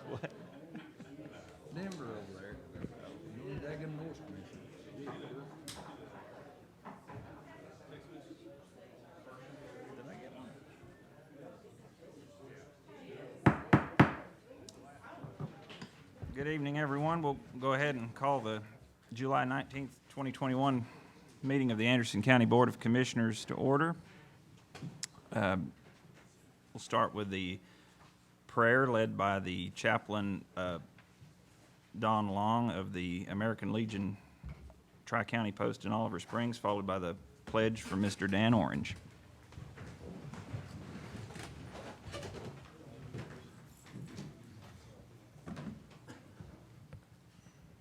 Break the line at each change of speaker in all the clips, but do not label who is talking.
What?
Denver over there. You know, Daggum North Commission. Did I get one?
Good evening, everyone. We'll go ahead and call the July 19th, 2021 meeting of the Anderson County Board of Commissioners to order. We'll start with the prayer led by the chaplain, Don Long of the American Legion Tri-County Post in Oliver Springs, followed by the pledge from Mr. Dan Orange.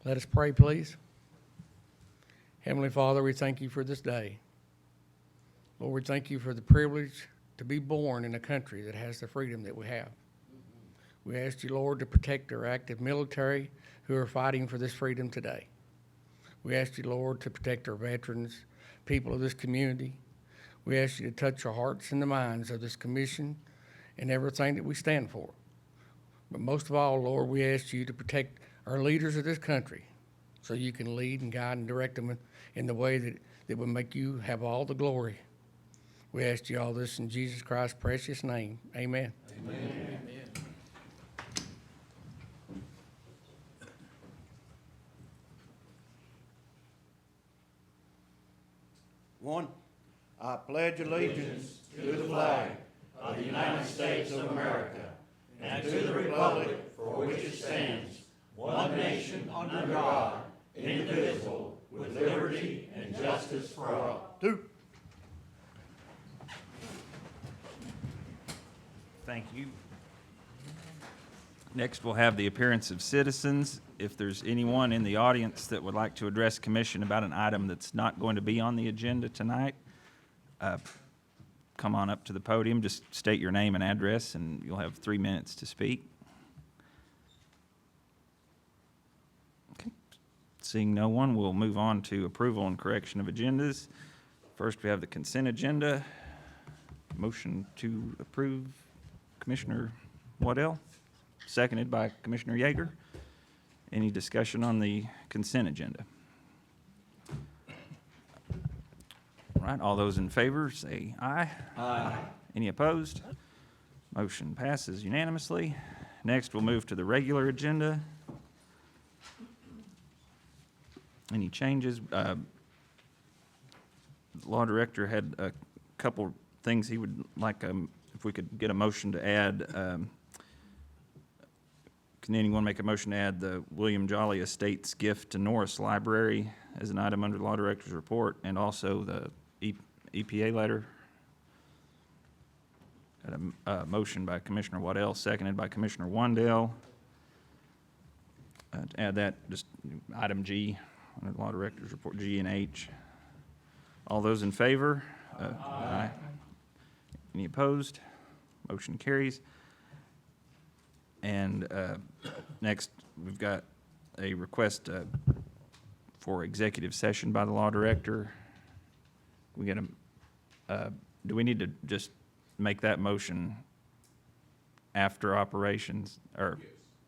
Let us pray, please. Heavenly Father, we thank you for this day. Lord, we thank you for the privilege to be born in a country that has the freedom that we have. We ask you, Lord, to protect our active military who are fighting for this freedom today. We ask you, Lord, to protect our veterans, people of this community. We ask you to touch the hearts and the minds of this commission and everything that we stand for. But most of all, Lord, we ask you to protect our leaders of this country so you can lead and guide and direct them in the way that will make you have all the glory. We ask you all this in Jesus Christ's precious name. Amen.
Amen. Amen.
One, I pledge allegiance to the flag of the United States of America and to the republic for which it stands, one nation under God, indivisible, with liberty and justice for all. Two.
Thank you. Next, we'll have the appearance of citizens. If there's anyone in the audience that would like to address commission about an item that's not going to be on the agenda tonight, come on up to the podium. Just state your name and address, and you'll have 3 minutes to speak. Okay. Seeing no one, we'll move on to approval and correction of agendas. First, we have the consent agenda. Motion to approve, Commissioner Waddell, seconded by Commissioner Yeager. Any discussion on the consent agenda? All right, all those in favor say aye.
Aye.
Any opposed? Motion passes unanimously. Next, we'll move to the regular agenda. Any changes? Law Director had a couple things he would like, if we could get a motion to add. Can anyone make a motion to add the William Jolly Estates gift to Norris Library as an item under the Law Director's report, and also the EPA letter? Got a motion by Commissioner Waddell, seconded by Commissioner Wandell. To add that, just item G under the Law Director's report, G and H. All those in favor? Aye. Any opposed? Motion carries. And next, we've got a request for executive session by the Law Director. We get a, do we need to just make that motion after operations, or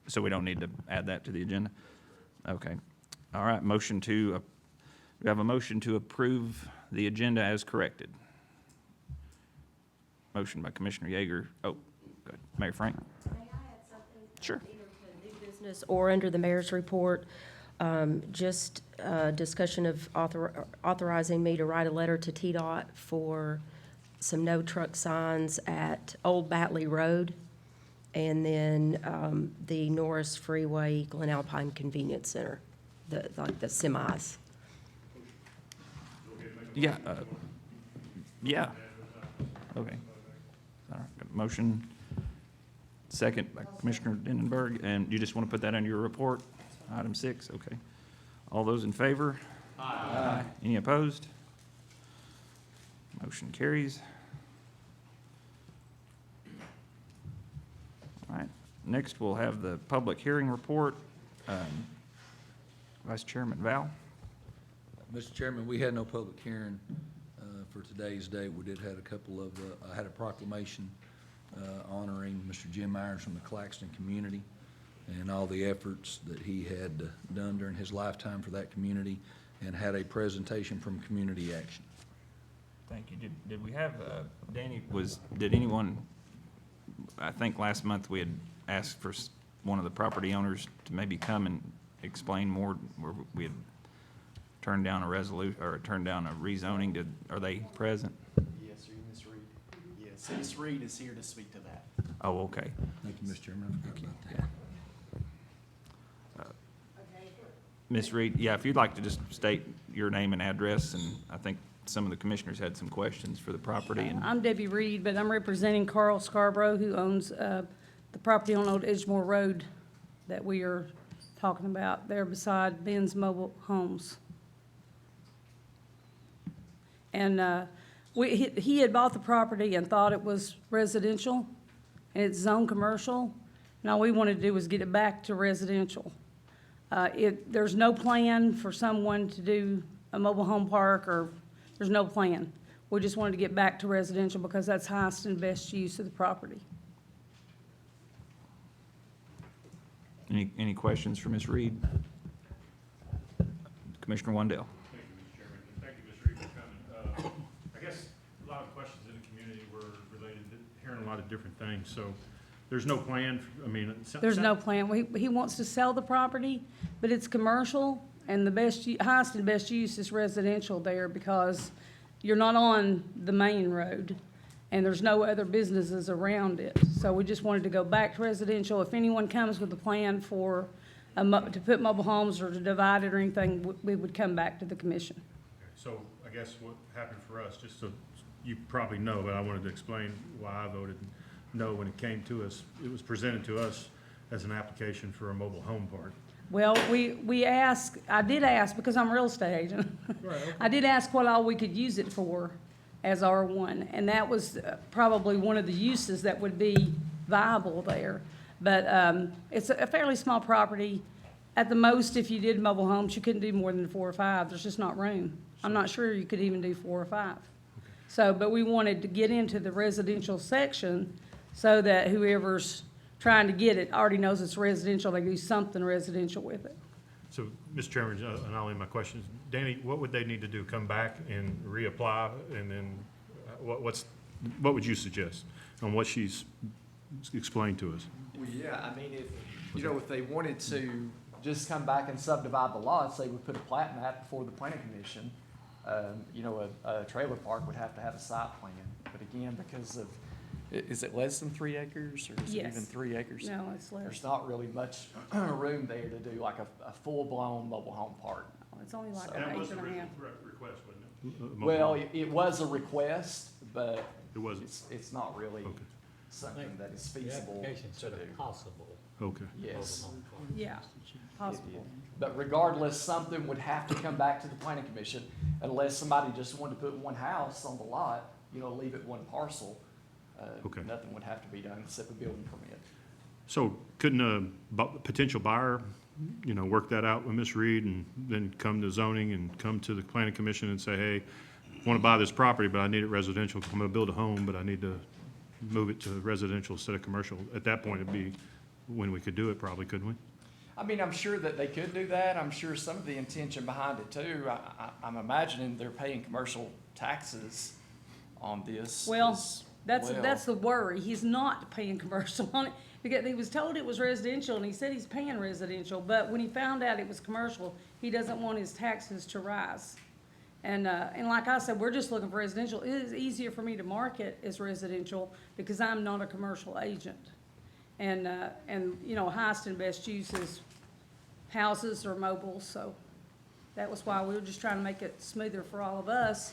so we don't need to add that to the agenda? Okay. All right. Motion to, we have a motion to approve the agenda as corrected. Motion by Commissioner Yeager. Oh, go ahead. Mayor Frank. Sure.
Either to new business or under the mayor's report, just discussion of authorizing me to write a letter to TDOT for some no truck signs at Old Batley Road, and then the Norris Freeway Glen Alpine Convenience Center, like the semis.
Yeah. Yeah. Okay. All right. Motion. Second by Commissioner Denenberg, and you just want to put that under your report? Item 6, okay. All those in favor? Aye. Any opposed? Motion carries. All right, next we'll have the public hearing report. Vice Chairman Val.
Mr. Chairman, we had no public hearing for today's date. We did have a couple of, I had a proclamation honoring Mr. Jim Irons from the Claxton community and all the efforts that he had done during his lifetime for that community, and had a presentation from Community Action.
Thank you. Did we have, Danny, did anyone, I think last month we had asked for one of the property owners to maybe come and explain more, where we had turned down a turned down a rezoning. Are they present?
Yes, sir, Ms. Reed. Yes, Ms. Reed is here to speak to that.
Oh, okay.
Thank you, Mr. Chairman. I forgot about that.
Ms. Reed, yeah, if you'd like to just state your name and address, and I think some of the commissioners had some questions for the property. And
I'm Debbie Reed, but I'm representing Carl Scarborough, who owns the property on Old Edgemore Road that we are talking about, there beside Ben's Mobile Homes. And he had bought the property and thought it was residential, and it's zoned commercial. And all we wanted to do was get it back to residential. There's no plan for someone to do a mobile home park, or there's no plan. We just wanted to get back to residential because that's highest and best use of the property.
any questions for Ms. Reed? Commissioner Wandell.
Thank you, Mr. Chairman, and thank you, Ms. Reed, for coming. I guess a lot of questions in the community were related to hearing a lot of different things, so there's no plan,
There's no plan. He wants to sell the property, but it's commercial, and the highest and best use is residential there because you're not on the main road, and there's no other businesses around it. So we just wanted to go back to residential. If anyone comes with a plan for, to put mobile homes or to divide it or anything, we would come back to the commission.
So I guess what happened for us, just so you probably know, but I wanted to explain why I voted no when it came to us. It was presented to us as an application for a mobile home park.
Well, I did ask, because I'm a real estate agent.
Right, okay.
I did ask what all we could use it for as R1, and that was probably one of the uses that would be viable there. But it's a fairly small property. At the most, if you did mobile homes, you couldn't do more than 4 or 5. There's just not room. I'm not sure you could even do 4 or 5. So, but we wanted to get into the residential section so that whoever's trying to get it already knows it's residential, they do something residential with it.
So, Mr. Chairman, and I'll end my questions. Danny, what would they need to do? Come back and reapply, and then what would you suggest on what she's explained to us?
Well, yeah, I mean, if they wanted to just come back and subdivide the lots, they would put a plat map before the planning commission. A trailer park would have to have a site plan, but again, because of, is it less than 3 acres, or is it
Yes.
even 3 acres?
No, it's less.
There's not really much room there to do like a full-blown mobile home park.
It's only like
So-
an
That was
acre
the
and a half.
request, wasn't it?
Well, it was a request, but
It wasn't,
it's not really
okay,
something that is
The
feasible
application
to
said
do.
a possible
okay.
Yes.
mobile home park.
Yeah, possible.
But regardless, something would have to come back to the planning commission unless somebody just wanted to put one house on the lot, leave it one parcel.
Okay.
Nothing would have to be done except a building permit.
So couldn't a potential buyer, work that out with Ms. Reed and then come to zoning and come to the planning commission and say, hey, I want to buy this property, but I need it residential. I'm going to build a home, but I need to move it to residential instead of commercial. At that point, it'd be when we could do it probably, couldn't we?
I mean, I'm sure that they could do that. I'm sure some of the intention behind it too. I'm imagining they're paying commercial taxes on this.
Well,
as
that's
well.
the worry. He's not paying commercial on it because he was told it was residential and he said he's paying residential. But when he found out it was commercial, he doesn't want his taxes to rise. And like I said, we're just looking for residential. It is easier for me to market as residential because I'm not a commercial agent. And highest and best use is houses or mobiles, so that was why we were just trying to make it smoother for all of us.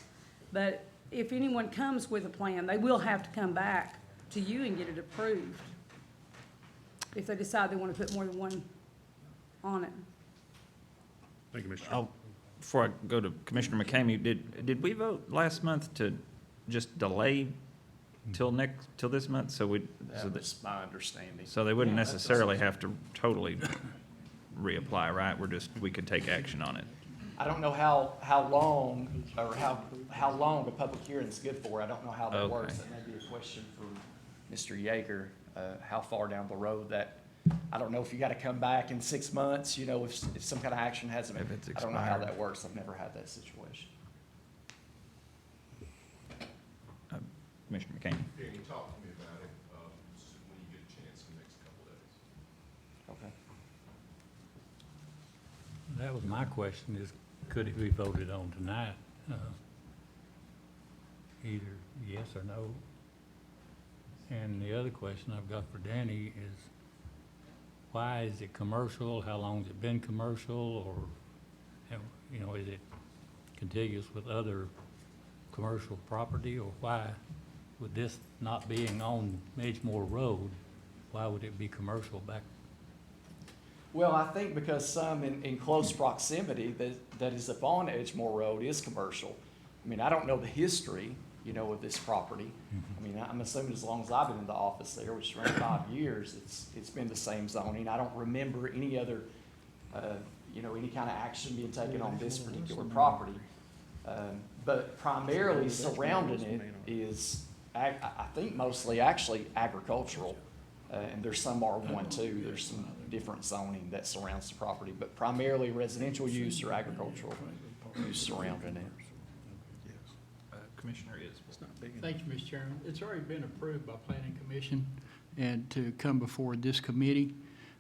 But if anyone comes with a plan, they will have to come back to you and get it approved if they decide they want to put more than one on it.
Thank you, Mr. Chairman.
Before I go to Commissioner McCamey, did we vote last month to just delay till this month? So
That was my understanding.
they wouldn't
Yeah, that's
necessarily have to totally reapply, right? We could take action on it.
I don't know how long, or how long a public hearing is good for. I don't know how that
Okay.
works. That may be a question for Mr. Yeager, how far down the road that, I don't know if you gotta come back in 6 months, you know, if some kind of action hasn't been.
If it's
I don't know how
expired.
that works. I've never had that situation.
Commissioner McCain.
Yeah, you talk to me about it, when you get a chance in the next couple of days.
Okay.
That was my question, is could it be voted on tonight? Either yes or no. And the other question I've got for Danny is, why is it commercial? How long's it been commercial? Or, you know, is it contiguous with other commercial property? Or why, with this not being on Edgemore Road, why would it be commercial back?
Well, I think because some in close proximity that is up on Edgemore Road is commercial. I mean, I don't know the history, you know, of this property. I mean, I'm assuming as long as I've been in the office there, which is around 5 years, it's been the same zoning. I don't remember any other, you know, any kind of action being taken on this particular property. But primarily surrounding it is, I think mostly actually agricultural. And there's some R1 too. There's some different zoning that surrounds the property, but primarily residential use or agricultural use surrounding it.
Commissioner is.
Thank you, Mr. Chairman. It's already been approved by Planning Commission and to come before this committee.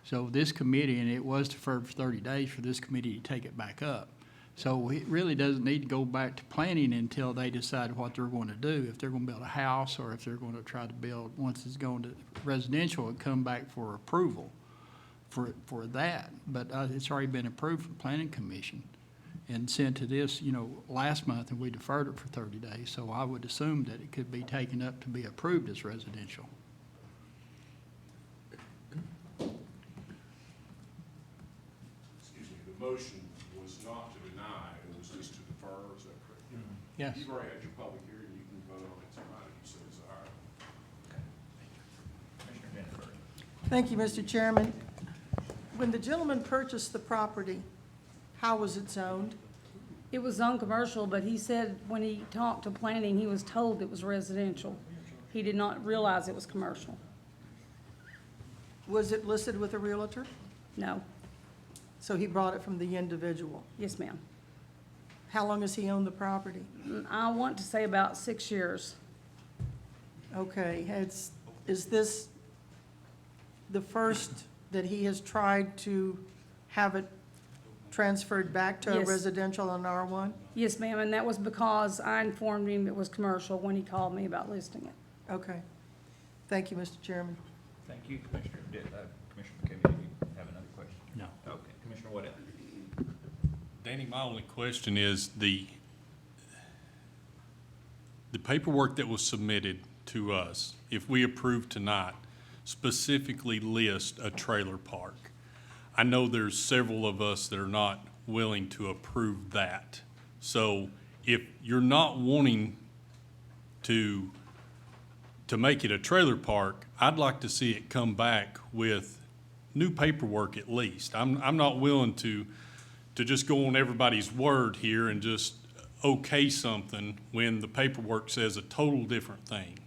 So this committee, and it was deferred for 30 days for this committee to take it back up. So it really doesn't need to go back to planning until they decide what they're going to do. If they're going to build a house or if they're going to try to build, once it's going to residential, it'll come back for approval for that. But it's already been approved from Planning Commission and sent to this, you know, last month, and we deferred it for 30 days. So I would assume that it could be taken up to be approved as residential.
Excuse me, the motion was not to deny, it was just to defer, is that correct?
Yes.
You've already had your public hearing, you can vote on it tonight if you so desire.
Commissioner Jennifer.
Thank you, Mr. Chairman. When the gentleman purchased the property, how was it zoned?
It was zone commercial, but he said when he talked to planning, he was told it was residential. He did not realize it was commercial.
Was it listed with a realtor?
No.
So he bought it from the individual.
Yes, ma'am.
How long has he owned the property?
I want to say about 6 years.
Okay, is this the first that he has tried to have it transferred back to a
Yes.
residential on R1?
Yes, ma'am, and that was because I informed him it was commercial when he called me about listing it.
Okay. Thank you, Mr. Chairman.
Thank you, Commissioner. Commissioner McCain, did you have another question?
No.
Okay, Commissioner Waddell.
Danny, my only question is the paperwork that was submitted to us, if we approve tonight, specifically list a trailer park. I know there's several of us that are not willing to approve that. So if you're not wanting to make it a trailer park, I'd like to see it come back with new paperwork at least. I'm not willing to just go on everybody's word here and just okay something when the paperwork says a total different thing.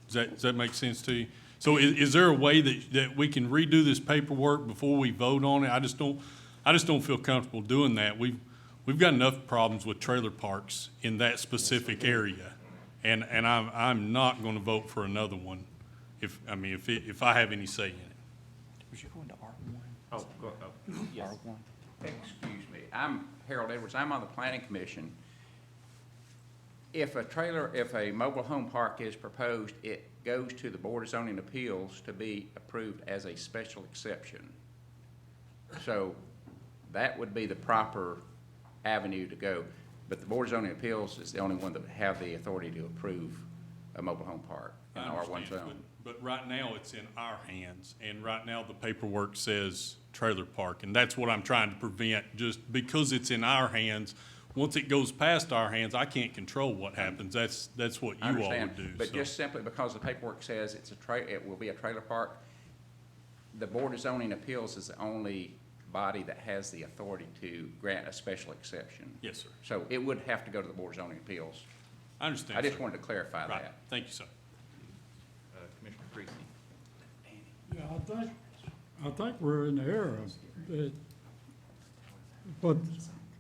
Does that make sense to you? So is there a way that we can redo this paperwork before we vote on it? I just don't feel comfortable doing that. We've got enough problems with trailer parks in that specific area. And I'm not gonna vote for another one if I have any say in it.
Was you going to R1?
Oh, go,
Yes.
R1. Excuse me, I'm Harold Edwards, I'm on the Planning Commission. If a mobile home park is proposed, it goes to the Board of Zoning Appeals to be approved as a special exception. So that would be the proper avenue to go. But the Board of Zoning Appeals is the only one that would have the authority to approve a mobile home park in the
I
R1
understand,
zone.
But right now, it's in our hands, and right now, the paperwork says trailer park, and that's what I'm trying to prevent, just because it's in our hands. Once it goes past our hands, I can't control what happens. That's what
I
you all
understand,
would do.
but
so.
just simply because the paperwork says it will be a trailer park, the Board of Zoning Appeals is the only body that has the authority to grant a special exception.
Yes, sir.
So it would have to go to the Board of Zoning Appeals.
I understand,
I just
sir.
wanted to clarify
Right.
that.
Thank you, sir.
Commissioner Creasy.
Yeah, I think we're in the era that what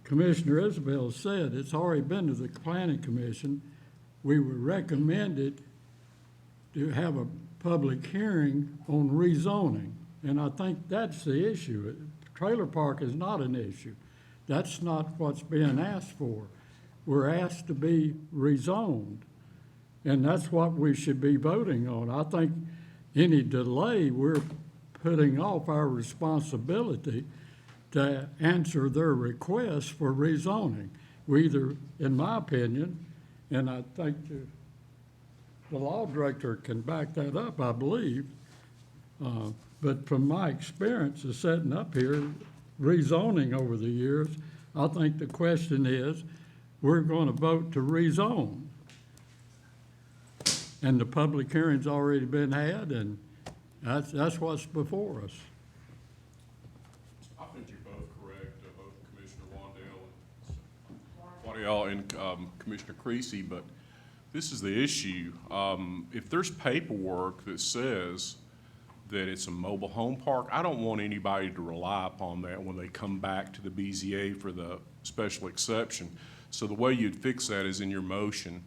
Commissioner Isabel said, it's already been to the planning commission. We were recommended to have a public hearing on rezoning, and I think that's the issue. Trailer park is not an issue. That's not what's being asked for. We're asked to be rezoned, and that's what we should be voting on. I think any delay, we're putting off our responsibility to answer their request for rezoning. We either, in my opinion, and I think the law director can back that up, I believe, but from my experience of setting up here, rezoning over the years, I think the question is, we're going to vote to rezone. And the public hearing's already been had, and that's what's before us.
I think you're both correct, both Commissioner Wandell and Commissioner Creasy, but this is the issue. If there's paperwork that says that it's a mobile home park, I don't want anybody to rely upon that when they come back to the BZA for the special exception. So the way you'd fix that is in your motion,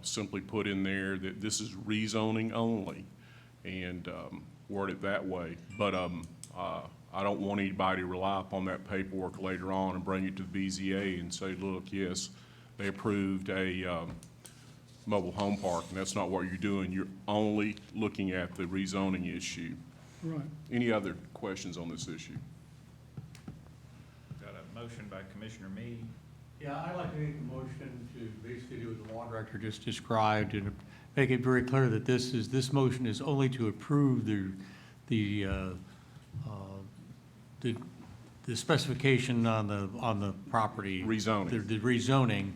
simply put in there that this is rezoning only, and word it that way. But I don't want anybody to rely upon that paperwork later on and bring it to the BZA and say, look, yes, they approved a mobile home park, and that's not what you're doing. You're only looking at the rezoning issue.
Right.
Any other questions on this issue?
Got a motion by Commissioner Meade.
Yeah, I'd like to make a motion to basically do what the law director just described and make it very clear that this motion is only to approve the specification on the property.
Rezoning.
The rezoning,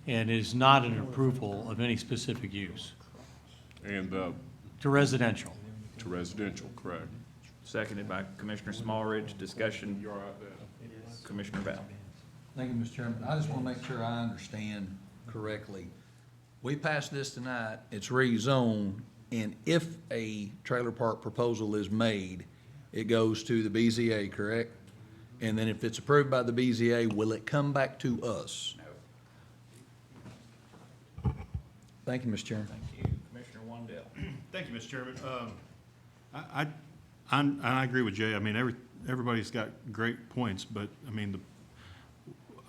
and is not an approval of any specific use.
And
To residential.
to residential, correct.
Seconded by Commissioner Smallridge. Discussion,
You all right there?
Commissioner Bell.
Thank you, Mr. Chairman. I just want to make sure I understand correctly. We passed this tonight, it's rezoned, and if a trailer park proposal is made, it goes to the BZA, correct? And then if it's approved by the BZA, will it come back to us?
No.
Thank you, Mr. Chairman.
Thank you. Commissioner Wandell.
Thank you, Mr. Chairman. I agree with Jay. I mean, everybody's got great points, but I mean,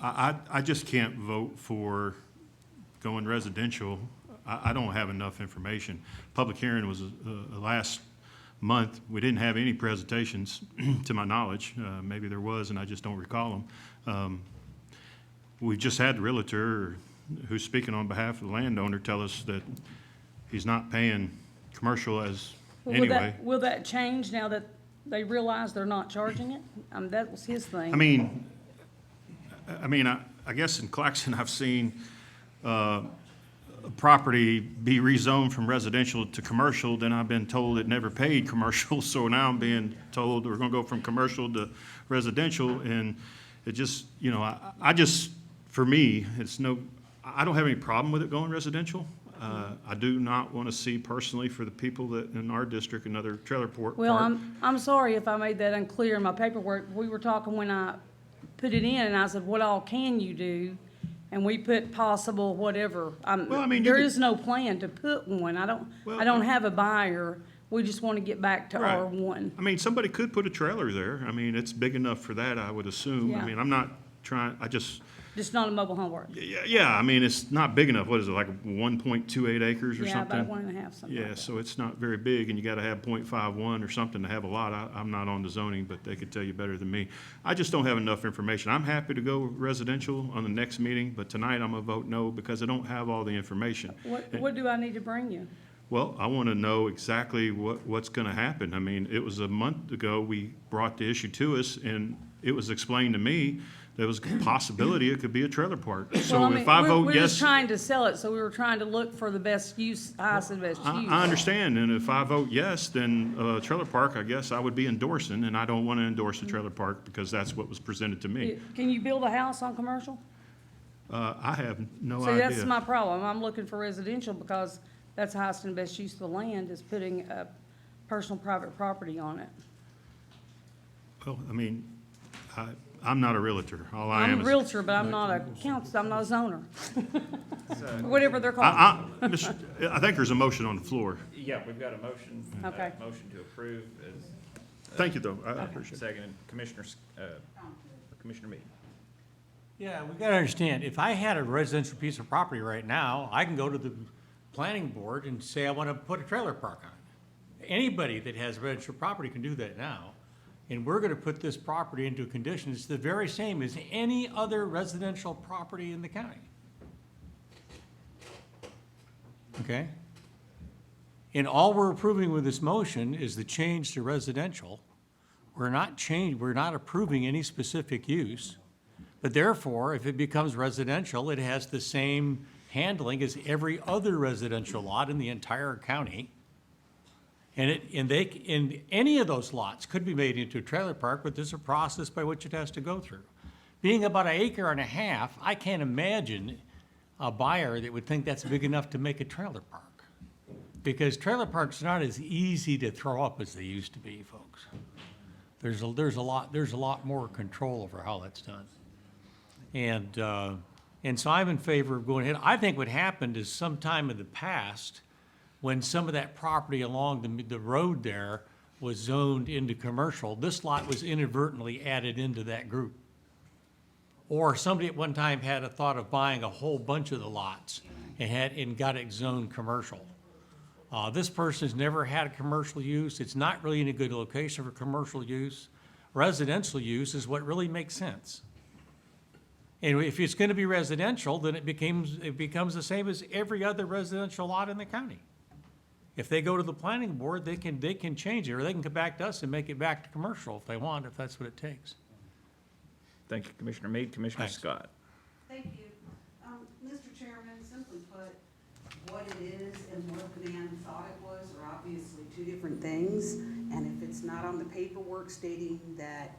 I just can't vote for going residential. I don't have enough information. Public hearing was last month. We didn't have any presentations, to my knowledge. Maybe there was, and I just don't recall them. We just had the realtor who's speaking on behalf of the landowner tell us that he's not paying commercial as anyway.
Will that change now that they realize they're not charging it? That was his thing.
I guess in Claxton, I've seen a property be rezoned from residential to commercial, then I've been told it never paid commercial, so now I'm being told we're gonna go from commercial to residential, and it just, for me, I don't have any problem with it going residential. I do not want to see personally for the people that in our district, another trailer park.
Well, I'm sorry if I made that unclear in my paperwork. We were talking when I put it in, and I said, what all can you do? And we put possible whatever. There is no plan to put one. I don't have a buyer. We just want to get back to
Right.
R1.
I mean, somebody could put a trailer there. I mean, it's big enough for that, I would assume.
Yeah.
I mean, I'm not trying,
Just not a mobile home park.
yeah, I mean, it's not big enough. What is it, like 1.28 acres or
Yeah,
something?
about 1.5, something like
Yeah,
that.
so it's not very big, and you gotta have .51 or something to have a lot. I'm not on the zoning, but they could tell you better than me. I just don't have enough information. I'm happy to go residential on the next meeting, but tonight I'm gonna vote no because I don't have all the information.
What do I need to bring you?
Well, I wanna know exactly what's gonna happen. I mean, it was a month ago, we brought the issue to us, and it was explained to me there was a possibility it could be a trailer park. So if I vote
We're just
yes,
trying to sell it, so we were trying to look for the best use, highest and best use.
I understand, and if I vote yes, then trailer park, I guess I would be endorsing, and I don't want to endorse a trailer park because that's what was presented to me.
Can you build a house on commercial?
I have no
See, that's
idea.
my problem. I'm looking for residential because that's the highest and best use of the land, is putting personal private property on it.
Well, I mean, I'm not a realtor. All I am
I'm a
is.
realtor, but I'm not a council, I'm not a zoner. Whatever they're called.
I think there's a motion on the floor.
Yeah, we've got a motion.
Okay.
Motion to approve is.
Thank you, though. I appreciate it.
Second, Commissioner Mead.
Yeah, we gotta understand, if I had a residential piece of property right now, I can go to the planning board and say I wanna put a trailer park on it. Anybody that has residential property can do that now. And we're gonna put this property into a condition that's the very same as any other residential property in the county. Okay? And all we're approving with this motion is the change to residential. We're not approving any specific use. But therefore, if it becomes residential, it has the same handling as every other residential lot in the entire county. And any of those lots could be made into a trailer park, but there's a process by which it has to go through. Being about 1.5 acres, I can't imagine a buyer that would think that's big enough to make a trailer park. Because trailer parks are not as easy to throw up as they used to be, folks. There's a lot more control over how that's done. And so I'm in favor of going ahead. I think what happened is sometime in the past, when some of that property along the road there was zoned into commercial, this lot was inadvertently added into that group. Or somebody at one time had a thought of buying a whole bunch of the lots and got it zoned commercial. This person has never had a commercial use. It's not really in a good location for commercial use. Residential use is what really makes sense. And if it's gonna be residential, then it becomes the same as every other residential lot in the county. If they go to the planning board, they can change it, or they can come back to us and make it back to commercial if they want, if that's what it takes.
Thank you, Commissioner Mead. Commissioner
Thanks.
Scott.
Thank you. Mr. Chairman, simply put, what it is and what the man thought it was are obviously two different things. And if it's not on the paperwork stating that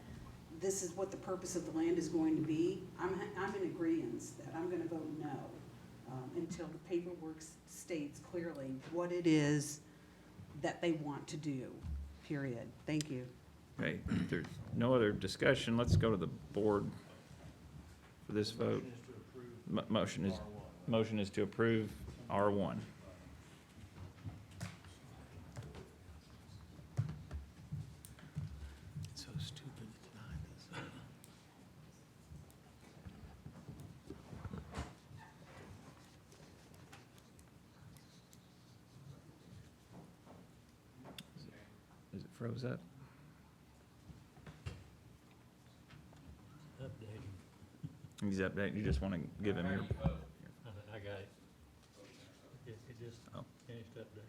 this is what the purpose of the land is going to be, I'm in agreement that I'm gonna vote no, until the paperwork states clearly what it is that they want to do, period. Thank you.
Okay, if there's no other discussion, let's go to the board for this vote. Motion is to approve R1.
So stupid to deny this.
Is it froze up?
Updating.
He's updating. You just want to give him your.
I got it. It just
Oh.
finished updating.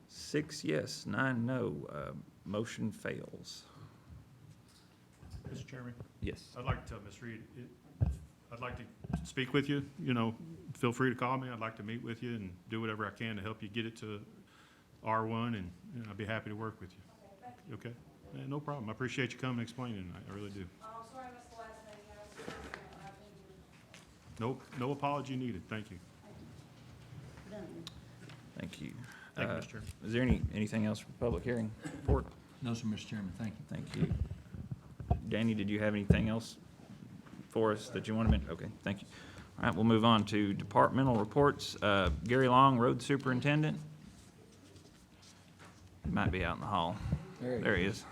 6 yes, 9 no. Motion fails.
Mr. Chairman,
Yes.
I'd like to tell Ms. Reed, I'd like to speak with you, feel free to call me. I'd like to meet with you and do whatever I can to help you get it to R1, and I'd be happy to work with you. Okay? Yeah, no problem. I appreciate you coming and explaining. I really do.
Oh, sorry, I missed the last meeting.
Nope, no apology needed. Thank you.
Thank you.
Thank you, Mr. Chairman.
Is there anything else for public hearing report?
No, sir, Mr. Chairman, thank you.
Thank you. Danny, did you have anything else for us that you want to mention? Okay, thank you. All right, we'll move on to departmental reports. Gary Long, Road Superintendent. He might be out in the hall. There he is.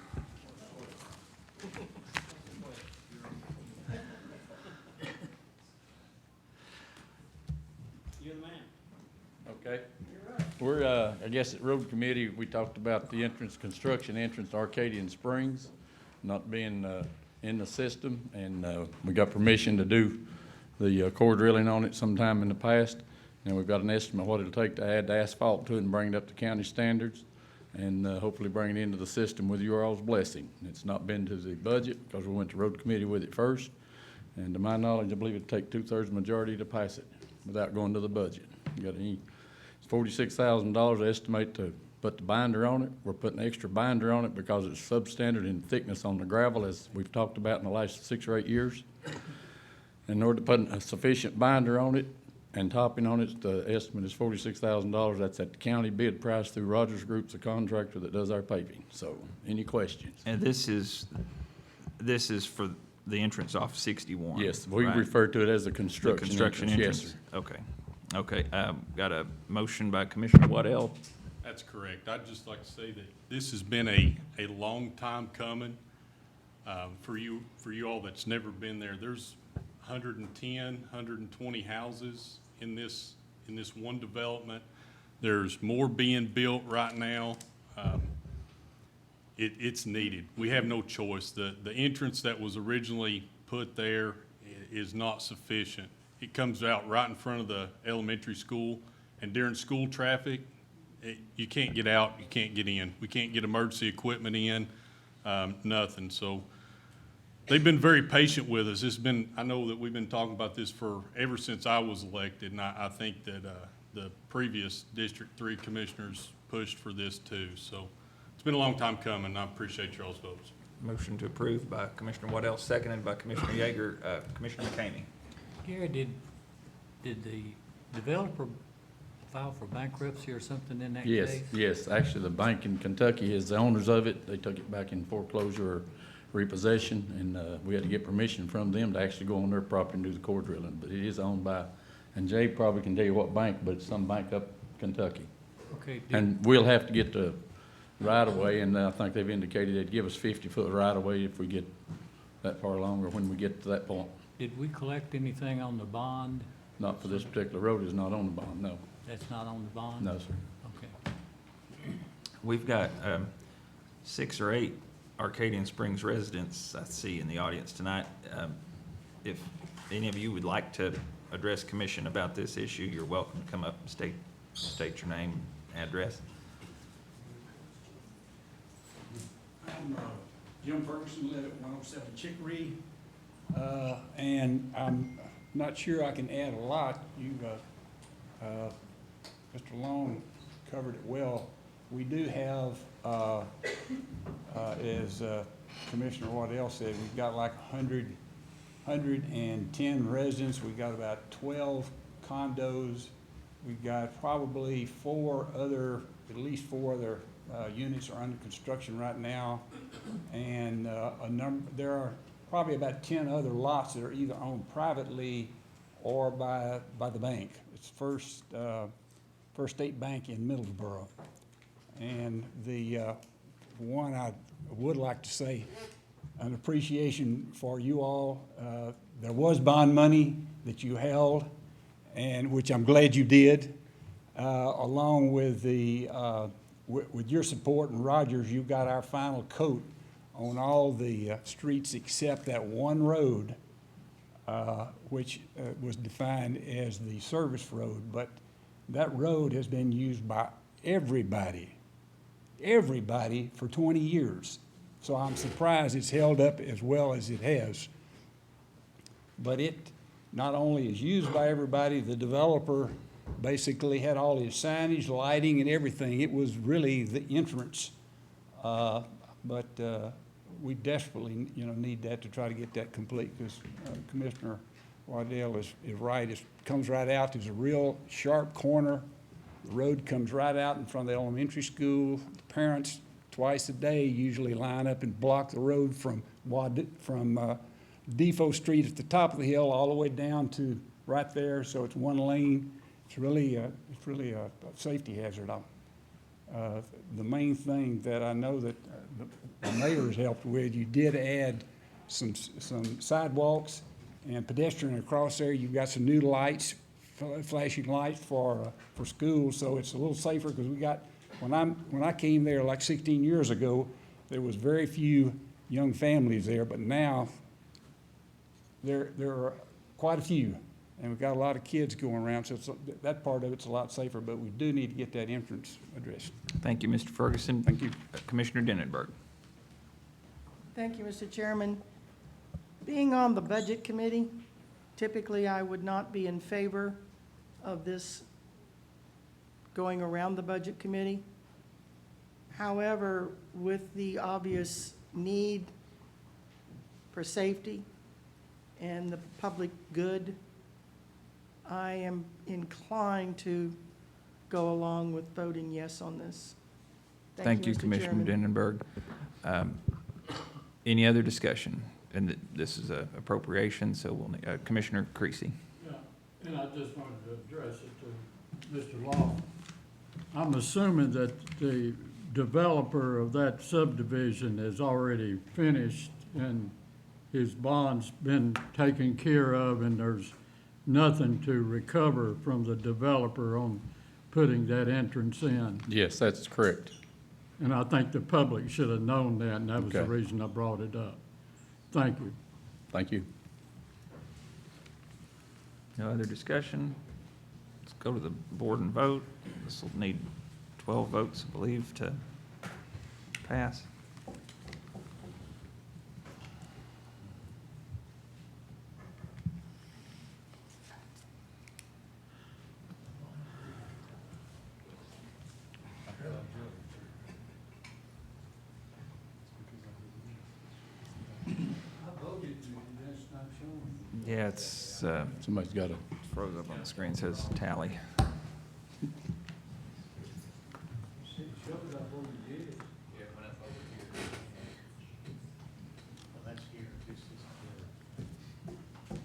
Okay. We're, I guess at Road Committee, we talked about the construction entrance to Arcadian Springs not being in the system, and we got permission to do the core drilling on it sometime in the past, and we've got an estimate of what it'll take to add the asphalt to it and bring it up to county standards, and hopefully bring it into the system with your all's blessing. It's not been to the budget because we went to Road Committee with it first, and to my knowledge, I believe it'd take 2/3 majority to pass it without going to the budget. You got any? It's $46,000 estimate to put the binder on it. We're putting extra binder on it because it's substandard in thickness on the gravel, as we've talked about in the last 6 or 8 years. In order to put a sufficient binder on it, and topping on it, the estimate is $46,000. That's at the county bid price through Rogers Group's a contractor that does our paving. So, any questions?
And this is for the entrance off 61?
Yes, we
right?
refer to it as the
The
construction
construction
entrance.
entrance?
Yes, sir.
Okay, okay. Got a motion by Commissioner Waddell.
That's correct. I'd just like to say that this has been a long time coming. For you all that's never been there, there's 110, 120 houses in this one development. There's more being built right now. It's needed. We have no choice. The entrance that was originally put there is not sufficient. It comes out right in front of the elementary school, and during school traffic, you can't get out, you can't get in. We can't get emergency equipment in, nothing. So they've been very patient with us. I know that we've been talking about this ever since I was elected, and I think that the previous District 3 commissioners pushed for this too. So it's been a long time coming, and I appreciate y'all's votes.
Motion to approve by Commissioner Waddell, seconded by Commissioner Yeager. Commissioner McCamey.
Gary, did the developer file for bankruptcy or something in that case?
Yes. Actually, the bank in Kentucky is the owners of it. They took it back in foreclosure or repossession, and we had to get permission from them to actually go on their property and do the core drilling. But it is owned by, and Jay probably can tell you what bank, but it's some bank up Kentucky.
Okay.
And we'll have to get the right-of-way, and I think they've indicated they'd give us 50-foot right-of-way if we get that far along, or when we get to that point.
Did we collect anything on the bond?
Not for this particular road, is not on the bond, no.
That's not on the bond?
No, sir.
Okay.
We've got 6 or 8 Arcadian Springs residents I see in the audience tonight. If any of you would like to address commission about this issue, you're welcome to come up and state your name, address.
I'm Jim Ferguson, live at 107 Chicory, and I'm not sure I can add a lot. Mr. Long covered it well. We do have, as Commissioner Waddell said, we've got like 110 residents. We've got about 12 condos. We've got probably at least four other units are under construction right now, and there are probably about 10 other lots that are either owned privately or by the bank. It's First State Bank in Middlesboro. And the one I would like to say, an appreciation for you all. There was bond money that you held, and which I'm glad you did, along with with your support and Rogers, you got our final coat on all the streets except that one road, which was defined as the service road. But that road has been used by everybody for 20 years. So I'm surprised it's held up as well as it has. But it not only is used by everybody, the developer basically had all his signage, lighting, and everything. It was really the entrance. But we desperately, need that to try to get that complete, because Commissioner Waddell is right. It comes right out. There's a real sharp corner. The road comes right out in front of the elementary school. The parents, twice a day, usually line up and block the road from Defoe Street at the top of the hill all the way down to right there. So it's one lane. It's really a safety hazard. The main thing that I know that the mayor has helped with, you did add some sidewalks and pedestrian across there. You've got some new lights, flashing lights for schools, so it's a little safer, because when I came there like 16 years ago, there was very few young families there, but now there are quite a few, and we've got a lot of kids going around, so that part of it's a lot safer, but we do need to get that entrance addressed.
Thank you, Mr. Ferguson.
Thank you.
Commissioner Denenberg.
Thank you, Mr. Chairman. Being on the Budget Committee, typically I would not be in favor of this going around the Budget Committee. However, with the obvious need for safety and the public good, I am inclined to go along with voting yes on this.
Thank you,
Mr.
Commissioner
Chairman.
Denenberg. Any other discussion? And this is a appropriation, so we'll, Commissioner Creasy.
Yeah, and I just wanted to address it to Mr. Law. I'm assuming that the developer of that subdivision has already finished and his bond's been taken care of and there's nothing to recover from the developer on putting that entrance in.
Yes, that's correct.
And I think the public should have known that, and that was the
Okay.
reason I brought it up. Thank you.
Thank you.
No other discussion? Let's go to the board and vote. This will need 12 votes, I believe, to pass. Yeah, it's
Somebody's got to.
froze up on the screen, says tally.
That's here, this is here.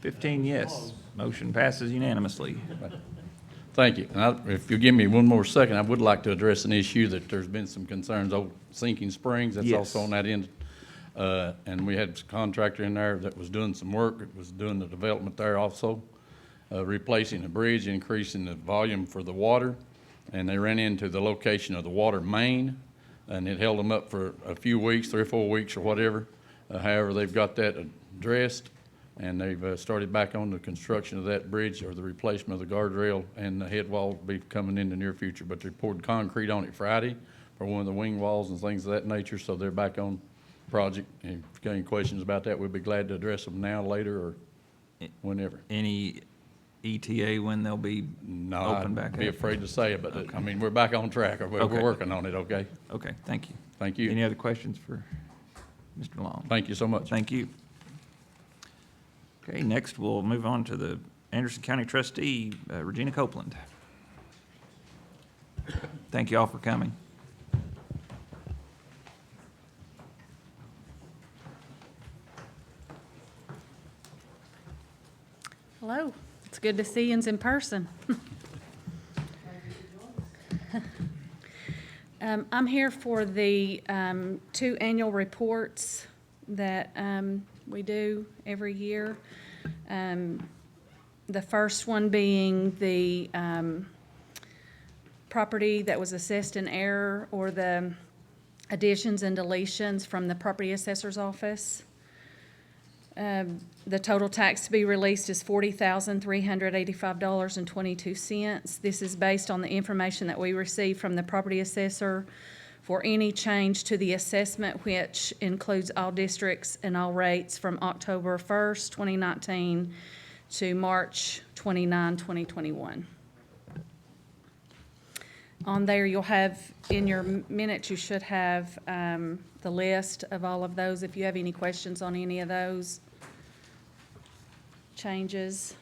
15 yes. Motion passes unanimously.
Thank you. And if you'll give me one more second, I would like to address an issue that there's been some concerns over Sinking Springs. That's
Yes.
also on that end. And we had a contractor in there that was doing some work. It was doing the development there also, replacing the bridge, increasing the volume for the water. And they ran into the location of the water main, and it held them up for a few weeks, 3 or 4 weeks or whatever. However, they've got that addressed, and they've started back on the construction of that bridge or the replacement of the guardrail, and the head wall will be coming in the near future. But they poured concrete on it Friday for one of the wing walls and things of that nature, so they're back on project. And if you've got any questions about that, we'd be glad to address them now, later, or whenever.
Any ETA when they'll be
No,
open back
I'd
up?
be afraid to say it, but I mean, we're back on track. We're
Okay.
working on it, okay?
Okay, thank you.
Thank you.
Any other questions for Mr. Long?
Thank you so much.
Thank you. Okay, next we'll move on to the Anderson County trustee, Regina Copeland. Thank you all for coming.
Hello, it's good to see yous in person. I'm here for the 2 annual reports that we do every year. The first one being the property that was assessed in error, or the additions and deletions from the property assessor's office. The total tax to be released is $40,385.22. This is based on the information that we received from the property assessor for any change to the assessment, which includes all districts and all rates from October 1st, 2019 to March 29, 2021. On there, you'll have, in your minutes, you should have the list of all of those. If you have any questions on any of those changes.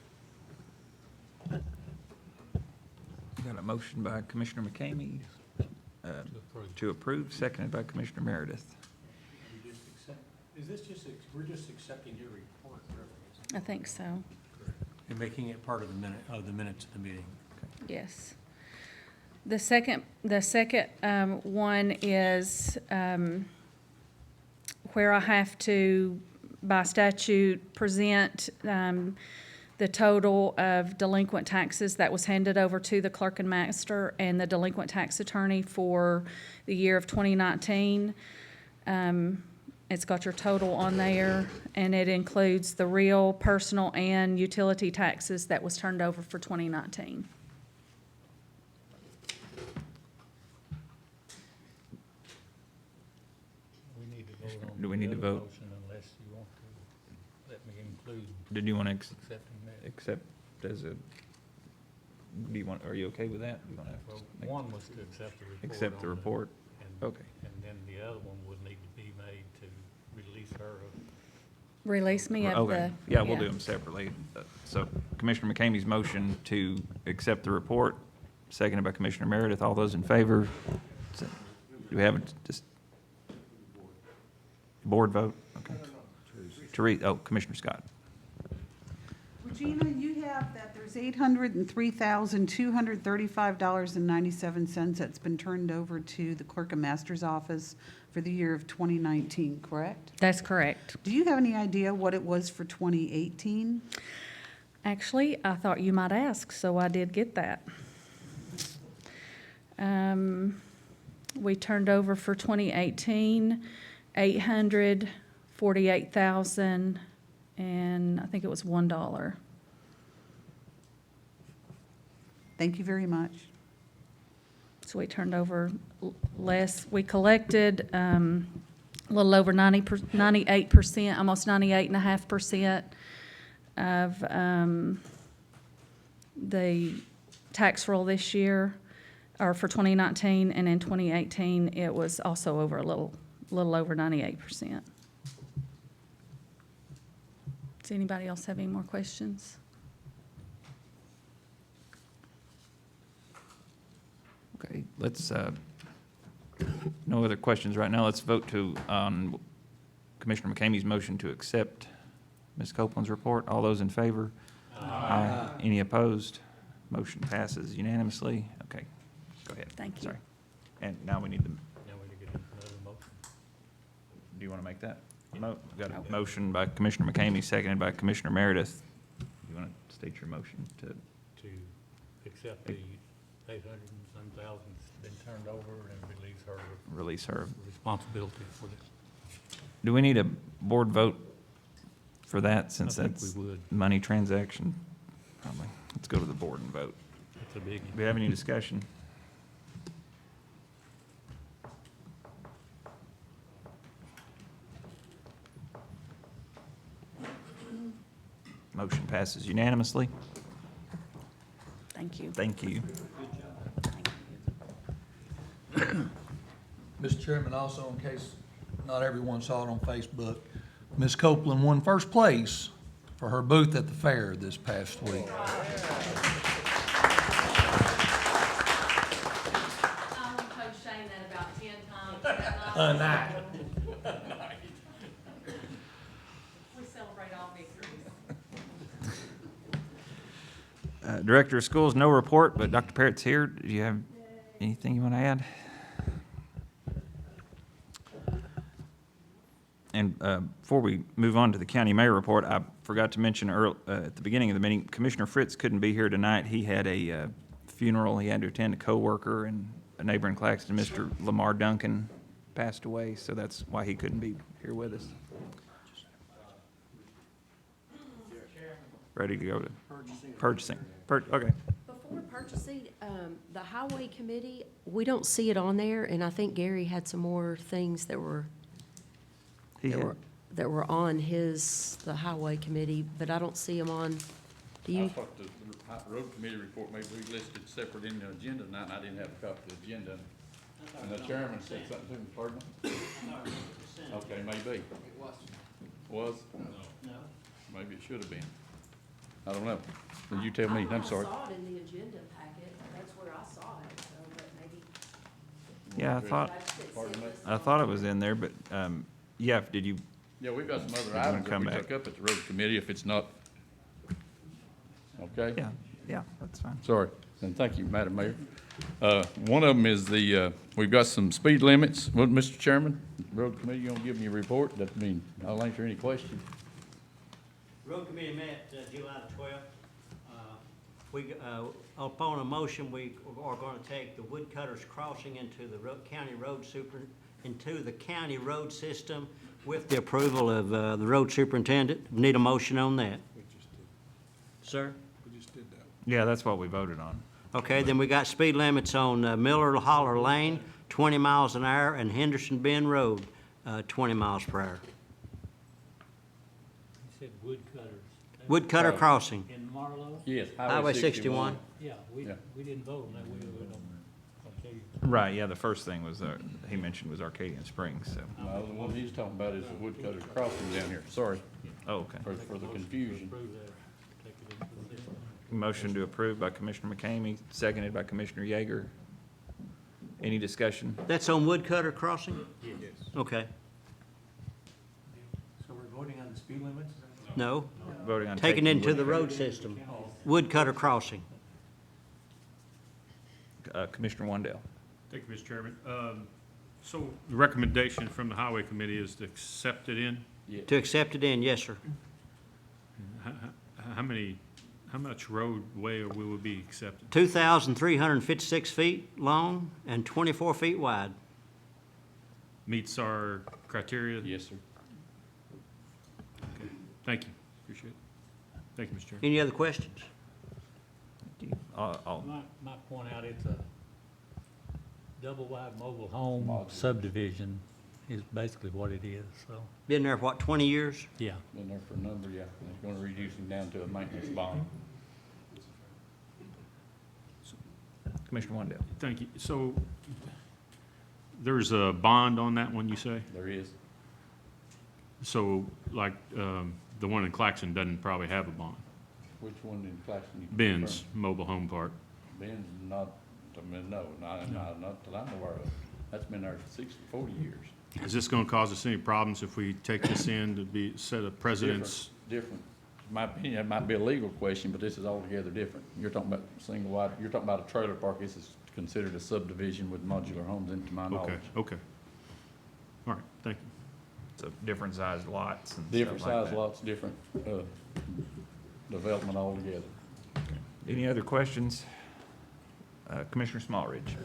Got a motion by Commissioner McCamey to approve, seconded by Commissioner Meredith.
Is this just, we're just accepting your report,
I think so,
and making it part of the minutes of the meeting?
yes. The second one is where I have to, by statute, present the total of delinquent taxes that was handed over to the clerk and master and the delinquent tax attorney for the year of 2019. It's got your total on there, and it includes the real, personal, and utility taxes that was turned over for 2019.
Do we need to vote?
Unless you want to let me include
Did you want to
accepting that.
accept as a, do you want, are you okay with that? Do you want to
Well,
make-
one was to accept the report.
accept the
on
report?
and-
Okay.
And then the other one would need to be made to release her of
Release me of the.
Okay, yeah, we'll do them separately. So Commissioner McCamey's motion to accept the report, seconded by Commissioner Meredith. All those in favor? Do we have it, just board vote? Okay. Commissioner Scott.
Regina, you have that there's $803,235.97 that's been turned over to the Clerk and Master's Office for the year of 2019, correct?
That's correct.
Do you have any idea what it was for 2018?
Actually, I thought you might ask, so I did get that. We turned over for 2018, 848,000, and I think it was $1.
Thank you very much.
So we turned over less. We collected a little over 98%, almost 98.5% of the tax roll this year, or for 2019, and in 2018, it was also over a little over 98%. Does anybody else have any more questions?
Okay, let's, no other questions right now. Let's vote on Commissioner McCamey's motion to accept Ms. Copeland's report. All those in favor? Aye. Any opposed? Motion passes unanimously. Okay, go ahead.
Thank you.
Sorry. And now we need the,
Now we need to get another motion.
do you want to make that? We've got a motion by Commissioner McCamey, seconded by Commissioner Meredith. You want to state your motion to?
To accept the 800 and some thousand that's been turned over and
Release her.
responsibility for this.
Do we need a board vote for that, since
I think
that's
we would.
money transaction? Probably. Let's go to the board and vote.
It's a biggie.
Do we have any discussion? Motion passes unanimously.
Thank you.
Thank you.
Mr. Chairman, also in case not everyone saw it on Facebook, Ms. Copeland won first place for her booth at the fair this past week.
I only told Shane that about 10 times that night. We celebrate all victories.
Director of Schools, no report, but Dr. Parrott's here. Do you have anything you want to add? And before we move on to the county mayor report, I forgot to mention at the beginning of the meeting, Commissioner Fritz couldn't be here tonight. He had a funeral he had to attend. A coworker in a neighbor in Claxton, Mr. Lamar Duncan, passed away, so that's why he couldn't be here with us. Ready to go to purchasing. Okay.
Before purchasing, the highway committee, we don't see it on there, and I think Gary had some more things that were on the highway committee, but I don't see them on, do
I
you?
thought the road committee report may be listed separate in the agenda tonight, and I didn't have a copy of the agenda. And the chairman said something to me, pardon me? Okay, maybe. It was. No. Maybe it should have been. I don't know. Well, you tell me, I'm sorry.
I saw it in the agenda packet, that's where I saw it, so, but maybe.
Yeah, I thought it was in there, but, yeah, did you?
Yeah, we've got some other
Did you wanna
items that
come
we
back?
took up at the road committee, if it's not. Okay?
Yeah, that's fine.
Sorry, and thank you, Madam Mayor. One of them is we've got some speed limits. Well, Mr. Chairman, road committee, you gonna give me a report? That mean, I'll answer any questions.
Road committee met July the 12th. Upon a motion, we are going to take the Woodcutters Crossing into the into the county road system with the approval of the road superintendent. Need a motion on that?
We just did,
Sir?
we just did that.
Yeah, that's what we voted on.
Okay, then we got speed limits on Miller Holler Lane, 20 miles an hour, and Henderson Bend Road, 20 miles per hour.
You said woodcutters.
Woodcutter Crossing.
In Marlow?
Yes,
Highway 61.
Yeah, we didn't vote on that. We voted on Arcadia.
Right, yeah, the first thing was, he mentioned was Arcadian Springs, so.
No, the one he's talking about is the Woodcutters Crossing down here, sorry.
Oh, okay.
for the confusion.
Motion to approve by Commissioner McCamey, seconded by Commissioner Yeager. Any discussion?
That's on Woodcutter Crossing?
Yes.
Okay.
So we're voting on the speed limits?
No,
Voting on
taken into the
Woodcutter.
road system. Woodcutter Crossing.
Commissioner Wandell.
Thank you, Mr. Chairman. So the recommendation from the Highway Committee is to accept it in?
To accept it in, yes, sir.
How much roadway will we be accepting?
2,356 feet long and 24 feet wide.
Meets our criteria?
Yes, sir.
Okay. Thank you. Appreciate it. Thank you, Mr. Chairman.
Any other questions?
Might point out, it's a double-wide mobile home subdivision is basically what it is, so,
Been there, what, 20 years?
yeah.
Been there for a number, yeah. And it's gonna reduce him down to a maintenance bond.
Commissioner Wandell.
Thank you. So there's a bond on that one, you say?
There is.
So like, the one in Claxon doesn't probably have a bond?
Which one in Claxton?
Ben's Mobile Home Park.
Ben's not, I mean, no, not that I'm aware of. That's been there for 40 years.
Is this gonna cause us any problems if we take this in to be, set a precedence?
Different. In my opinion, it might be a legal question, but this is altogether different. You're talking about single wide, you're talking about a trailer park. This is considered a subdivision with modular homes, into my knowledge.
Okay. All right, thank you.
So different sized lots and
Different
stuff like
size
that.
lots, different, development altogether.
Any other questions? Commissioner Smallridge.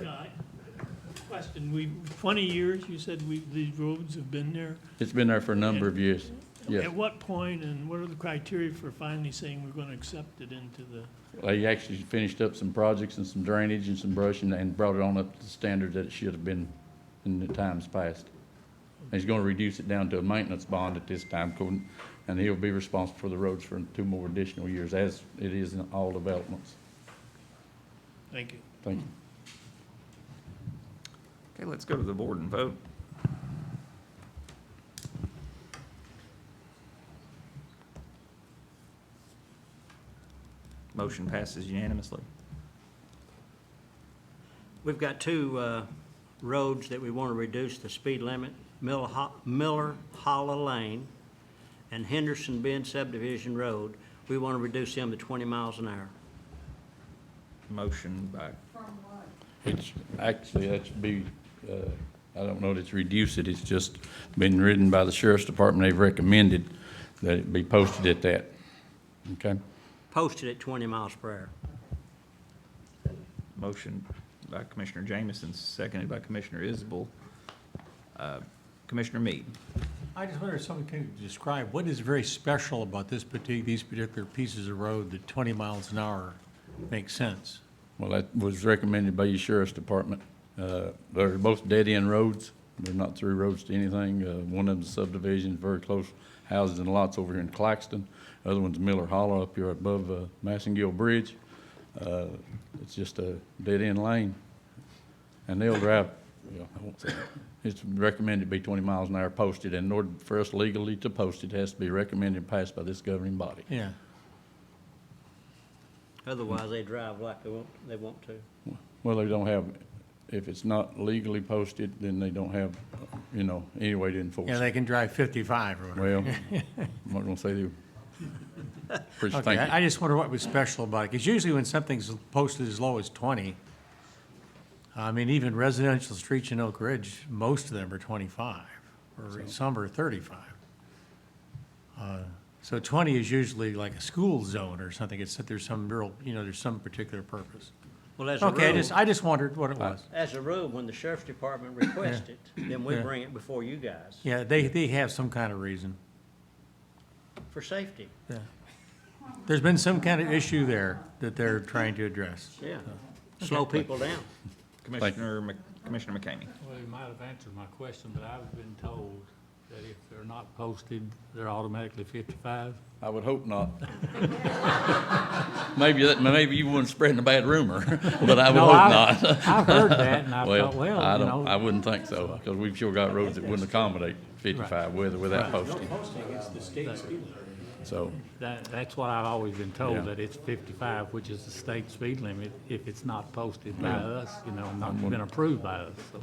Question, 20 years, you said these roads have been there?
It's been there for a number of years, yes.
At what point, and what are the criteria for finally saying we're going to accept it into the?
They actually finished up some projects and some drainage and some brush and brought it on up to the standard that it should have been in the times past. And he's gonna reduce it down to a maintenance bond at this time, and he'll be responsible for the roads for 2 more additional years, as it is in all developments.
Thank you.
Thank you.
Okay, let's go to the board and vote. Motion passes unanimously.
We've got two roads that we want to reduce the speed limit, Miller Holler Lane and Henderson Bend Subdivision Road. We want to reduce them to 20 miles an hour.
Motion by,
It's, actually, that should be, I don't know that it's reduced it, it's just been written by the sheriff's department. They've recommended that it be posted at that, okay?
Posted at 20 miles per hour.
motion by Commissioner Jamison, seconded by Commissioner Isbell. Commissioner Mead.
I just wonder if someone can describe what is very special about these particular pieces of road that 20 miles an hour makes sense?
Well, that was recommended by your sheriff's department. They're both dead-end roads. They're not through roads to anything. One of them's a subdivision, very close houses and lots over here in Claxton. The other one's Miller Hollow up here above Massengill Bridge. It's just a dead-end lane. And they'll drive, I won't say, it's recommended to be 20 miles an hour posted. And in order for us legally to post it, it has to be recommended and passed by this governing body.
Yeah.
Otherwise, they drive like they want to.
Well, they don't have, if it's not legally posted, then they don't have, any way to enforce it.
Yeah, they can drive 55 or whatever.
Well, I'm not gonna say they.
Okay,
Thank you.
I just wonder what was special about it, because usually when something's posted as low as 20, I mean, even residential streets in Oak Ridge, most of them are 25, or some are 35. So 20 is usually like a school zone or something. It's that there's some real, there's some particular purpose.
Well, as a
Okay,
rule,
I just wondered what it was.
as a rule, when the sheriff's department requests it, then we
Yeah.
bring it before you guys
Yeah, they have some kind of reason.
for safety.
Yeah. There's been some kind of issue there that they're trying to address.
Yeah. Slow people down.
Commissioner McCamey.
Well, you might have answered my question, but I've been told that if they're not posted, they're automatically 55.
I would hope not. Maybe you weren't spreading a bad rumor, but I would
No,
hope not.
I've heard that, and I thought, well,
I wouldn't think so, because we've sure got roads that wouldn't accommodate 55 with or without posting.
Posting, it's the state speed limit.
So,
That's what I've always been
Yeah.
told, that it's 55, which is the state speed limit, if it's not posted by
Yeah.
us, not
I'm gonna-
been approved by us, so.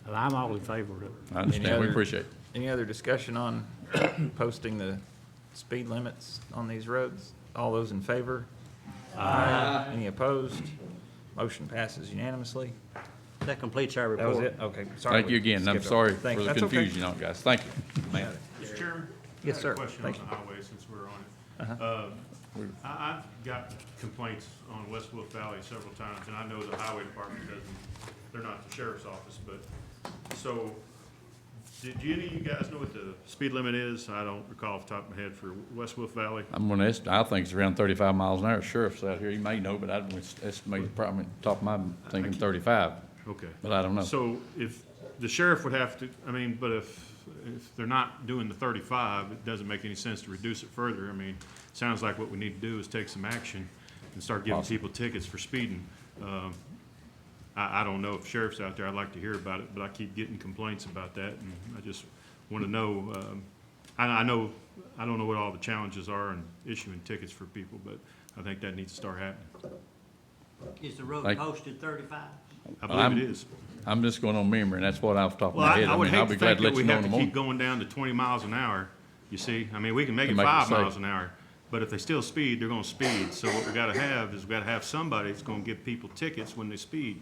But I'm all in favor of it.
I understand, we appreciate it.
Any other discussion on posting the speed limits on these roads? All those in favor? Aye. Any opposed? Motion passes unanimously.
That completes our
That was
report.
it? Okay, sorry.
Thank you
we
again. I'm
skipped
sorry
over. Thank-
for the
that's okay.
confusion on it, guys. Thank you.
Mr. Chairman?
Yes,
I
sir.
had a question on
Thank
the
you.
highway since we're on it. I've got complaints on West Wolf Valley several times, and I know the highway department doesn't, they're not the sheriff's office, but, so, did any of you guys know what the speed limit is? I don't recall off the top of my head for West Wolf Valley.
I'm gonna I think it's around 35 miles an hour. Sheriff's out here, you may know, but I'd estimate probably top of my thinking 35.
Okay.
But I don't know.
So if the sheriff would have to, but if they're not doing the 35, it doesn't make any sense to reduce it further. Sounds like what we need to do is take some action and start giving
Awesome.
people tickets for speeding. I don't know if sheriff's out there, I'd like to hear about it, but I keep getting complaints about that, and I just want to know, I don't know what all the challenges are in issuing tickets for people, but I think that needs to start happening.
Is the road
Thank-
posted 35?
I believe it is.
I'm just going on memory, and that's what off the top of
Well,
my head.
I would
I'll
hate
be
to
glad
think
to let
that
you
we
know
have
in
to
the
keep
morning.
going down to 20 miles an hour, you see? We can make
To
it
make it
5
safe.
miles an hour, but if they still speed, they're gonna speed. So what we gotta have is we gotta have somebody that's gonna give people tickets when they speed.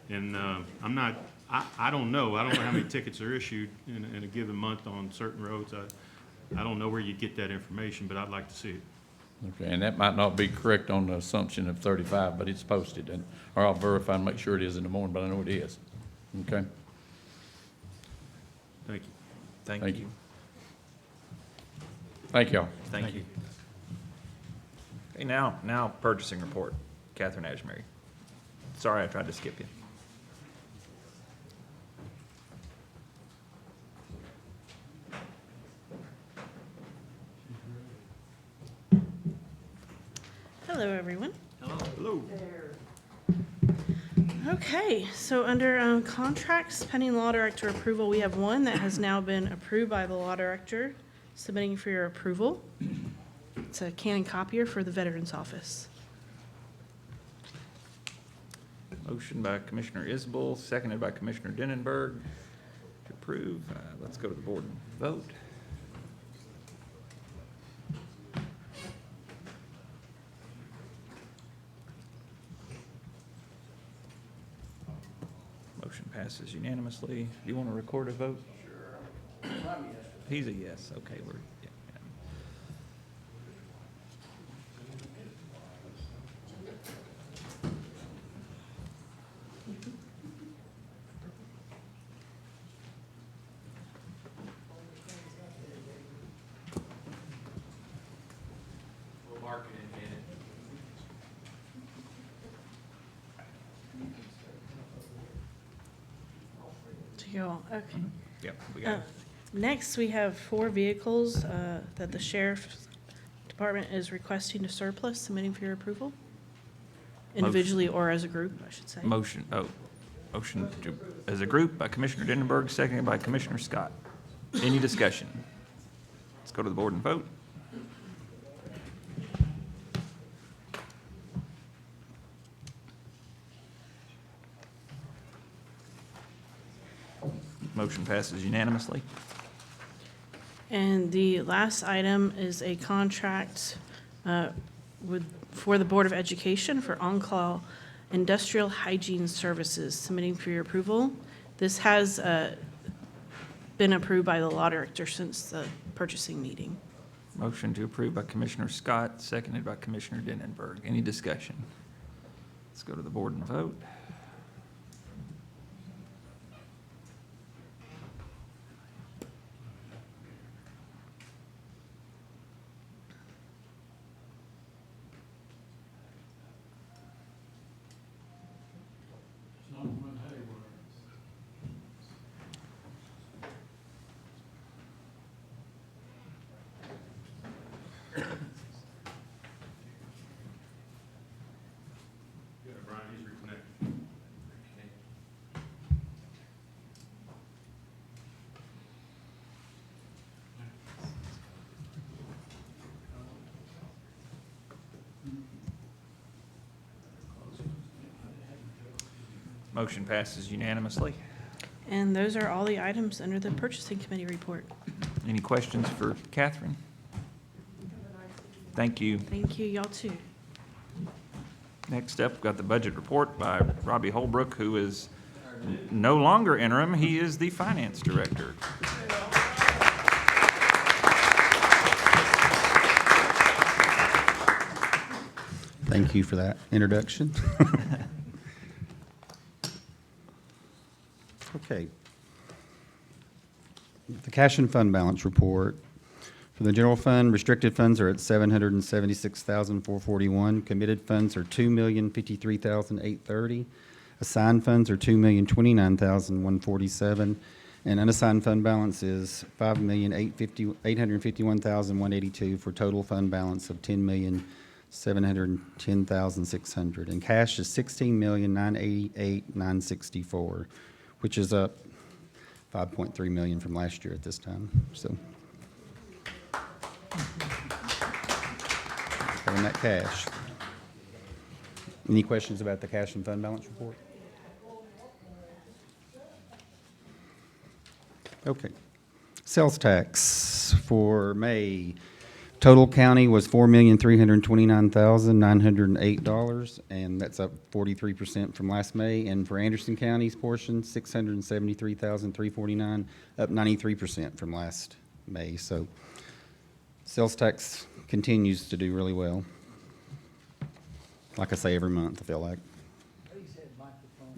And, I don't know. I don't know how many tickets are issued in a given month on certain roads. I don't know where you get that information, but I'd like to see it.
Okay, and that might not be correct on the assumption of 35, but it's posted, or I'll verify and make sure it is in the morning, but I know it is. Okay?
Thank you.
Thank
Thank
you.
you. Thank y'all.
Thank you. Okay, now purchasing report. Catherine Ashbury. Sorry, I tried to skip you.
Hello, everyone.
Hello.
Okay, so under contracts pending law director approval, we have one that has now been approved by the law director, submitting for your approval. It's a Canon copier for the Veterans Office.
Motion by Commissioner Isbell, seconded by Commissioner Denenberg to approve. Let's go to the board and vote. Motion passes unanimously. Do you want to record a vote? Sure. He's a yes. Okay, we're, yeah.
We'll mark it in a minute.
To go, okay.
Yep, we got it.
Next, we have 4 vehicles that the sheriff's department is requesting to surplus, submitting for your approval. Individually or as a group, I should say.
Motion to, as a group by Commissioner Denenberg, seconded by Commissioner Scott. Any discussion? Let's go to the board and vote. Motion passes unanimously.
And the last item is a contract for the Board of Education for on-call industrial hygiene services, submitting for your approval. This has been approved by the law director since the purchasing meeting.
Motion to approve by Commissioner Scott, seconded by Commissioner Denenberg. Any discussion? Let's go to the board and vote.
Yeah, Brian, he's reconnected.
Motion passes unanimously.
And those are all the items under the purchasing committee report.
Any questions for Catherine? Thank you.
Thank you, y'all too.
Next up, we've got the budget report by Robbie Holbrook, who is no longer interim. He is the finance director.
Thank you for that introduction. Okay. The cash and fund balance report. For the general fund, restricted funds are at $776,441. Committed funds are $2,053,830. Assigned funds are $2,029,147. And unassigned fund balance is $5,851,182 for total fund balance of $10,710,600. And cash is $16,988,964, which is up $5.3 million from last year at this time. So having that cash. Any questions about the cash and fund balance report? Okay. Sales tax for May. Total county was $4,329,908, and that's up 43% from last May. And for Anderson County's portion, $673,349, up 93% from last May. So sales tax continues to do really well. Like I say every month, I feel like.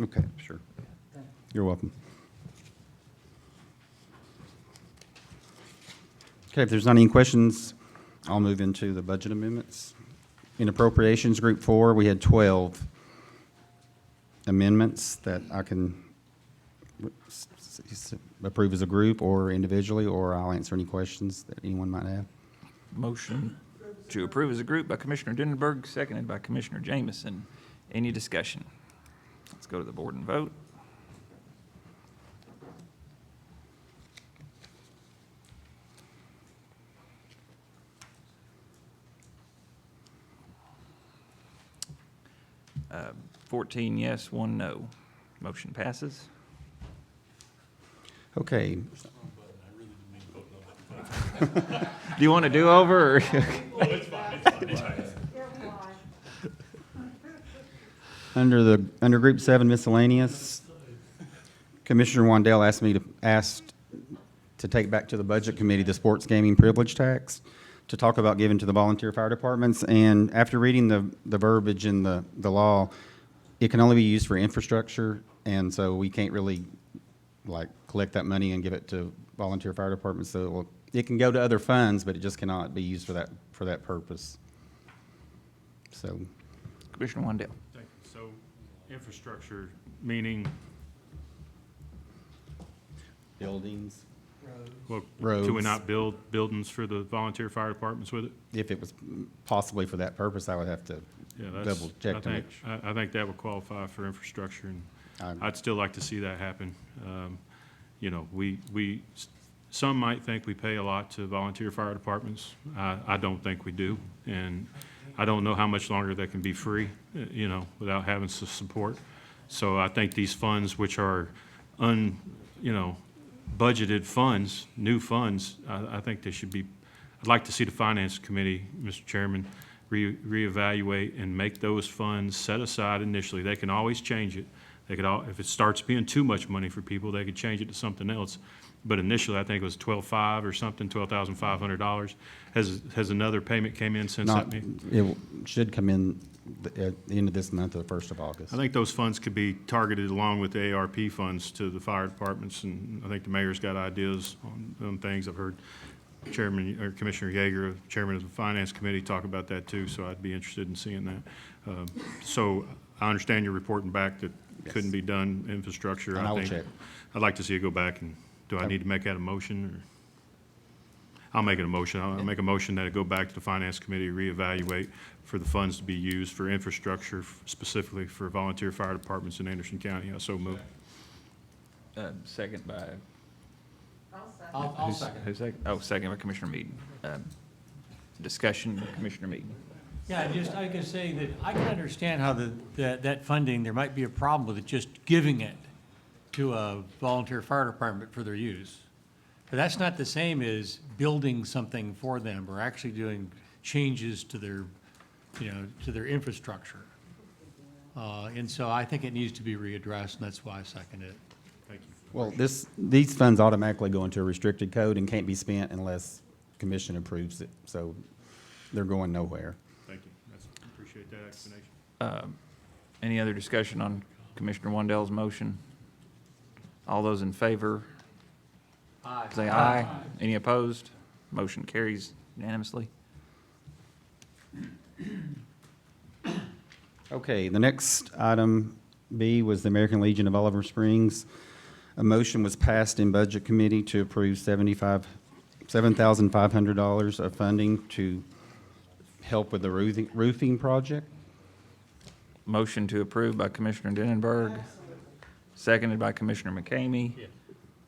Okay, sure. You're welcome. Okay, if there's not any questions, I'll move into the budget amendments. In Appropriations Group 4, we had 12 amendments that I can approve as a group or individually, or I'll answer any questions that anyone might have.
Motion to approve as a group by Commissioner Denenberg, seconded by Commissioner Jameson. Any discussion? Let's go to the board and vote. Uh, 14 yes, 1 no. Motion passes.
Okay.
Do you want to do over? Or?
Under Group 7 miscellaneous, Commissioner Wandell asked to take back to the Budget Committee the sports gaming privilege tax to talk about giving to the volunteer fire departments. And after reading the verbiage in the law, it can only be used for infrastructure, and so we can't really collect that money and give it to volunteer fire departments. So it can go to other funds, but it just cannot be used for that purpose. So,
Commissioner Wandell.
Thank you. So infrastructure, meaning?
Buildings.
Well,
Roads.
Can we not build buildings for the volunteer fire departments with it?
If it was possibly for that purpose, I would have to double check to make sure.
I think that would qualify for infrastructure, and I'd still like to see that happen. You know, some might think we pay a lot to volunteer fire departments. I don't think we do, and I don't know how much longer that can be free, you know, without having some support. So I think these funds, which are budgeted funds, new funds, I think they should be, I'd like to see the Finance Committee, Mr. Chairman, reevaluate and make those funds set aside initially. They can always change it. They could if it starts being too much money for people, they could change it to something else. But initially, I think it was $12,500 or something, $12,500. Has another payment came in since that meeting?
It should come in at the end of this month or the 1st of August.
I think those funds could be targeted along with the ARP funds to the fire departments, and I think the mayor's got ideas on things. I've heard Commissioner Yeager, Chairman of the Finance Committee, talk about that too, so I'd be interested in seeing that. So I understand you're reporting back that couldn't be done infrastructure.
And I will check.
I'd like to see it go back, and do I need to make that a motion? Or? I'll make it a motion. I'll make a motion that it go back to the Finance Committee, reevaluate for the funds to be used for infrastructure, specifically for volunteer fire departments in Anderson County. I so move.
Second by?
I'll second.
Who's second? Oh, second by Commissioner Meaden. Discussion, Commissioner Meaden.
Yeah, I can say that I can understand how that funding, there might be a problem with it, just giving it to a volunteer fire department for their use. But that's not the same as building something for them or actually doing changes to their, to their infrastructure. And so I think it needs to be readdressed, and that's why I second it.
Thank you.
Well, these funds automatically go into a restricted code and can't be spent unless commission approves it, so they're going nowhere.
Thank you. Appreciate that explanation.
Any other discussion on Commissioner Wandell's motion? All those in favor?
Aye.
Say aye. Any opposed? Motion carries unanimously.
Okay, the next item B was the American Legion of Oliver Springs. A motion was passed in Budget Committee to approve $7,500 of funding to help with the roofing project.
Motion to approve by Commissioner Denenberg, seconded by Commissioner McCamey.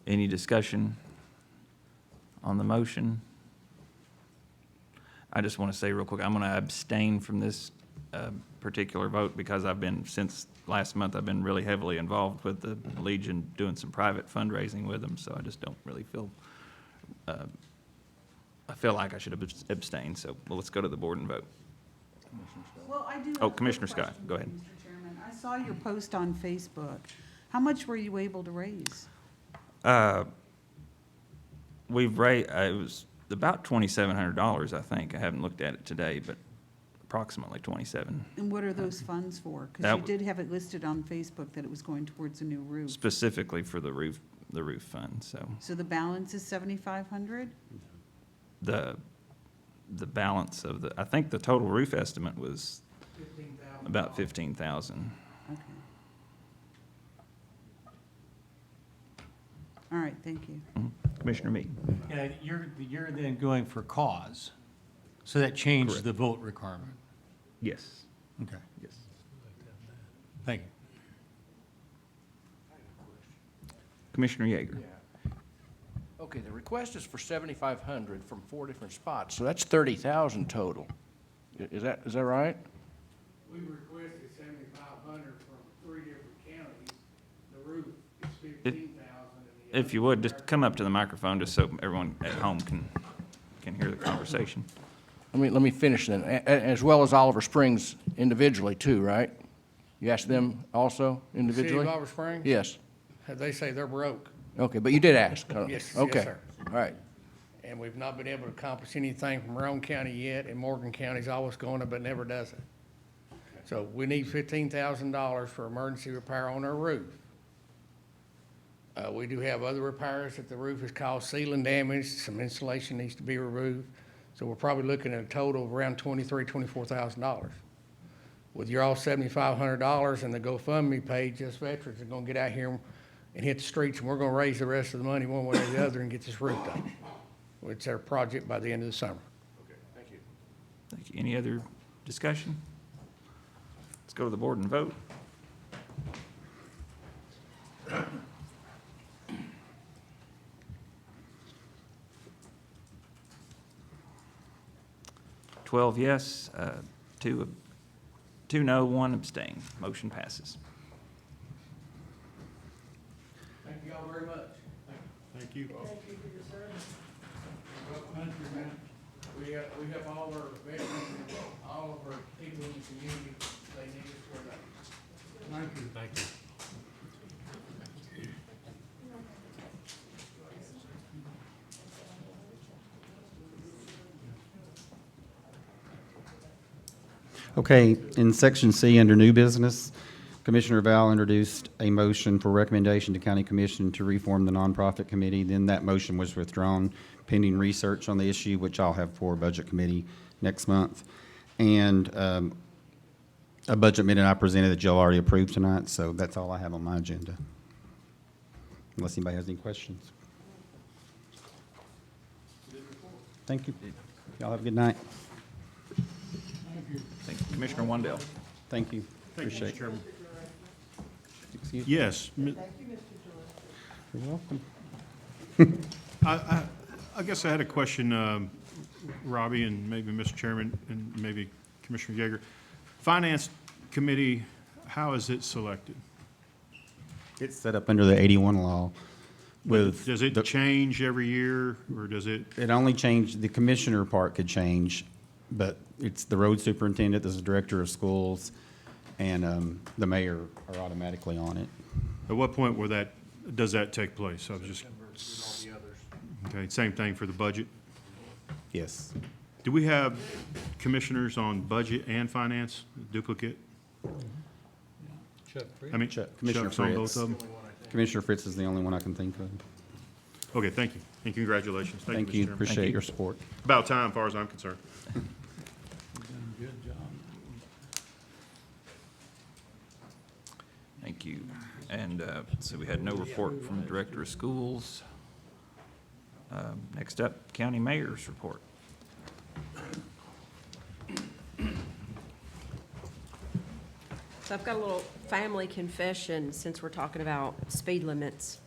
Any discussion on the motion? I just want to say real quick, I'm going to abstain from this particular vote because since last month, I've been really heavily involved with the Legion, doing some private fundraising with them, so I just don't really feel, I feel like I should have abstained, so let's go to the board and vote.
Well, I do.
Oh, Commissioner Scott, go ahead.
Mr. Chairman, I saw your post on Facebook. How much were you able to raise?
We've raised, it was about $2,700, I think. I haven't looked at it today, but approximately 27.
And what are those funds for? Because
That
you did have it listed on Facebook that it was going towards a new roof.
Specifically for the roof fund, so.
So the balance is 7,500?
The balance of I think the total roof estimate was about 15,000.
Okay. All right, thank you.
Commissioner Mead.
Yeah, you're then going for cause, so that changed
Correct.
the vote requirement.
Yes.
Okay,
Yes.
thank you.
Commissioner Yeager.
Okay, the request is for 7,500 from 4 different spots, so that's 30,000 total. Is that right?
We requested 7,500 from 3 different counties. The roof is 15,000.
If you would, just come up to the microphone just so everyone at home can hear the conversation.
Let me finish then. As well as Oliver Springs individually too, right? You asked them also individually?
City of Oliver Springs?
Yes.
They say they're broke.
Okay, but you did ask?
Yes,
Okay.
yes, sir.
All right.
And we've not been able to accomplish anything from Roane County yet, and Morgan County's always going up, but never does it. So we need $15,000 for emergency repair on our roof. We do have other repairs that the roof has caused ceiling damage, some insulation needs to be removed. So we're probably looking at a total of around $24,000. With your all $7,500 and the GoFundMe page, just veterans are gonna get out here and hit the streets, and we're gonna raise the rest of the money one way or the other and get this roof done. It's our project by the end of the summer.
Okay, thank you.
Thank you. Any other discussion? Let's go to the board and vote. Twelve yes, two no, one abstain. Motion passes.
Thank you all very much.
Thank you.
Thank you for your service. We have all our veterans, and all of our people in the community, they need us for that.
Thank you.
Thank you.
Okay, in Section C, under new business, Commissioner Val introduced a motion for recommendation to County Commission to reform the nonprofit committee. Then that motion was withdrawn pending research on the issue, which I'll have for Budget Committee next month. And a budget minute I presented that y'all already approved tonight, so that's all I have on my agenda. Unless anybody has any questions. Thank you. Y'all have a good night.
Thank you. Commissioner Wandell.
Thank you.
Thank you,
Appreciate
Mr.
it.
Chairman.
Excuse me.
Yes.
Thank you, Mr. George.
You're welcome.
I guess I had a question, Robbie, and maybe Mr. Chairman, and maybe Commissioner Yeager. Finance Committee, how is it selected?
It's set up under the 81 law with.
Does it change every year, or does it?
It only changed, the commissioner part could change, but it's the road superintendent, the director of schools, and the mayor are automatically on it.
At what point does that take place? I was just. Okay, same thing for the budget?
Yes.
Do we have commissioners on budget and finance, duplicate?
Chuck Fritz?
I mean,
Commissioner
Chuck's on both
Fritz.
of them?
Commissioner Fritz is the only one I can think of.
Okay, thank you, and congratulations.
Thank
Mr.
you,
Chairman.
appreciate your support.
About time, as far as I'm concerned.
You've done a good job.
Thank you. And so we had no report from the Director of Schools. Next up, County Mayor's report.
So I've got a little family confession since we're talking about speed limits.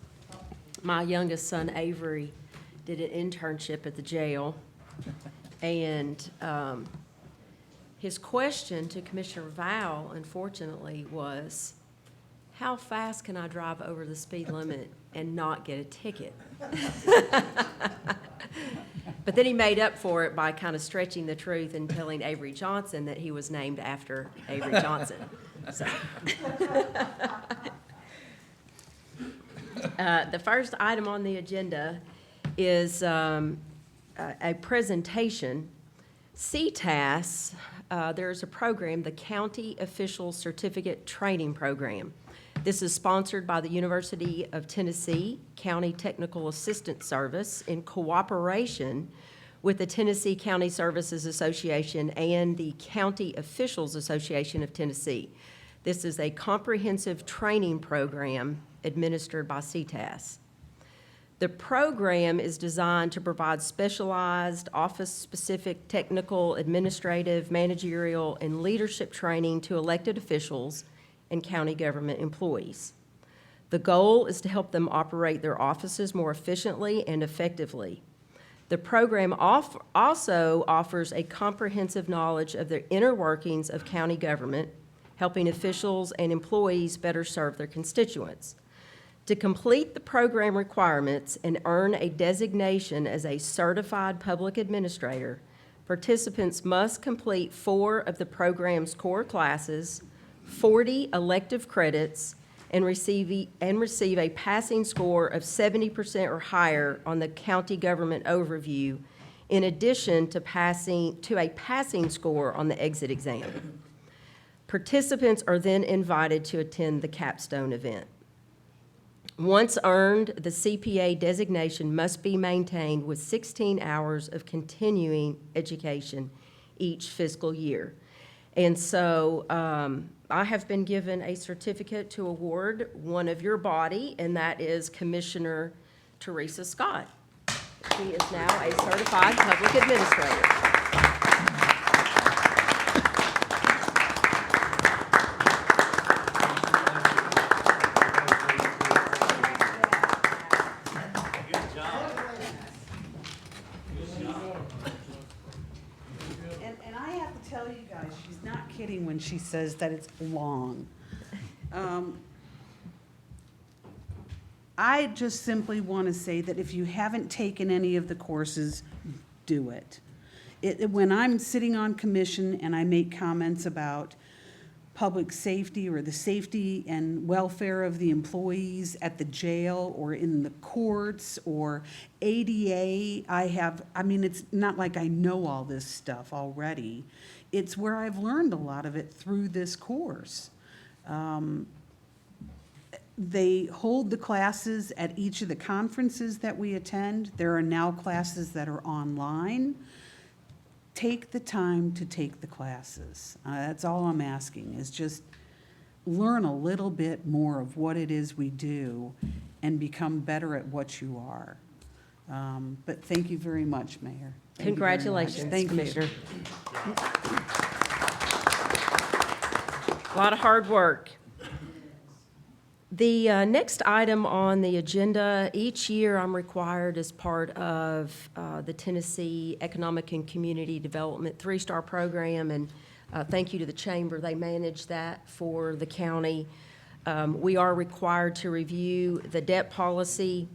My youngest son, Avery, did an internship at the jail, and his question to Commissioner Val, unfortunately, was, how fast can I drive over the speed limit and not get a ticket? But then he made up for it by kind of stretching the truth and telling Avery Johnson that he was named after Avery Johnson. So. The first item on the agenda is a presentation. CTAS, there's a program, the County Official Certificate Training Program. This is sponsored by the University of Tennessee County Technical Assistance Service in cooperation with the Tennessee County Services Association and the County Officials Association of Tennessee. This is a comprehensive training program administered by CTAS. The program is designed to provide specialized, office-specific technical, administrative, managerial, and leadership training to elected officials and county government employees. The goal is to help them operate their offices more efficiently and effectively. The program also offers a comprehensive knowledge of the inner workings of county government, helping officials and employees better serve their constituents. To complete the program requirements and earn a designation as a certified public administrator, participants must complete 4 of the program's core classes, 40 elective credits, and receive a passing score of 70% or higher on the county government overview, in addition to a passing score on the exit exam. Participants are then invited to attend the capstone event. Once earned, the CPA designation must be maintained with 16 hours of continuing education each fiscal year. And so I have been given a certificate to award one of your body, and that is Commissioner Teresa Scott. She is now a certified public administrator.
And I have to tell you guys, she's not kidding when she says that it's long. I just simply want to say that if you haven't taken any of the courses, do it. When I'm sitting on commission and I make comments about public safety or the safety and welfare of the employees at the jail or in the courts or ADA, it's not like I know all this stuff already. It's where I've learned a lot of it through this course. They hold the classes at each of the conferences that we attend. There are now classes that are online. Take the time to take the classes. That's all I'm asking, is just learn a little bit more of what it is we do and become better at what you are. But thank you very much, Mayor. Thank you very much.
Congratulations,
Thank you.
Commissioner. A lot of hard work. The next item on the agenda, each year I'm required as part of the Tennessee Economic and Community Development 3-Star Program, and Thank you to the chamber. They manage that for the county. We are required to review the debt policy,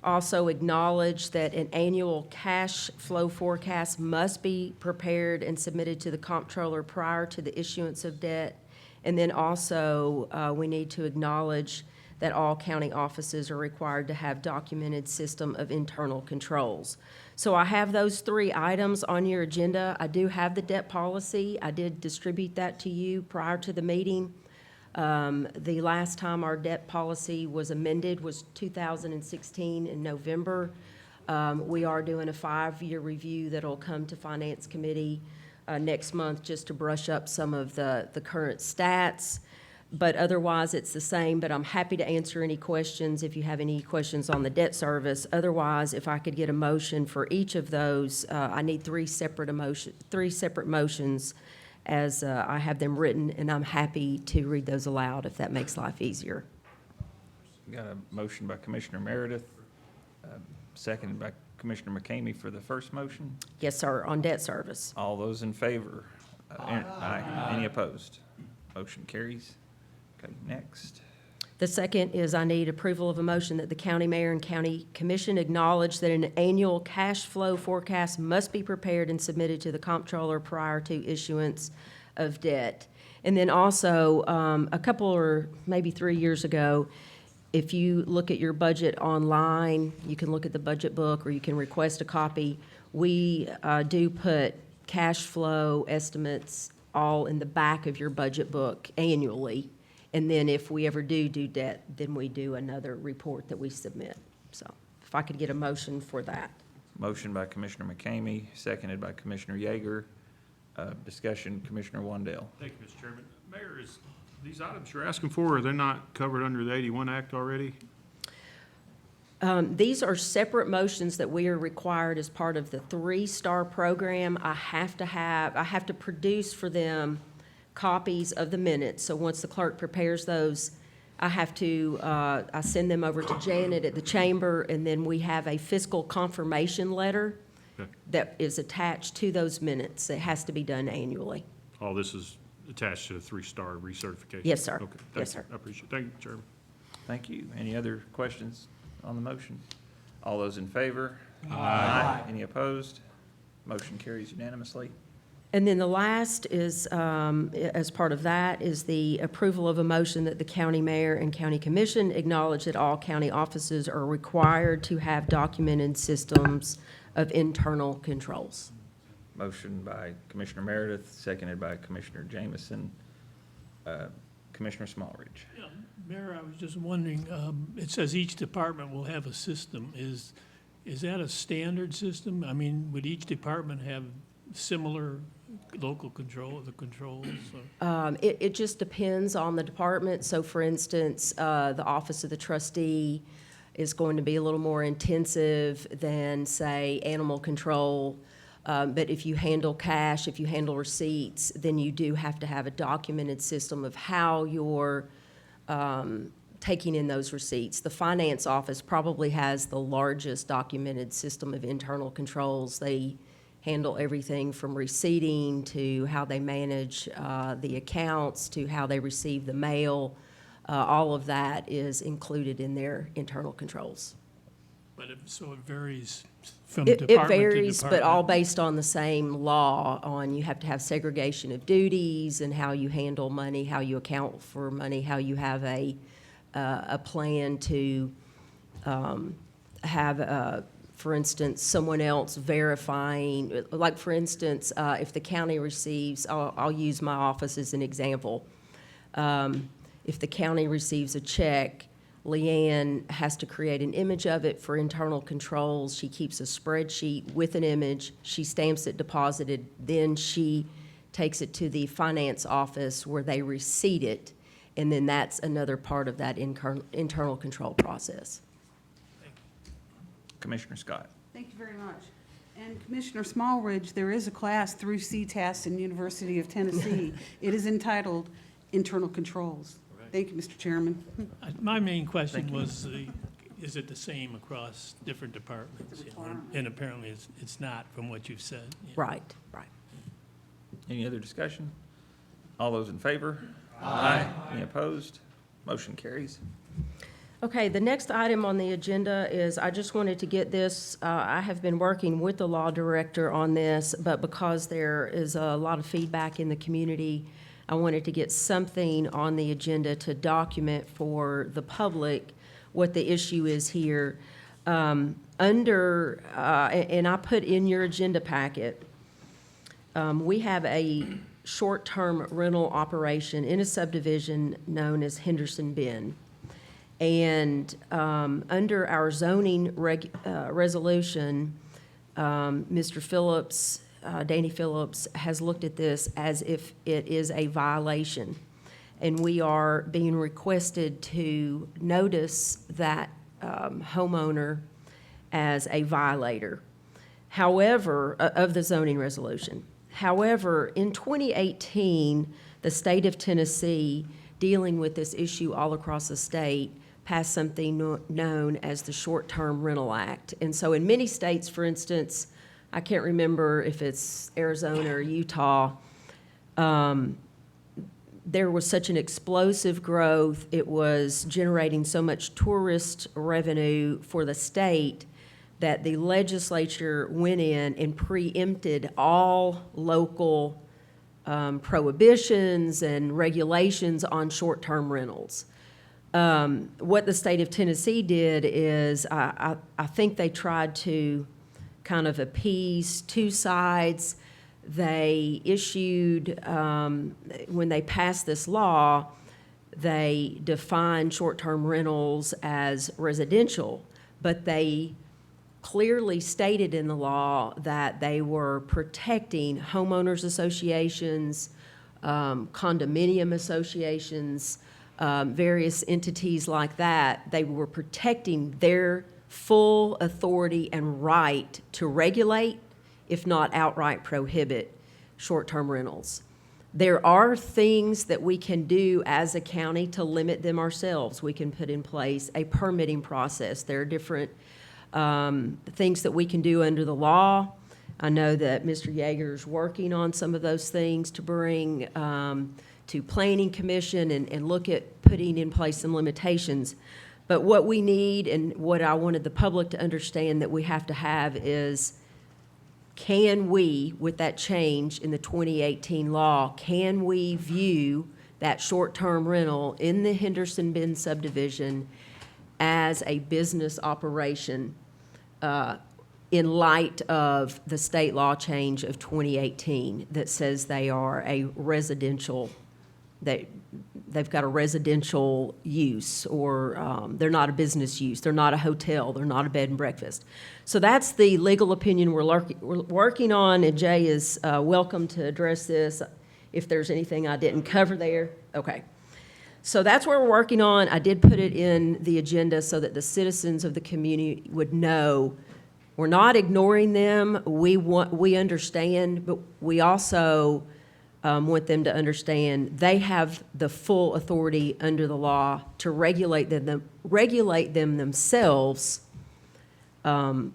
also acknowledge that an annual cash flow forecast must be prepared and submitted to the comptroller prior to the issuance of debt. And then also, we need to acknowledge that all county offices are required to have documented system of internal controls. So I have those 3 items on your agenda. I do have the debt policy. I did distribute that to you prior to the meeting. The last time our debt policy was amended was 2016 in November. We are doing a 5-year review that'll come to Finance Committee next month just to brush up some of the current stats. But otherwise, it's the same, but I'm happy to answer any questions if you have any questions on the debt service. Otherwise, if I could get a motion for each of those, I need 3 separate motions as I have them written, and I'm happy to read those aloud if that makes life easier.
Got a motion by Commissioner Meredith, seconded by Commissioner McCamey for the first motion.
Yes, sir, on debt service.
All those in favor? Aye. Any opposed? Motion carries. Okay, next.
The second is I need approval of a motion that the county mayor and county commission acknowledge that an annual cash flow forecast must be prepared and submitted to the comptroller prior to issuance of debt. And then also, a couple or maybe 3 years ago, if you look at your budget online, you can look at the budget book or you can request a copy. We do put cash flow estimates all in the back of your budget book annually. And then if we ever do debt, then we do another report that we submit. So if I could get a motion for that.
Motion by Commissioner McCamey, seconded by Commissioner Yeager. Discussion, Commissioner Wandell.
Thank you, Mr. Chairman. Mayor, is these items you're asking for, are they not covered under the 81 Act already?
These are separate motions that we are required as part of the 3-star program. I have to produce for them copies of the minutes. So once the clerk prepares those, I send them over to Janet at the chamber, and then we have a fiscal confirmation letter
Okay.
that is attached to those minutes. It has to be done annually.
All this is attached to the 3-star recertification?
Yes, sir.
Okay,
Yes,
thank
sir.
you. I appreciate it. Thank you, Chairman.
Thank you. Any other questions on the motion? All those in favor?
Aye.
Any opposed? Motion carries unanimously.
And then the last is, as part of that, is the approval of a motion that the county mayor and county commission acknowledge that all county offices are required to have documented systems of internal controls.
Motion by Commissioner Meredith, seconded by Commissioner Jameson. Commissioner Smallridge.
Yeah, Mayor, I was just wondering, it says each department will have a system. Is that a standard system? I mean, would each department have similar local control of the controls? Or?
It just depends on the department. So for instance, the Office of the Trustee is going to be a little more intensive than, say, animal control. But if you handle cash, if you handle receipts, then you do have to have a documented system of how you're taking in those receipts. The finance office probably has the largest documented system of internal controls. They handle everything from receipting to how they manage the accounts to how they receive the mail. All of that is included in their internal controls.
But so it varies from
It
department to
varies, but all
department?
based on the same law on you have to have segregation of duties and how you handle money, how you account for money, how you have a plan to have, for instance, someone else verifying, like for instance, if the county receives, I'll use my office as an example. If the county receives a check, Leanne has to create an image of it for internal controls. She keeps a spreadsheet with an image. She stamps it deposited. Then she takes it to the finance office where they receipt it. And then that's another part of that internal control process.
Commissioner Scott.
Thank you very much. And Commissioner Smallridge, there is a class through CTAS in University of Tennessee. It is entitled Internal Controls. Thank you, Mr. Chairman.
My main question was, is it the same across different departments? You know? And apparently it's not from what you've said. Yeah.
Right, right.
Any other discussion? All those in favor? Aye. Any opposed? Motion carries.
Okay, the next item on the agenda is, I just wanted to get this, I have been working with the law director on this, but because there is a lot of feedback in the community, I wanted to get something on the agenda to document for the public what the issue is here. And I put in your agenda packet, we have a short-term rental operation in a subdivision known as Henderson Bend. And under our zoning resolution, Mr. Phillips, Danny Phillips, has looked at this as if it is a violation. And we are being requested to notice that homeowner as a violator. However, of the zoning resolution. However, in 2018, the state of Tennessee, dealing with this issue all across the state, passed something known as the Short-Term Rental Act. And so in many states, for instance, I can't remember if it's Arizona or Utah, there was such an explosive growth, it was generating so much tourist revenue for the state that the legislature went in and preempted all local prohibitions and regulations on short-term rentals. What the state of Tennessee did is, I think they tried to kind of appease two sides. They issued, when they passed this law, they defined short-term rentals as residential, but they clearly stated in the law that they were protecting homeowners associations, condominium associations, various entities like that. They were protecting their full authority and right to regulate, if not outright prohibit, short-term rentals. There are things that we can do as a county to limit them ourselves. We can put in place a permitting process. There are different things that we can do under the law. I know that Mr. Yeager's working on some of those things to bring to Planning Commission and look at putting in place some limitations. But what we need, and what I wanted the public to understand that we have to have, is, can we, with that change in the 2018 law, can we view that short-term rental in the Henderson Bend subdivision as a business operation in light of the state law change of 2018 that says they are a residential, they've got a residential use, or they're not a business use, they're not a hotel, they're not a bed and breakfast. So that's the legal opinion we're working on, and Jay is welcome to address this if there's anything I didn't cover there. Okay. So that's where we're working on. I did put it in the agenda so that the citizens of the community would know we're not ignoring them. We understand, but we also want them to understand they have the full authority under the law to regulate them themselves under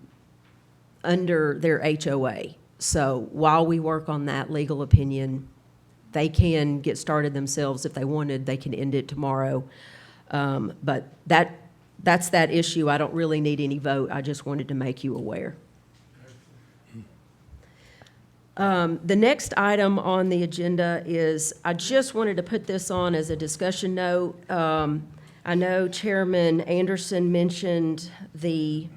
their HOA. So while we work on that legal opinion, they can get started themselves. If they wanted, they can end it tomorrow. But that's that issue. I don't really need any vote. I just wanted to make you aware. The next item on the agenda is, I just wanted to put this on as a discussion note. I know Chairman Anderson mentioned the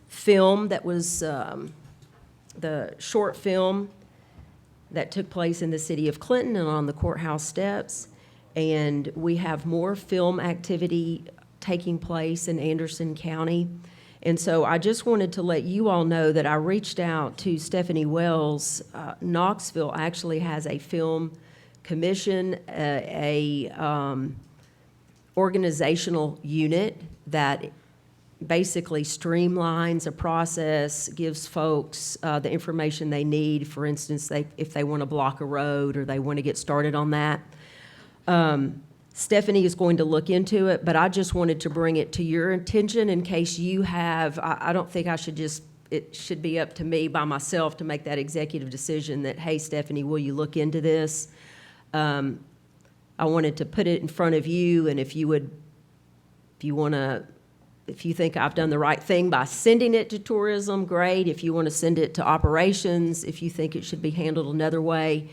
film that was, the short film that took place in the city of Clinton and on the courthouse steps. And we have more film activity taking place in Anderson County. And so I just wanted to let you all know that I reached out to Stephanie Wells. Knoxville actually has a film commission, organizational unit that basically streamlines a process, gives folks the information they need. For instance, if they want to block a road or they want to get started on that. Stephanie is going to look into it, but I just wanted to bring it to your attention in case you have, I don't think I should just, it should be up to me by myself to make that executive decision that, hey, Stephanie, will you look into this? I wanted to put it in front of you, and if you think I've done the right thing by sending it to tourism, great. If you want to send it to operations, if you think it should be handled another way.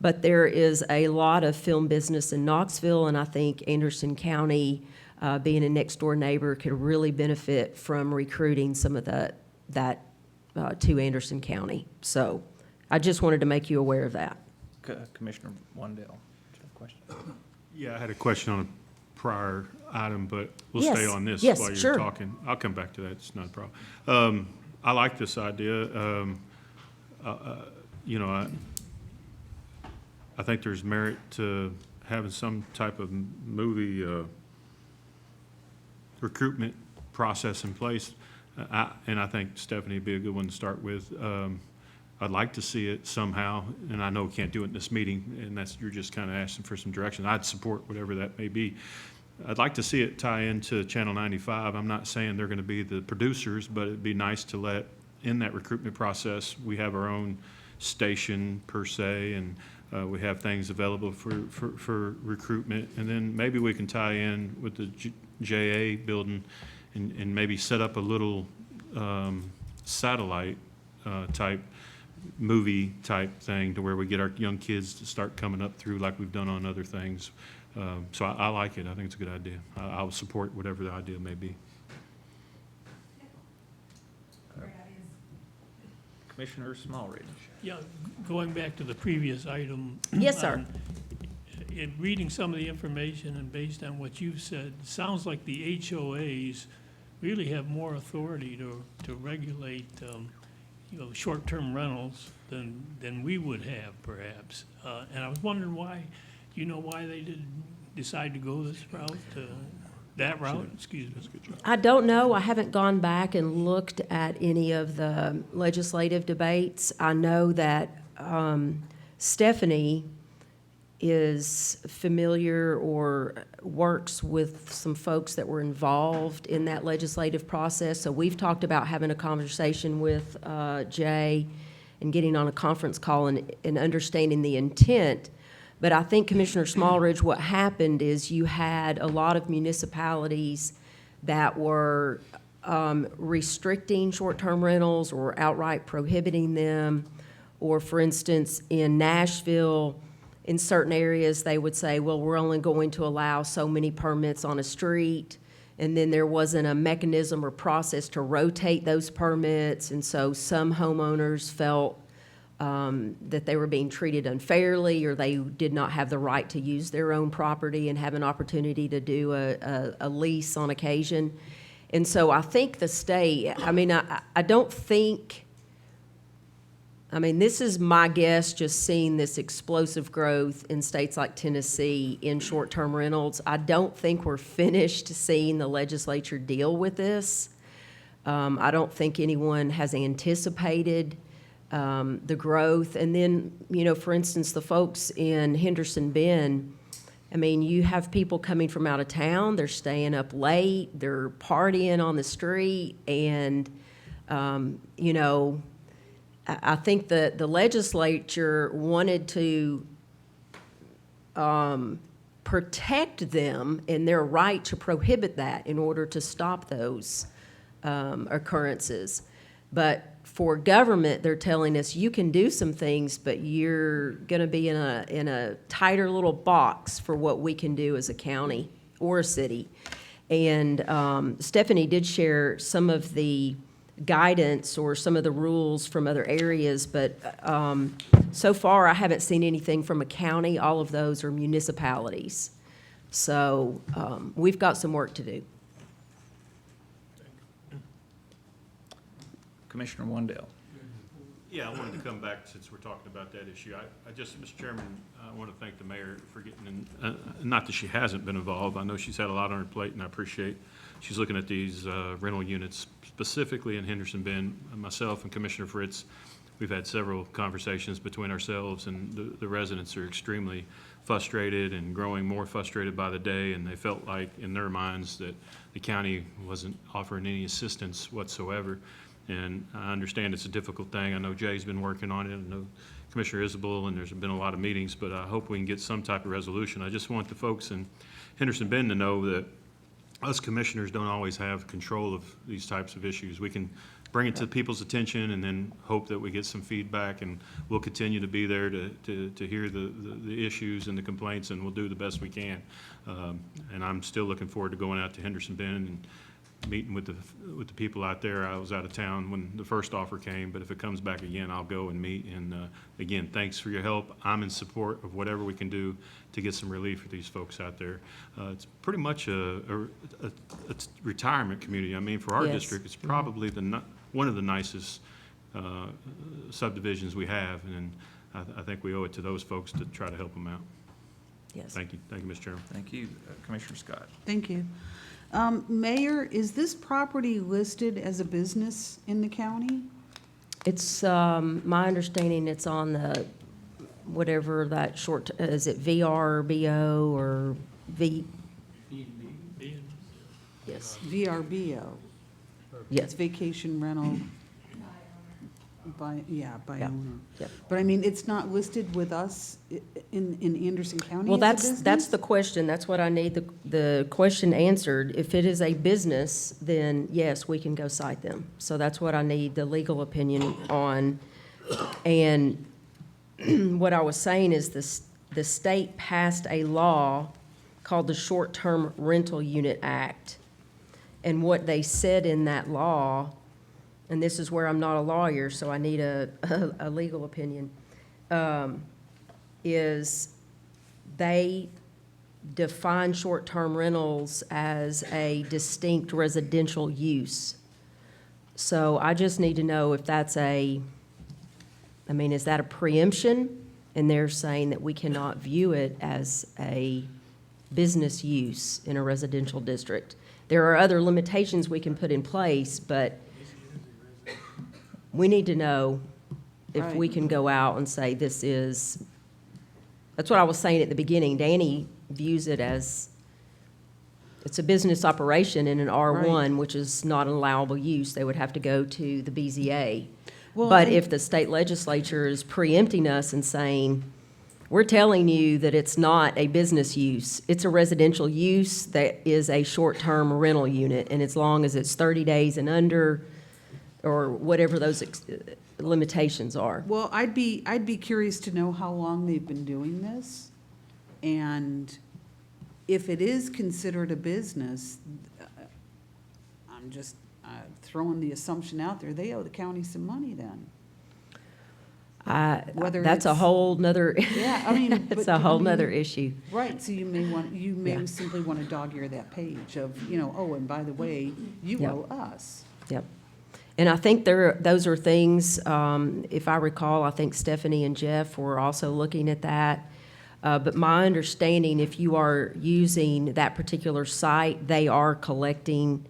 But there is a lot of film business in Knoxville, and I think Anderson County, being a next-door neighbor, could really benefit from recruiting some of that to Anderson County. So I just wanted to make you aware of that.
Commissioner Wandell, do you have a question?
Yeah, I had a question on a prior item, but we'll
Yes,
stay on this
yes,
while
sure.
you're talking. I'll come back to that, it's not a problem. I like this idea. You know, I think there's merit to having some type of movie recruitment process in place. And I think Stephanie would be a good one to start with. I'd like to see it somehow, and I know we can't do it in this meeting, and you're just kind of asking for some direction. I'd support whatever that may be. I'd like to see it tie into Channel 95. I'm not saying they're going to be the producers, but it'd be nice to let, in that recruitment process, we have our own station per se, and we have things available for recruitment. And then maybe we can tie in with the JA building and maybe set up a little satellite type movie type thing to where we get our young kids to start coming up through like we've done on other things. So I like it. I think it's a good idea. I will support whatever the idea may be.
Commissioner Smallridge.
Yeah, going back to the previous item.
Yes, sir.
In reading some of the information and based on what you've said, it sounds like the HOAs really have more authority to regulate, short-term rentals than we would have perhaps. And I was wondering why, do you know why they did decide to go this route, that route? Excuse me.
I don't know. I haven't gone back and looked at any of the legislative debates. I know that Stephanie is familiar or works with some folks that were involved in that legislative process. So we've talked about having a conversation with Jay and getting on a conference call and understanding the intent. But I think, Commissioner Smallridge, what happened is you had a lot of municipalities that were restricting short-term rentals or outright prohibiting them. Or, for instance, in Nashville, in certain areas, they would say, well, we're only going to allow so many permits on a street, and then there wasn't a mechanism or process to rotate those permits, and so some homeowners felt that they were being treated unfairly, or they did not have the right to use their own property and have an opportunity to do a lease on occasion. And so I think the state, I don't think, this is my guess, just seeing this explosive growth in states like Tennessee in short-term rentals. I don't think we're finished seeing the legislature deal with this. I don't think anyone has anticipated the growth. And then, for instance, the folks in Henderson Bend, you have people coming from out of town, they're staying up late, they're partying on the street, and, I think that the legislature wanted to protect them and their right to prohibit that in order to stop those occurrences. But for government, they're telling us you can do some things, but you're going to be in a tighter little box for what we can do as a county or a city. And Stephanie did share some of the guidance or some of the rules from other areas, but so far I haven't seen anything from a county. All of those are municipalities. So we've got some work to do.
Commissioner Wandell.
Yeah, I wanted to come back since we're talking about that issue. I just, Mr. Chairman, I want to thank the mayor for getting in, not that she hasn't been involved. I know she's had a lot on her plate, and I appreciate she's looking at these rental units, specifically in Henderson Bend. Myself and Commissioner Fritz, we've had several conversations between ourselves, and the residents are extremely frustrated and growing more frustrated by the day, and they felt like, in their minds, that the county wasn't offering any assistance whatsoever. And I understand it's a difficult thing. I know Jay's been working on it. I know Commissioner Isabel, and there's been a lot of meetings, but I hope we can get some type of resolution. I just want the folks in Henderson Bend to know that us commissioners don't always have control of these types of issues. We can bring it to people's attention and then hope that we get some feedback, and we'll continue to be there to hear the issues and the complaints, and we'll do the best we can. And I'm still looking forward to going out to Henderson Bend and meeting with the people out there. I was out of town when the first offer came, but if it comes back again, I'll go and meet. And again, thanks for your help. I'm in support of whatever we can do to get some relief for these folks out there. It's pretty much a retirement community. I mean, for our
Yes.
district, it's probably one of the nicest subdivisions we have, and I think we owe it to those folks to try to help them out.
Yes.
Thank you, Mr. Chairman.
Thank you. Commissioner Scott.
Thank you. Mayor, is this property listed as a business in the county?
It's, my understanding it's on the, whatever that short, is it VRBO or V? Yes.
VRBO?
Yes.
It's vacation rental by
Yep.
owner.
Yep.
But I mean, it's not listed with us in Anderson County
Well,
as a
that's
business?
the question. That's what I need the question answered. If it is a business, then yes, we can go cite them. So that's what I need the legal opinion on. And what I was saying is the state passed a law called the Short-Term Rental Unit Act. And what they said in that law, and this is where I'm not a lawyer, so I need a legal opinion, is they define short-term rentals as a distinct residential use. So I just need to know if that's is that a preemption? And they're saying that we cannot view it as a business use in a residential district. There are other limitations we can put in place, but we need to know if we can go out and say this is, that's what I was saying at the beginning. Danny views it as, it's a business operation in an R1, which is not an allowable use. They would have to go to the BZA. But if the state legislature is preempting us and saying, we're telling you that it's not a business use, it's a residential use that is a short-term rental unit, and as long as it's 30 days and under, or whatever those limitations are.
Well, I'd be curious to know how long they've been doing this, and if it is considered a business, I'm just throwing the assumption out there, they owe the county some money then. Whether
That's a
it's-
whole nother,
Yeah, I mean.
it's
but,
a
I
whole
mean,
nother issue.
Right, so you may
Yeah.
simply want to dog-ear that page of, oh, and by the way, you
Yep.
owe us.
Yep. And I think those are things, if I recall, I think Stephanie and Jeff were also looking at that. But my understanding, if you are using that particular site, they are collecting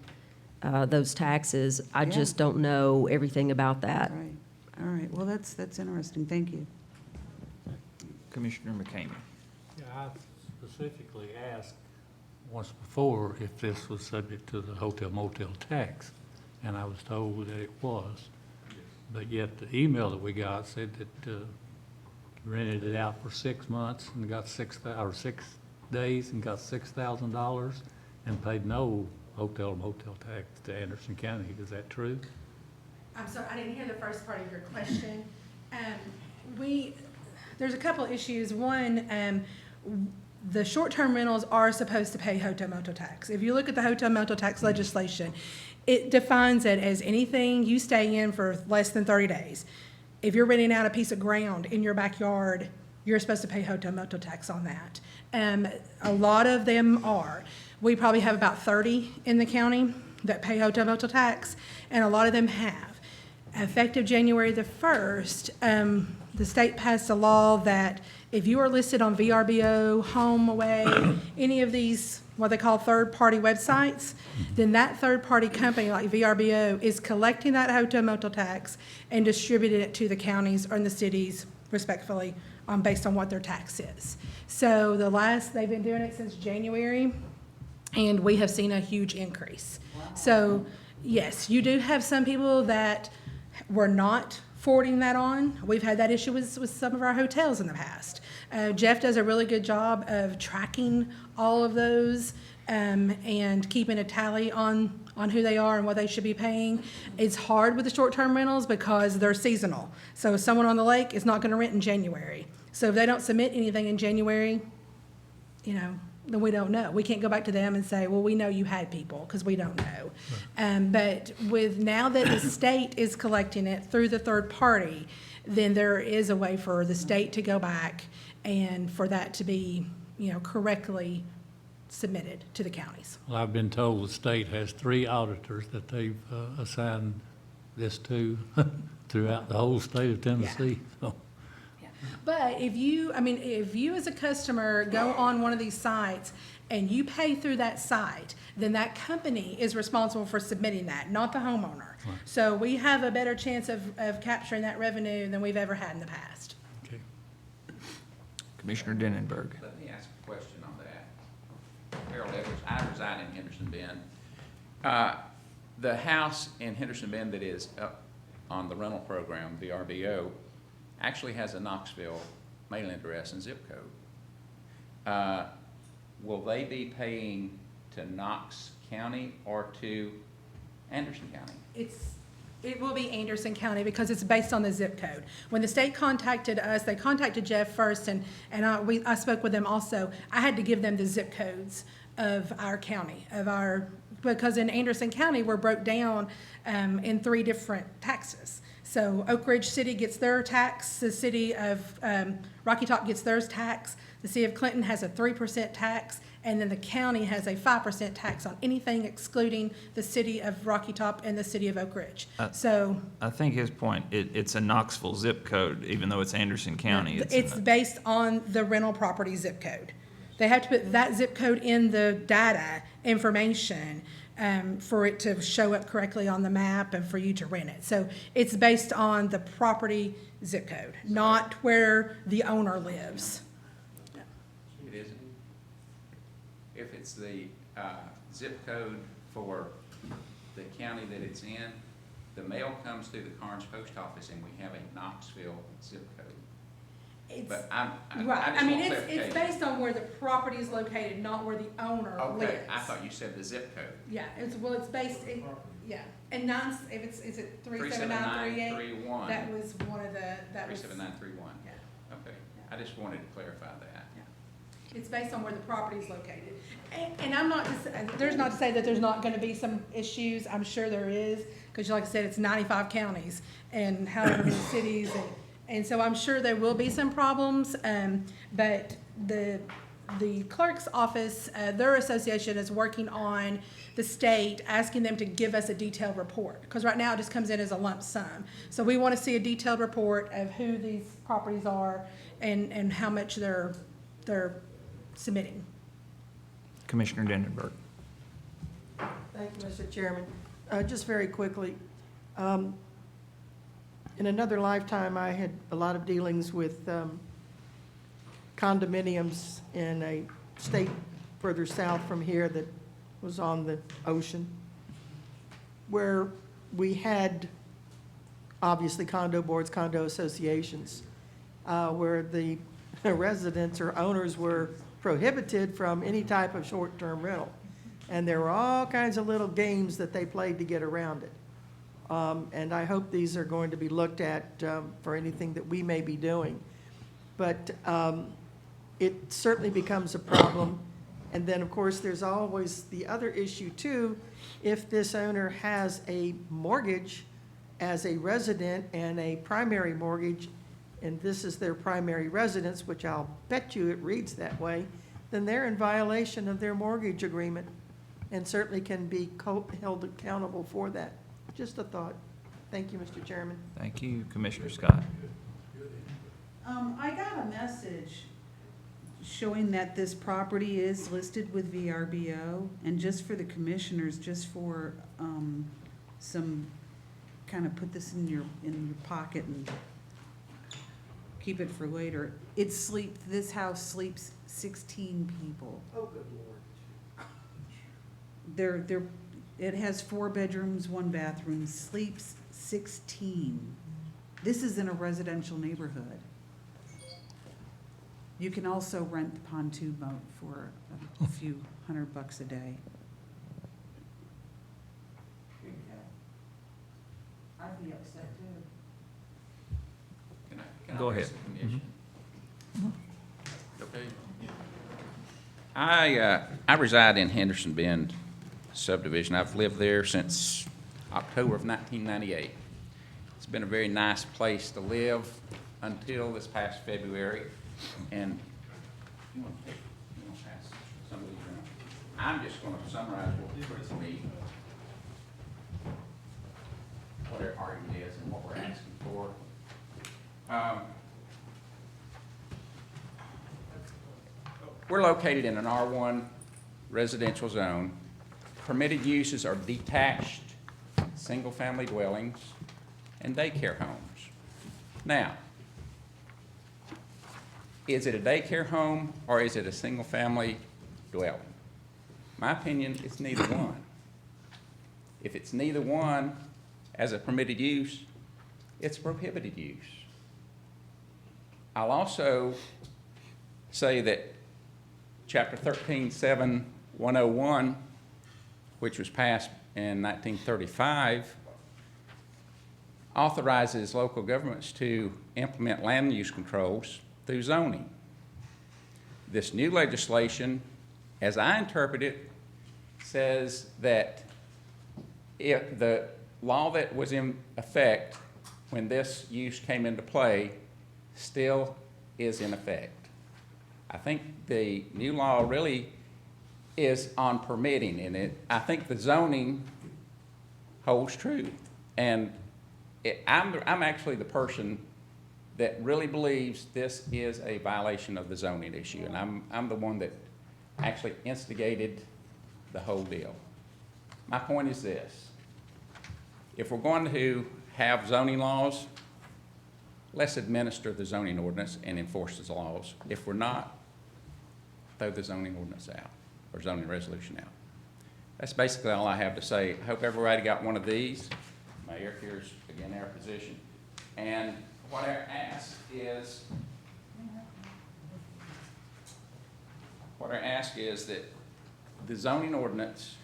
those taxes. I
Yeah.
just don't know everything about that.
Right, all right, well, that's interesting, thank you.
Commissioner McCamey.
Yeah, I specifically asked once before if this was subject to the hotel motel tax, and I was told that it was. But yet the email that we got said that rented it out for 6 months and got 6 days and got $6,000 and paid no hotel motel tax to Anderson County. Is that true?
I'm sorry, I didn't hear the first part of your question. There's a couple issues. One, the short-term rentals are supposed to pay hotel motel tax. If you look at the hotel motel tax legislation, it defines it as anything you stay in for less than 30 days. If you're renting out a piece of ground in your backyard, you're supposed to pay hotel motel tax on that. A lot of them are. We probably have about 30 in the county that pay hotel motel tax, and a lot of them have. Effective January the 1st, the state passed a law that if you are listed on VRBO, HomeAway, any of these, what they call third-party websites, then that third-party company like VRBO is collecting that hotel motel tax and distributing it to the counties or the cities respectfully based on what their tax is. So they've been doing it since January, and we have seen a huge increase. So yes, you do have some people that were not
forwarding that on. We've had that issue with some of our hotels in the past. Jeff does a really good job of tracking all of those and keeping a tally on who they are and what they should be paying. It's hard with the short-term rentals because they're seasonal. So someone on the lake is not going to rent in January. So if they don't submit anything in January, you know, then we don't know. We can't go back to them and say, well, we know you had people, because we don't know. But with now that the state is collecting it through the third party, then there is a way for the state to go back and for that to be, you know, correctly submitted to the counties.
Well, I've been told the state has 3 auditors that they've assigned this to throughout the whole state of Tennessee, so.
But if you as a customer go on one of these sites and you pay through that site, then that company is responsible for submitting that, not the homeowner.
Right.
So we have a better chance of capturing that revenue than we've ever had in the past.
Okay.
Commissioner Denenberg.
Let me ask a question on that. Harold Edwards, I reside in Henderson Bend. The house in Henderson Bend that is up on the rental program, the RBO, actually has a Knoxville mailing address and zip code. Will they be paying to Knox County or to Anderson County?
It will be Anderson County because it's based on the zip code. When the state contacted us, they contacted Jeff first, and I spoke with them also. I had to give them the zip codes of our county, because in Anderson County, we're broke down in 3 different taxes. So Oak Ridge City gets their tax, the city of Rocky Top gets theirs tax, the city of Clinton has a 3% tax, and then the county has a 5% tax on anything excluding the city of Rocky Top and the city of Oak Ridge. So
I think his point, it's a Knoxville zip code, even though it's Anderson County.
it's based on the rental property zip code. They have to put that zip code in the data information for it to show up correctly on the map and for you to rent it. So it's based on the property zip code, not where the owner lives.
It isn't. If it's the zip code for the county that it's in, the mail comes through the Carnes Post Office and we have a Knoxville zip code. But I just want
It's
clarification.
based on where the property is located, not where the owner lives.
Okay, I thought you said the zip code.
Yeah, it's based, and is it 37938?
37931.
That was one of the,
37931.
Yeah.
Okay, I just wanted to clarify that.
It's based on where the property is located. And I'm not, there's not to say that there's not gonna be some issues, I'm sure there is, because like I said, it's 95 counties and however many cities, and so I'm sure there will be some problems, but the clerk's office, their association is working on the state, asking them to give us a detailed report, because right now it just comes in as a lump sum. So we want to see a detailed report of who these properties are and how much they're submitting.
Commissioner Denenberg.
Thank you, Mr. Chairman. Just very quickly, in another lifetime, I had a lot of dealings with condominiums in a state further south from here that was on the ocean, where we had, obviously, condo boards, condo associations, where the residents or owners were prohibited from any type of short-term rental. And there were all kinds of little games that they played to get around it. And I hope these are going to be looked at for anything that we may be doing. But it certainly becomes a problem. And then, of course, there's always the other issue, too. If this owner has a mortgage as a resident and a primary mortgage, and this is their primary residence, which I'll bet you it reads that way, then they're in violation of their mortgage agreement and certainly can be held accountable for that. Just a thought. Thank you, Mr. Chairman.
Thank you, Commissioner Scott.
I got a message showing that this property is listed with VRBO, and just for the commissioners, just for, some, kind of put this in your pocket and keep it for later. This house sleeps 16 people.
Oh, good Lord.
It has 4 bedrooms, 1 bathroom, sleeps 16. This is in a residential neighborhood. You can also rent the pontoon boat for a few $100 a day. I'd be upset too.
Can I
Go
address
ahead.
the commission? Okay. I reside in Henderson Bend subdivision. I've lived there since October of 1998. It's been a very nice place to live until this past February. And you want to pass some of these around? I'm just going to summarize what for me, what our argument is and what we're asking for. We're located in an R1 residential zone. Permitted uses are detached, single-family dwellings, and daycare homes. Now, is it a daycare home or is it a single-family dwelling? My opinion, it's neither one. If it's neither one as a permitted use, it's prohibited use. I'll also say that Chapter 13-7-101, which was passed in 1935, authorizes local governments to implement land use controls through zoning. This new legislation, as I interpret it, says that if the law that was in effect when this use came into play still is in effect. I think the new law really is on permitting, and I think the zoning holds true. And I'm actually the person that really believes this is a violation of the zoning issue, and I'm the one that actually instigated the whole deal. My point is this: if we're going to have zoning laws, let's administer the zoning ordinance and enforce the laws. If we're not, throw the zoning ordinance out, or zoning resolution out. That's basically all I have to say. I hope everybody got one of these. Mayor, here's again our position. And what I ask is that the zoning ordinance,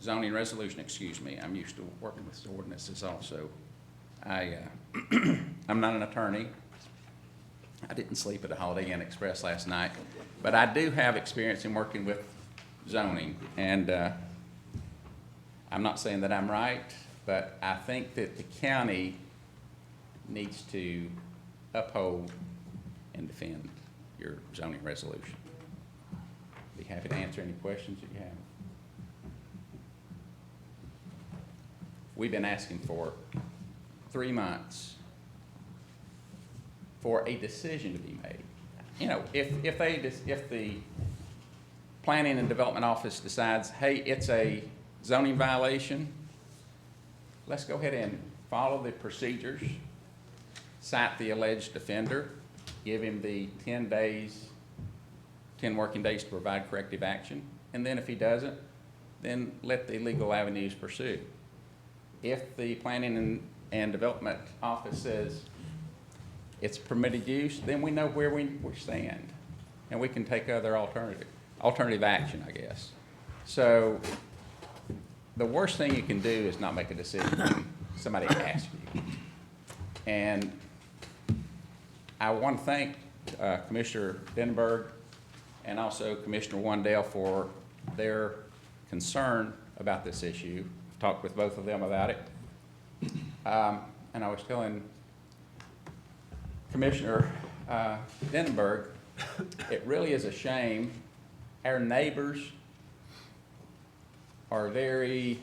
zoning resolution, excuse me, I'm used to working with ordinances also. I'm not an attorney. I didn't sleep at a Holiday Inn Express last night, but I do have experience in working with zoning, and I'm not saying that I'm right, but I think that the county needs to uphold and defend your zoning resolution. Be happy to answer any questions that you have. We've been asking for 3 months for a decision to be made. You know, if the Planning and Development Office decides, hey, it's a zoning violation, let's go ahead and follow the procedures, cite the alleged offender, give him the 10 working days to provide corrective action, and then if he doesn't, then let the legal avenues pursue. If the Planning and Development Office says it's permitted use, then we know where we stand, and we can take other alternative action, I guess. So the worst thing you can do is not make a decision when somebody asks you. And I want to thank Commissioner Denberg and also Commissioner Wandale for their concern about this issue. I've talked with both of them about it. And I was telling Commissioner Denberg, it really is a shame. Our neighbors are very,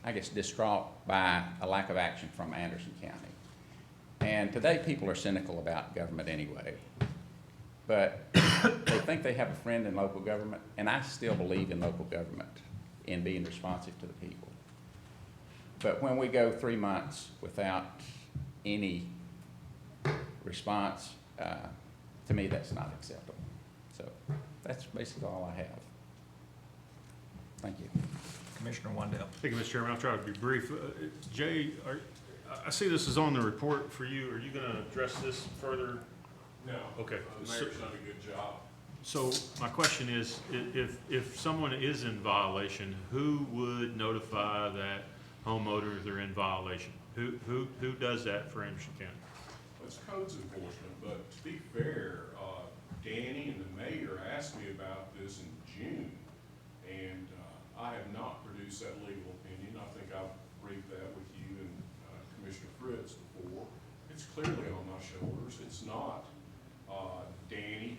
I guess, distraught by a lack of action from Anderson County. And today people are cynical about government anyway. But they think they have a friend in local government, and I still believe in local government in being responsive to the people. But when we go 3 months without any response, to me, that's not acceptable. So that's basically all I have. Thank you.
Commissioner Wandale.
Thank you, Mr. Chairman. I'll try to be brief. Jay, I see this is on the report for you. Are you gonna address this further?
No.
Okay.
The mayor's done a good job.
So my question is, if someone is in violation, who would notify that homeowners are in violation? Who does that for Anderson County?
It's codes enforcement, but to be fair, Danny and the mayor asked me about this in June, and I have not produced that legal opinion. I think I've briefed that with you and Commissioner Fritz before. It's clearly on my shoulders. It's not Danny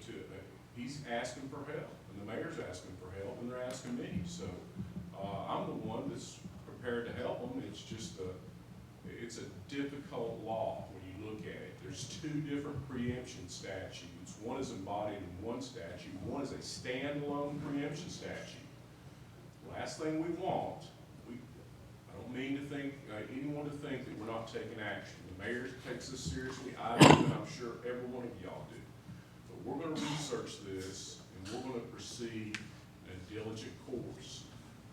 he's asking for help, and the mayor's asking for help, and they're asking me. So I'm the one that's prepared to help them. It's just it's a difficult law when you look at it. There's two different preemption statutes. One is embodied in one statute. One is a standalone preemption statute. Last thing we want, I don't mean to think, anyone to think that we're not taking action. The mayor takes this seriously. I do, and I'm sure every one of y'all do. But we're going to research this, and we're going to proceed in a diligent course.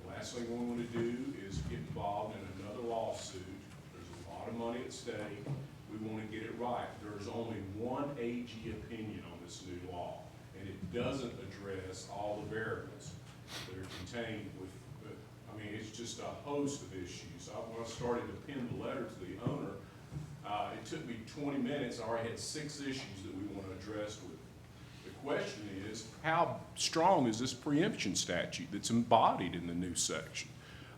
The last thing we want to do is get involved in another lawsuit. There's a lot of money at stake. We want to get it right. There's only one AG opinion on this new law, and it doesn't address all the variables that are contained with, I mean, it's just a host of issues. When I started to pen the letter to the owner, it took me 20 minutes. I already had 6 issues that we want to address with it. The question is, how strong is this preemption statute that's embodied in the new section?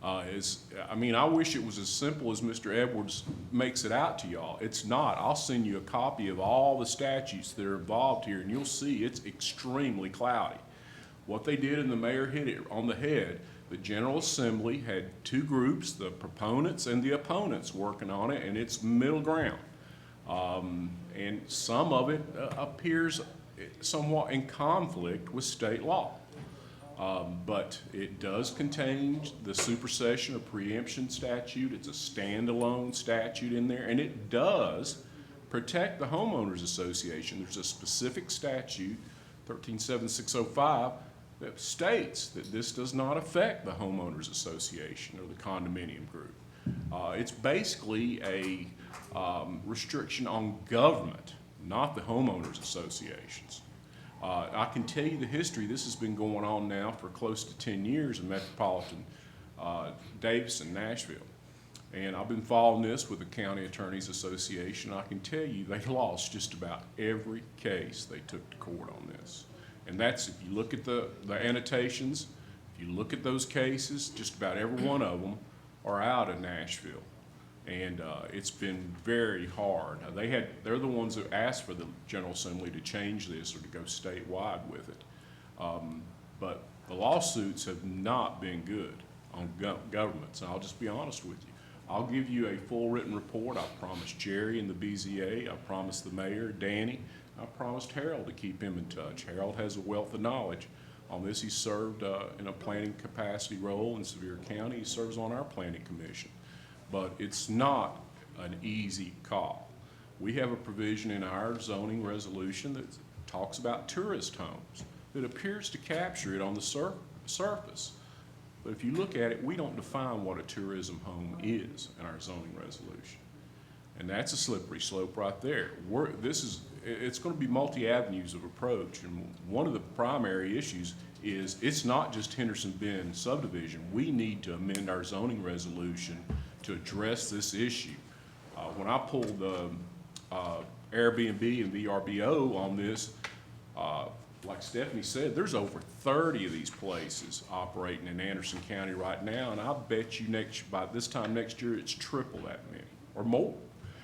I mean, I wish it was as simple as Mr. Edwards makes it out to y'all. It's not. I'll send you a copy of all the statutes that are involved here, and you'll see it's extremely cloudy. What they did, and the mayor hit it on the head, the General Assembly had 2 groups, the proponents and the opponents, working on it, and it's middle ground. And some of it appears somewhat in conflict with state law. But it does contain the supersession or preemption statute. It's a standalone statute in there, and it does protect the homeowners association. There's a specific statute, 137605, that states that this does not affect the homeowners association or the condominium group. It's basically a restriction on government, not the homeowners associations. I can tell you the history. This has been going on now for close to 10 years in metropolitan Davison, Nashville. And I've been following this with the County Attorneys Association. I can tell you they lost just about every case they took to court on this. And that's, if you look at the annotations, if you look at those cases, just about every one of them are out of Nashville. And it's been very hard. They're the ones that asked for the General Assembly to change this or to go statewide with it. But the lawsuits have not been good on governments. And I'll just be honest with you. I'll give you a full written report. I promised Jerry and the BZA. I promised the mayor, Danny. I promised Harold to keep him in touch. Harold has a wealth of knowledge on this. He served in a planning capacity role in Sevier County. He serves on our planning commission. But it's not an easy call. We have a provision in our zoning resolution that talks about tourist homes that appears to capture it on the surface. But if you look at it, we don't define what a tourism home is in our zoning resolution. And that's a slippery slope right there. It's going to be multi-avenues of approach. And one of the primary issues is it's not just Henderson Bend subdivision. We need to amend our zoning resolution to address this issue. When I pulled the Airbnb and VRBO on this, like Stephanie said, there's over 30 of these places operating in Anderson County right now, and I bet you by this time next year it's triple that many or more.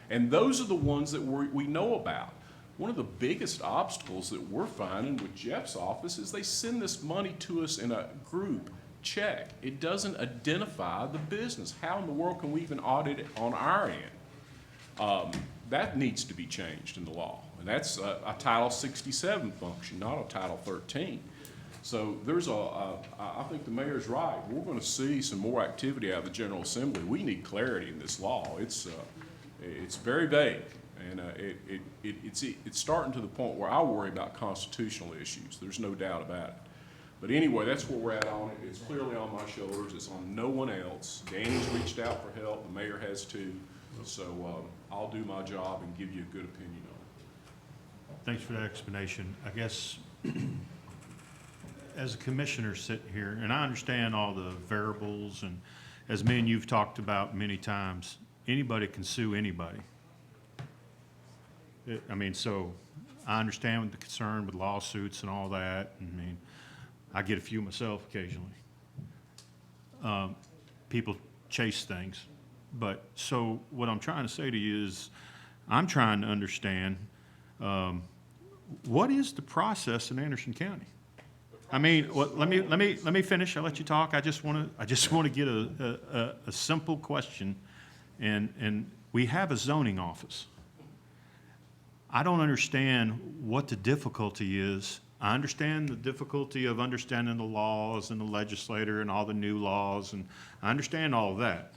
And those are the ones that we know about. One of the biggest obstacles that we're finding with Jeff's office is they send this money to us in a group check. It doesn't identify the business. How in the world can we even audit it on our end? That needs to be changed in the law. And that's a Title 67 function, not a Title 13. So I think the mayor's right. We're going to see some more activity out of the General Assembly. We need clarity in this law. It's very vague, and it's starting to the point where I worry about constitutional issues. There's no doubt about it. But anyway, that's where we're at on it. It's clearly on my shoulders. It's on no one else. Danny's reached out for help. The mayor has too. So I'll do my job and give you a good opinion on it.
Thanks for that explanation. I guess, as a commissioner sitting here, and I understand all the variables, and as me and you've talked about many times, anybody can sue anybody. I mean, so I understand the concern with lawsuits and all that. I mean, I get a few myself occasionally. People chase things. But, so what I'm trying to say to you is, I'm trying to understand, what is the process in Anderson County? I mean, let me finish. I'll let you talk. I just want to get a simple question. And we have a zoning office. I don't understand what the difficulty is. I understand the difficulty of understanding the laws and the legislator and all the new laws, and I understand all of that.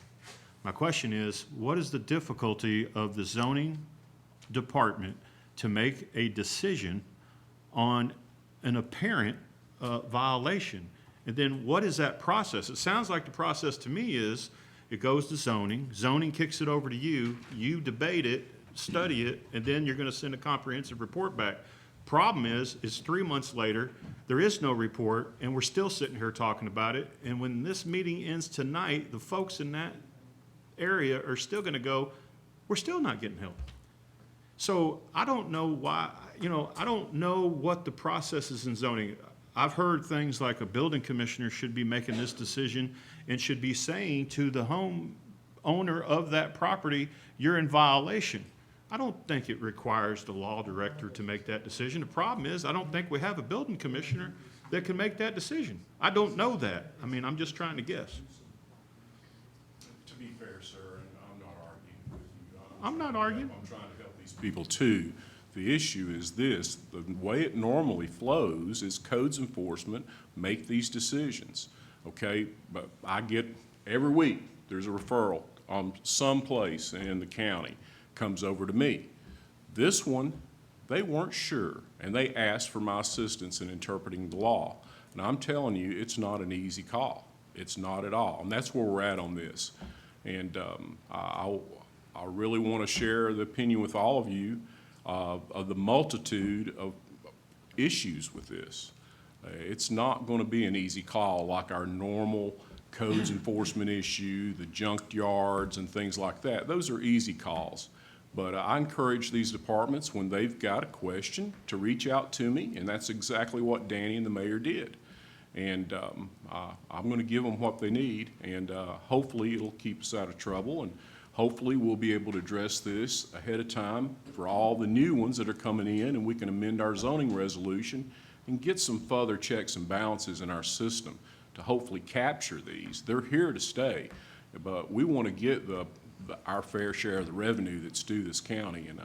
My question is, what is the difficulty of the zoning department to make a decision on an apparent violation? And then what is that process? It sounds like the process to me is it goes to zoning, zoning kicks it over to you, you debate it, study it, and then you're going to send a comprehensive report back. Problem is 3 months later, there is no report, and we're still sitting here talking about it. And when this meeting ends tonight, the folks in that area are still going to go, we're still not getting help. So I don't know why, I don't know what the process is in zoning. I've heard things like a building commissioner should be making this decision and should be saying to the home owner of that property, you're in violation. I don't think it requires the law director to make that decision. The problem is, I don't think we have a building commissioner that can make that decision. I don't know that. I mean, I'm just trying to guess.
To be fair, sir, and I'm not arguing with you.
I'm not arguing.
I'm trying to help these people too. The issue is this: the way it normally flows is codes enforcement make these decisions. Okay, but I get every week there's a referral on some place in the county comes over to me. This one, they weren't sure, and they asked for my assistance in interpreting the law. And I'm telling you, it's not an easy call. It's not at all, and that's where we're at on this. And I really want to share the opinion with all of you of the multitude of issues with this. It's not going to be an easy call like our normal codes enforcement issue, the junkyards and things like that. Those are easy calls. But I encourage these departments, when they've got a question, to reach out to me, and that's exactly what Danny and the mayor did. And I'm going to give them what they need, and hopefully it'll keep us out of trouble, and hopefully we'll be able to address this ahead of time for all the new ones that are coming in, and we can amend our zoning resolution and get some further checks and balances in our system to hopefully capture these. They're here to stay, but we want to get our fair share of the revenue that's due this county. And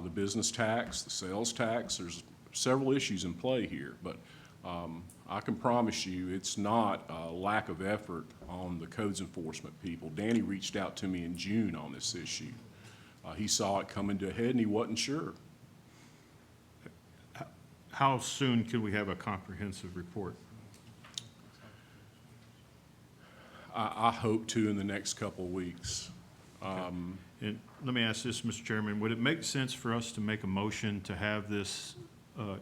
the business tax, the sales tax, there's several issues in play here. But I can promise you it's not a lack of effort on the codes enforcement people. Danny reached out to me in June on this issue. He saw it coming to a head and he wasn't sure.
How soon can we have a comprehensive report?
I hope to in the next couple of weeks.
And let me ask this, Mr. Chairman, would it make sense for us to make a motion to have this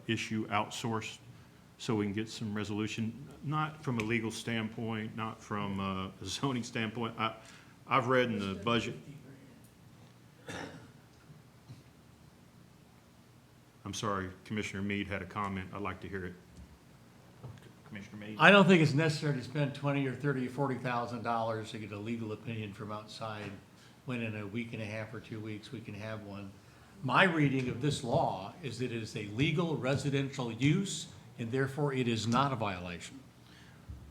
issue outsourced so we can get some resolution, not from a legal standpoint, not from a zoning standpoint? I've read in the budget. I'm sorry, Commissioner Mead had a comment. I'd like to hear it. Commissioner Mead.
I don't think it's necessary to spend $20,000 or $30,000 or $40,000 to get a legal opinion from outside, when in a week and a half or 2 weeks we can have one. My reading of this law is that it is a legal residential use, and therefore it is not a violation.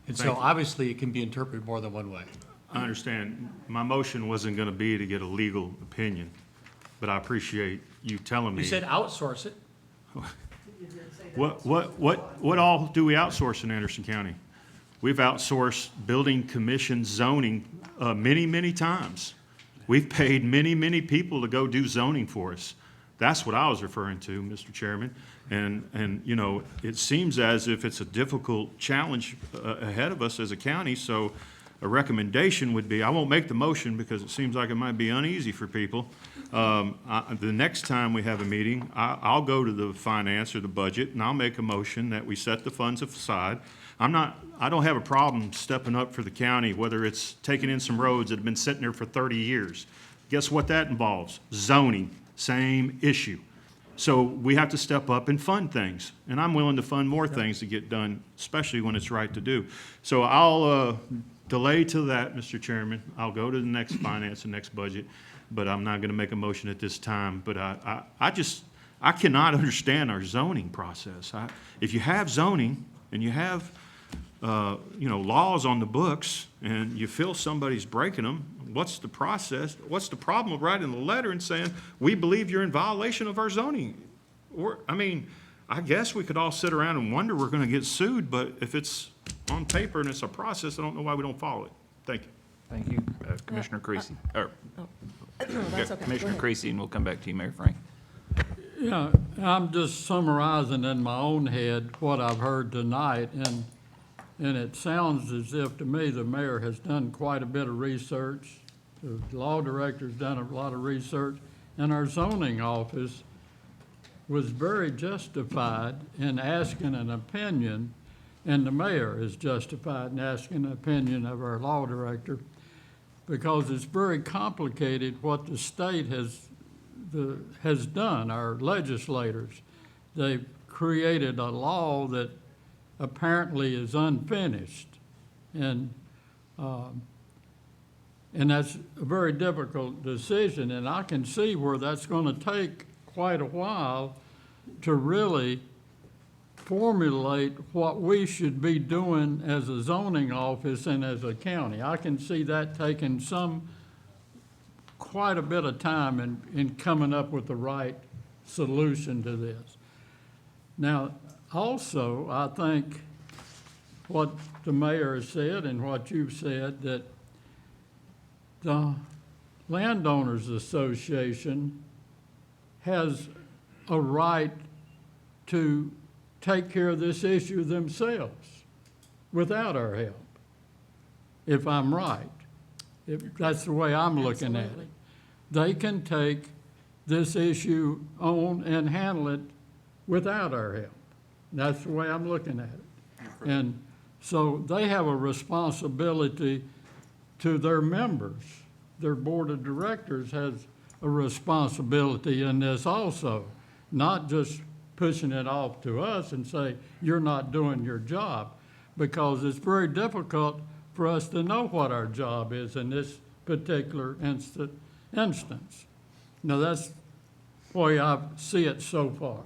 And so obviously it can be interpreted more than one way.
I understand. My motion wasn't going to be to get a legal opinion, but I appreciate you telling me.
You said outsource it.
What all do we outsource in Anderson County? We've outsourced building commission zoning many, many times. We've paid many, many people to go do zoning for us. That's what I was referring to, Mr. Chairman. And you know, it seems as if it's a difficult challenge ahead of us as a county. So a recommendation would be, I won't make the motion because it seems like it might be uneasy for people. The next time we have a meeting, I'll go to the finance or the budget, and I'll make a motion that we set the funds aside. I don't have a problem stepping up for the county, whether it's taking in some roads that have been sitting there for 30 years. Guess what that involves? Zoning, same issue. So we have to step up and fund things, and I'm willing to fund more things to get done, especially when it's right to do. So I'll delay till that, Mr. Chairman. I'll go to the next finance and next budget, but I'm not going to make a motion at this time. But I cannot understand our zoning process. If you have zoning and you have laws on the books, and you feel somebody's breaking them, what's the process? What's the problem of writing a letter and saying, we believe you're in violation of our zoning? I guess we could all sit around and wonder we're going to get sued, but if it's on paper and it's a process, I don't know why we don't follow it. Thank you.
Thank you, Commissioner Creasy.
That's okay.
Commissioner
Go ahead.
Creasy, and we'll come back to you, Mayor Frank.
Yeah, I'm just summarizing in my own head what I've heard tonight, and it sounds as if, to me, the mayor has done quite a bit of research. The law director's done a lot of research, and our zoning office was very justified in asking an opinion, and the mayor is justified in asking an opinion of our law director, because it's very complicated what the state has done, our legislators. They've created a law that apparently is unfinished, and that's a very difficult decision, and I can see where that's going to take quite a while to really formulate what we should be doing as a zoning office and as a county. I can see that taking quite a bit of time in coming up with the right solution to this. Now, also, I think what the mayor has said and what you've said, that the Landowners Association has a right to take care of this issue themselves without our help, if I'm right. If that's the way I'm looking at it. They can take this issue on and handle it without our help. That's the way I'm looking at it. And so they have a responsibility to their members. Their board of directors has a responsibility in this also, not just pushing it off to us and say, you're not doing your job, because it's very difficult for us to know what our job is in this particular instance. Now, that's the way I see it so far.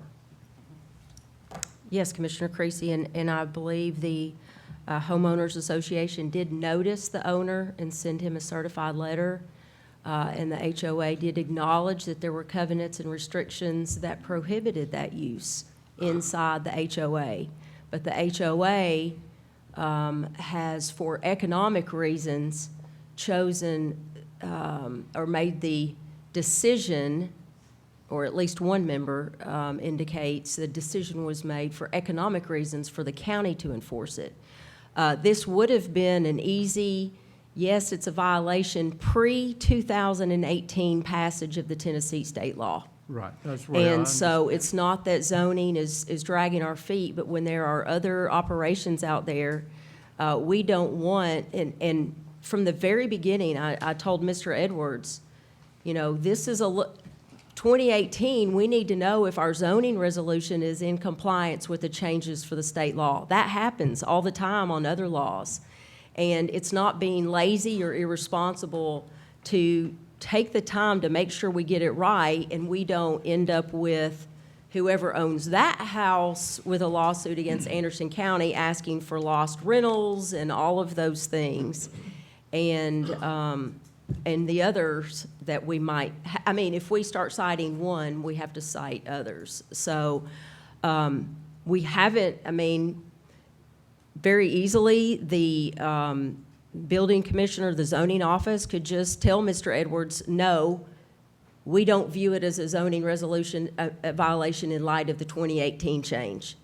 Yes, Commissioner Creasy, and I believe the homeowners association did notice the owner and send him a certified letter. And the HOA did acknowledge that there were covenants and restrictions that prohibited that use inside the HOA. But the HOA has, for economic reasons, chosen or made the decision, or at least one member indicates the decision was made for economic reasons for the county to enforce it. This would have been an easy, yes, it's a violation, pre-2018 passage of the Tennessee state law.
Right, that's where
And so it's not that zoning is dragging our feet, but when there are other operations out there, we don't want, and from the very beginning, I told Mr. Edwards, this is 2018, we need to know if our zoning resolution is in compliance with the changes for the state law. That happens all the time on other laws. And it's not being lazy or irresponsible to take the time to make sure we get it right, and we don't end up with whoever owns that house with a lawsuit against Anderson County asking for lost rentals and all of those things. And the others that we might, if we start citing one, we have to cite others. So we haven't, very easily, the building commissioner, the zoning office could just tell Mr. Edwards, no, we don't view it as a zoning resolution, a violation in light of the 2018 change.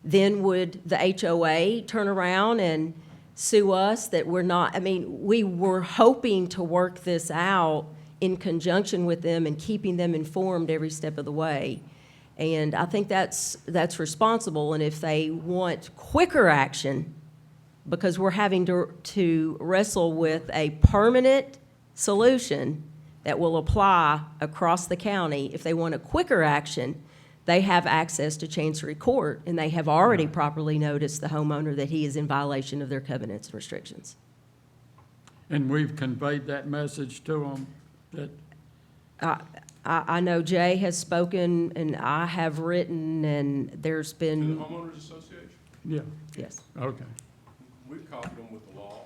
Then would the HOA turn around and sue us that we're not, I mean, we were hoping to work this out in conjunction with them and keeping them informed every step of the way. And I think that's responsible, and if they want quicker action, because we're having to wrestle with a permanent solution that will apply across the county, if they want a quicker action, they have access to Chancery Court, and they have already properly noticed the homeowner that he is in violation of their covenants and restrictions.
And we've conveyed that message to them, that
I know Jay has spoken, and I have written, and there's
To
been,
the homeowners association,
yeah,
yes.
okay.
we've copied them with the law.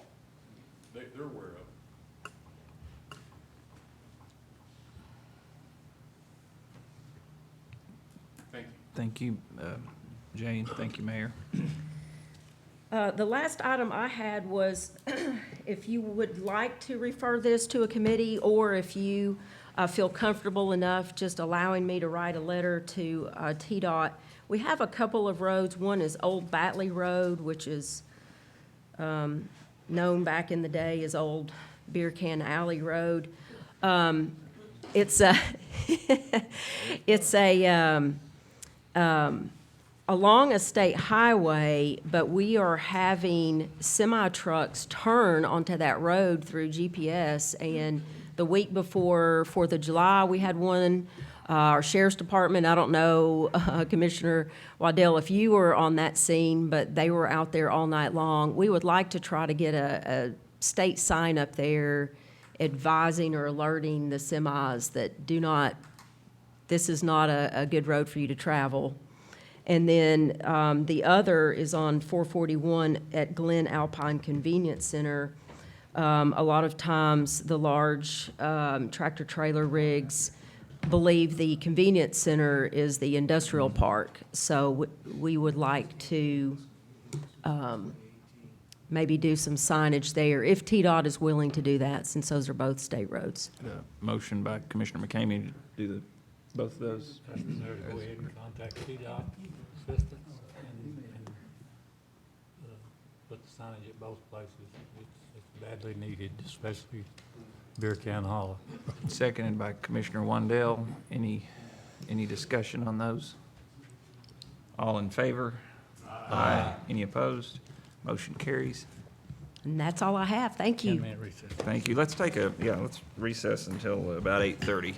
They're aware of it. Thank you.
Thank you, Jane. Thank you, Mayor.
The last item I had was if you would like to refer this to a committee, or if you feel comfortable enough just allowing me to write a letter to TDOT. We have a couple of roads. One is Old Batley Road, which is known back in the day as Old Beer Can Alley Road. It's a along a state highway, but we are having semi-trucks turn onto that road through GPS. And the week before 4th of July, we had one. Our sheriff's department, I don't know, Commissioner Waddell, if you were on that scene, but they were out there all night long. We would like to try to get a state sign up there advising or alerting the semis that this is not a good road for you to travel. And then the other is on 441 at Glen Alpine Convenience Center. A lot of times, the large tractor-trailer rigs believe the convenience center is the industrial park. So we would like to maybe do some signage there, if TDOT is willing to do that, since those are both state roads.
Motion by Commissioner McCamey to do both of those.
There to go ahead and contact TDOT assistance and put the signage at both places. It's badly needed, especially Beer Can Holler.
Seconded by Commissioner Wandell. Any discussion on those? All in favor? Aye. Any opposed? Motion carries.
And that's all I have. Thank you.
10-minute recess.
Thank you. Let's let's recess until about 8:30.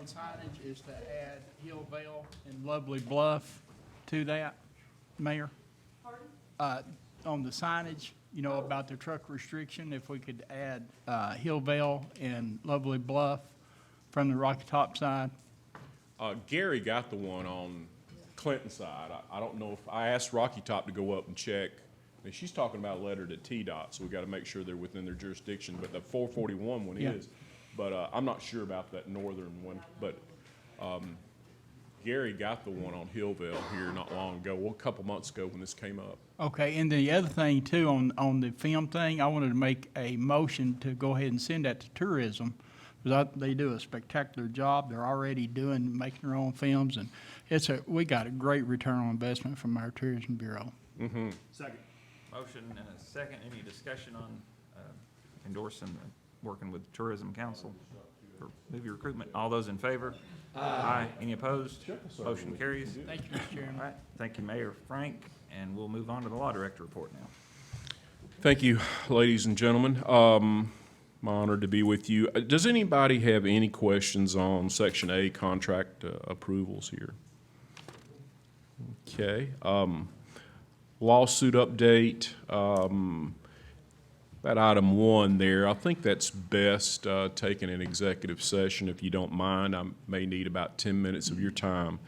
on signage is to add Hillvale and Lovely Bluff to that, Mayor. On the signage, you know, about the truck restriction, if we could add Hillvale and Lovely Bluff from the Rocky Top side.
Gary got the one on Clinton side. I don't know if, I asked Rocky Top to go up and check. I mean, she's talking about a letter to TDOT, so we got to make sure they're within their jurisdiction, but the 441 one
Yeah.
is. But I'm not sure about that northern one, but Gary got the one on Hillvale here not long ago, well, a couple months ago when this came up.
Okay, and the other thing too, on the film thing, I wanted to make a motion to go ahead and send that to tourism, because they do a spectacular job. They're already making their own films, and we got a great return on investment from our tourism bureau.
Mm-hmm.
Second. Motion and a second. Any discussion on endorsing, working with Tourism Council for movie recruitment? All those in favor? Aye. Any opposed? Motion carries.
Thank you, Mr. Chairman.
All right. Thank you, Mayor Frank, and we'll move on to the Law Director report now.
Thank you, ladies and gentlemen. My honor to be with you. Does anybody have any questions on Section A contract approvals here? Okay. Lawsuit update. That item 1 there, I think that's best taken in executive session if you don't mind. I may need about 10 minutes of your time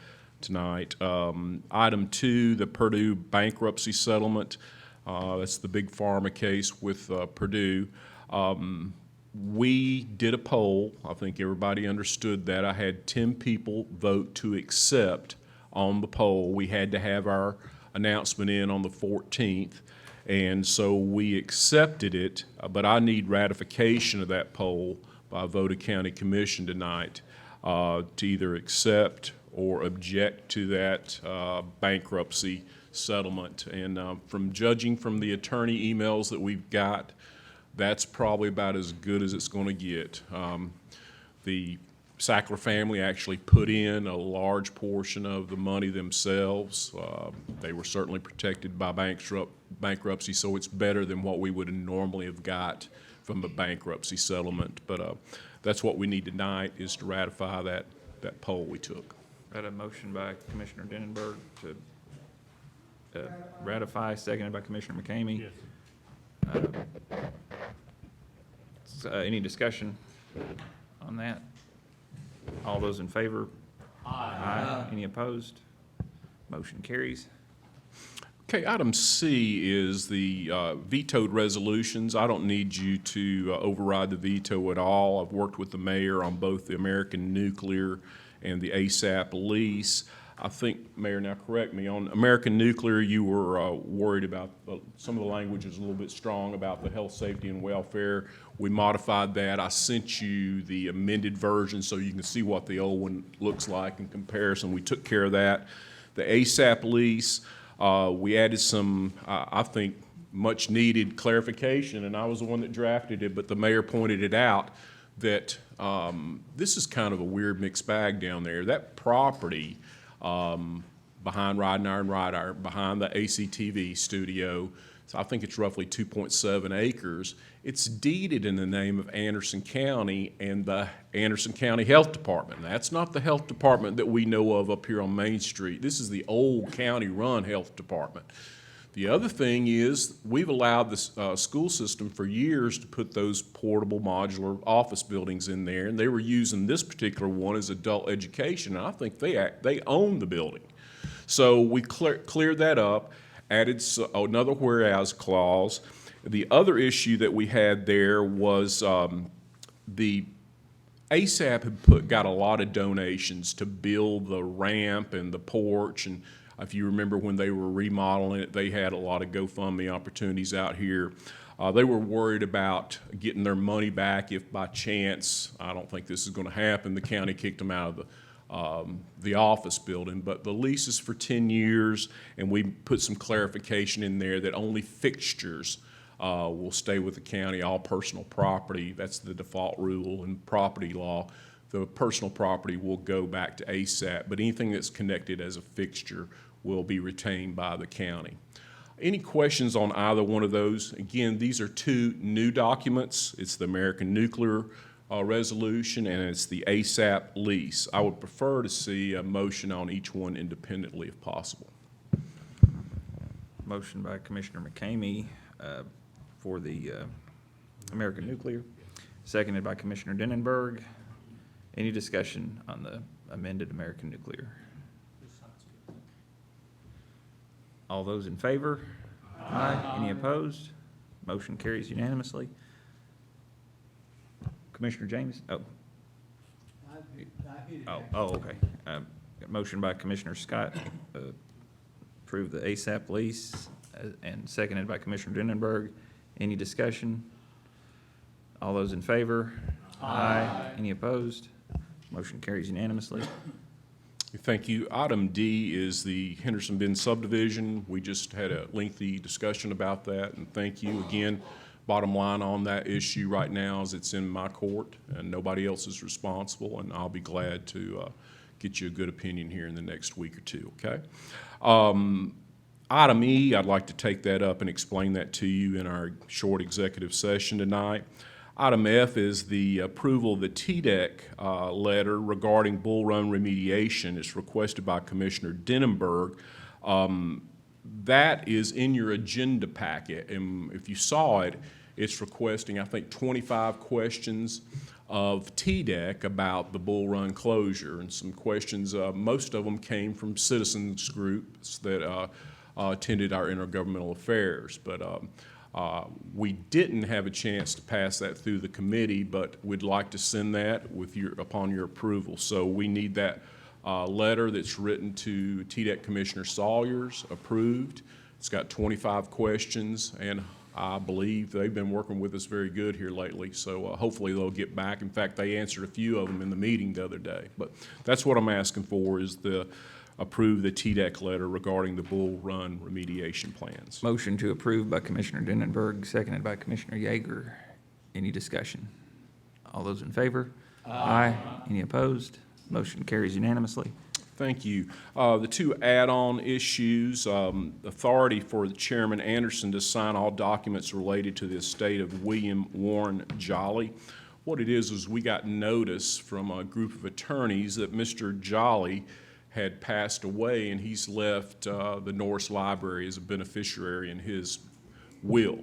tonight. Item 2, the Purdue bankruptcy settlement. That's the big pharma case with Purdue. We did a poll. I think everybody understood that. I had 10 people vote to accept on the poll. We had to have our announcement in on the 14th, and so we accepted it, but I need ratification of that poll by a vote of county commission tonight to either accept or object to that bankruptcy settlement. And from judging from the attorney emails that we've got, that's probably about as good as it's going to get. The Sackler family actually put in a large portion of the money themselves. They were certainly protected by bankruptcy, so it's better than what we would normally have got from a bankruptcy settlement. But that's what we need tonight, is to ratify that poll we took.
Got a motion by Commissioner Denenberg to ratify, seconded by Commissioner McCamey.
Yes.
Any discussion on that? All those in favor? Aye. Any opposed? Motion carries.
Okay, item C is the vetoed resolutions. I don't need you to override the veto at all. I've worked with the mayor on both the American Nuclear and the ASAP lease. I think, Mayor, now correct me, on American Nuclear, you were worried about some of the language is a little bit strong about the health, safety, and welfare. We modified that. I sent you the amended version so you can see what the old one looks like in comparison. We took care of that. The ASAP lease, we added some, I think, much needed clarification, and I was the one that drafted it, but the mayor pointed it out that this is kind of a weird mixed bag down there. That property behind Riding Iron Ride Iron, behind the ACTV studio, so I think it's roughly 2.7 acres. It's deeded in the name of Anderson County and the Anderson County Health Department. That's not the health department that we know of up here on Main Street. This is the old county-run health department. The other thing is we've allowed the school system for years to put those portable modular office buildings in there, and they were using this particular one as adult education, and I think they own the building. So we cleared that up, added another whereas clause. The other issue that we had there was the ASAP had got a lot of donations to build the ramp and the porch, and if you remember when they were remodeling it, they had a lot of GoFundMe opportunities out here. They were worried about getting their money back if by chance, I don't think this is going to happen, the county kicked them out of the office building. But the lease is for 10 years, and we put some clarification in there that only fixtures will stay with the county. All personal property, that's the default rule in property law. The personal property will go back to ASAP, but anything that's connected as a fixture will be retained by the county. Any questions on either one of those? Again, these are two new documents. It's the American Nuclear resolution, and it's the ASAP lease. I would prefer to see a motion on each one independently if possible.
Motion by Commissioner McCamey for the American Nuclear, seconded by Commissioner Denenberg. Any discussion on the amended American Nuclear? All those in favor? Aye. Any opposed? Motion carries unanimously. Commissioner James? Okay. Motion by Commissioner Scott, approve the ASAP lease, and seconded by Commissioner Denenberg. Any discussion? All those in favor? Aye. Any opposed? Motion carries unanimously.
Thank you. Item D is the Henderson Bend subdivision. We just had a lengthy discussion about that, and thank you again. Bottom line on that issue right now is it's in my court, and nobody else is responsible, and I'll be glad to get you a good opinion here in the next week or two, okay? Item E, I'd like to take that up and explain that to you in our short executive session tonight. Item F is the approval of the TDEC letter regarding Bull Run remediation. It's requested by Commissioner Denenberg. That is in your agenda packet, and if you saw it, it's requesting, I think, 25 questions of TDEC about the Bull Run closure, and some questions, most of them came from citizens groups that attended our intergovernmental affairs, but we didn't have a chance to pass that through the committee, but we'd like to send that with upon your approval. So we need that letter that's written to TDEC Commissioner Sawyers, approved. It's got 25 questions, and I believe they've been working with us very good here lately, so hopefully they'll get back. In fact, they answered a few of them in the meeting the other day. But that's what I'm asking for, is approve the TDEC letter regarding the Bull Run remediation plans.
Motion to approve by Commissioner Denenberg, seconded by Commissioner Yeager. Any discussion? All those in favor? Aye. Any opposed? Motion carries unanimously.
Thank you. The two add-on issues, authority for the Chairman Anderson to sign all documents related to the estate of William Warren Jolly. What it is we got notice from a group of attorneys that Mr. Jolly had passed away, and he's left the Norris Library as a beneficiary in his will.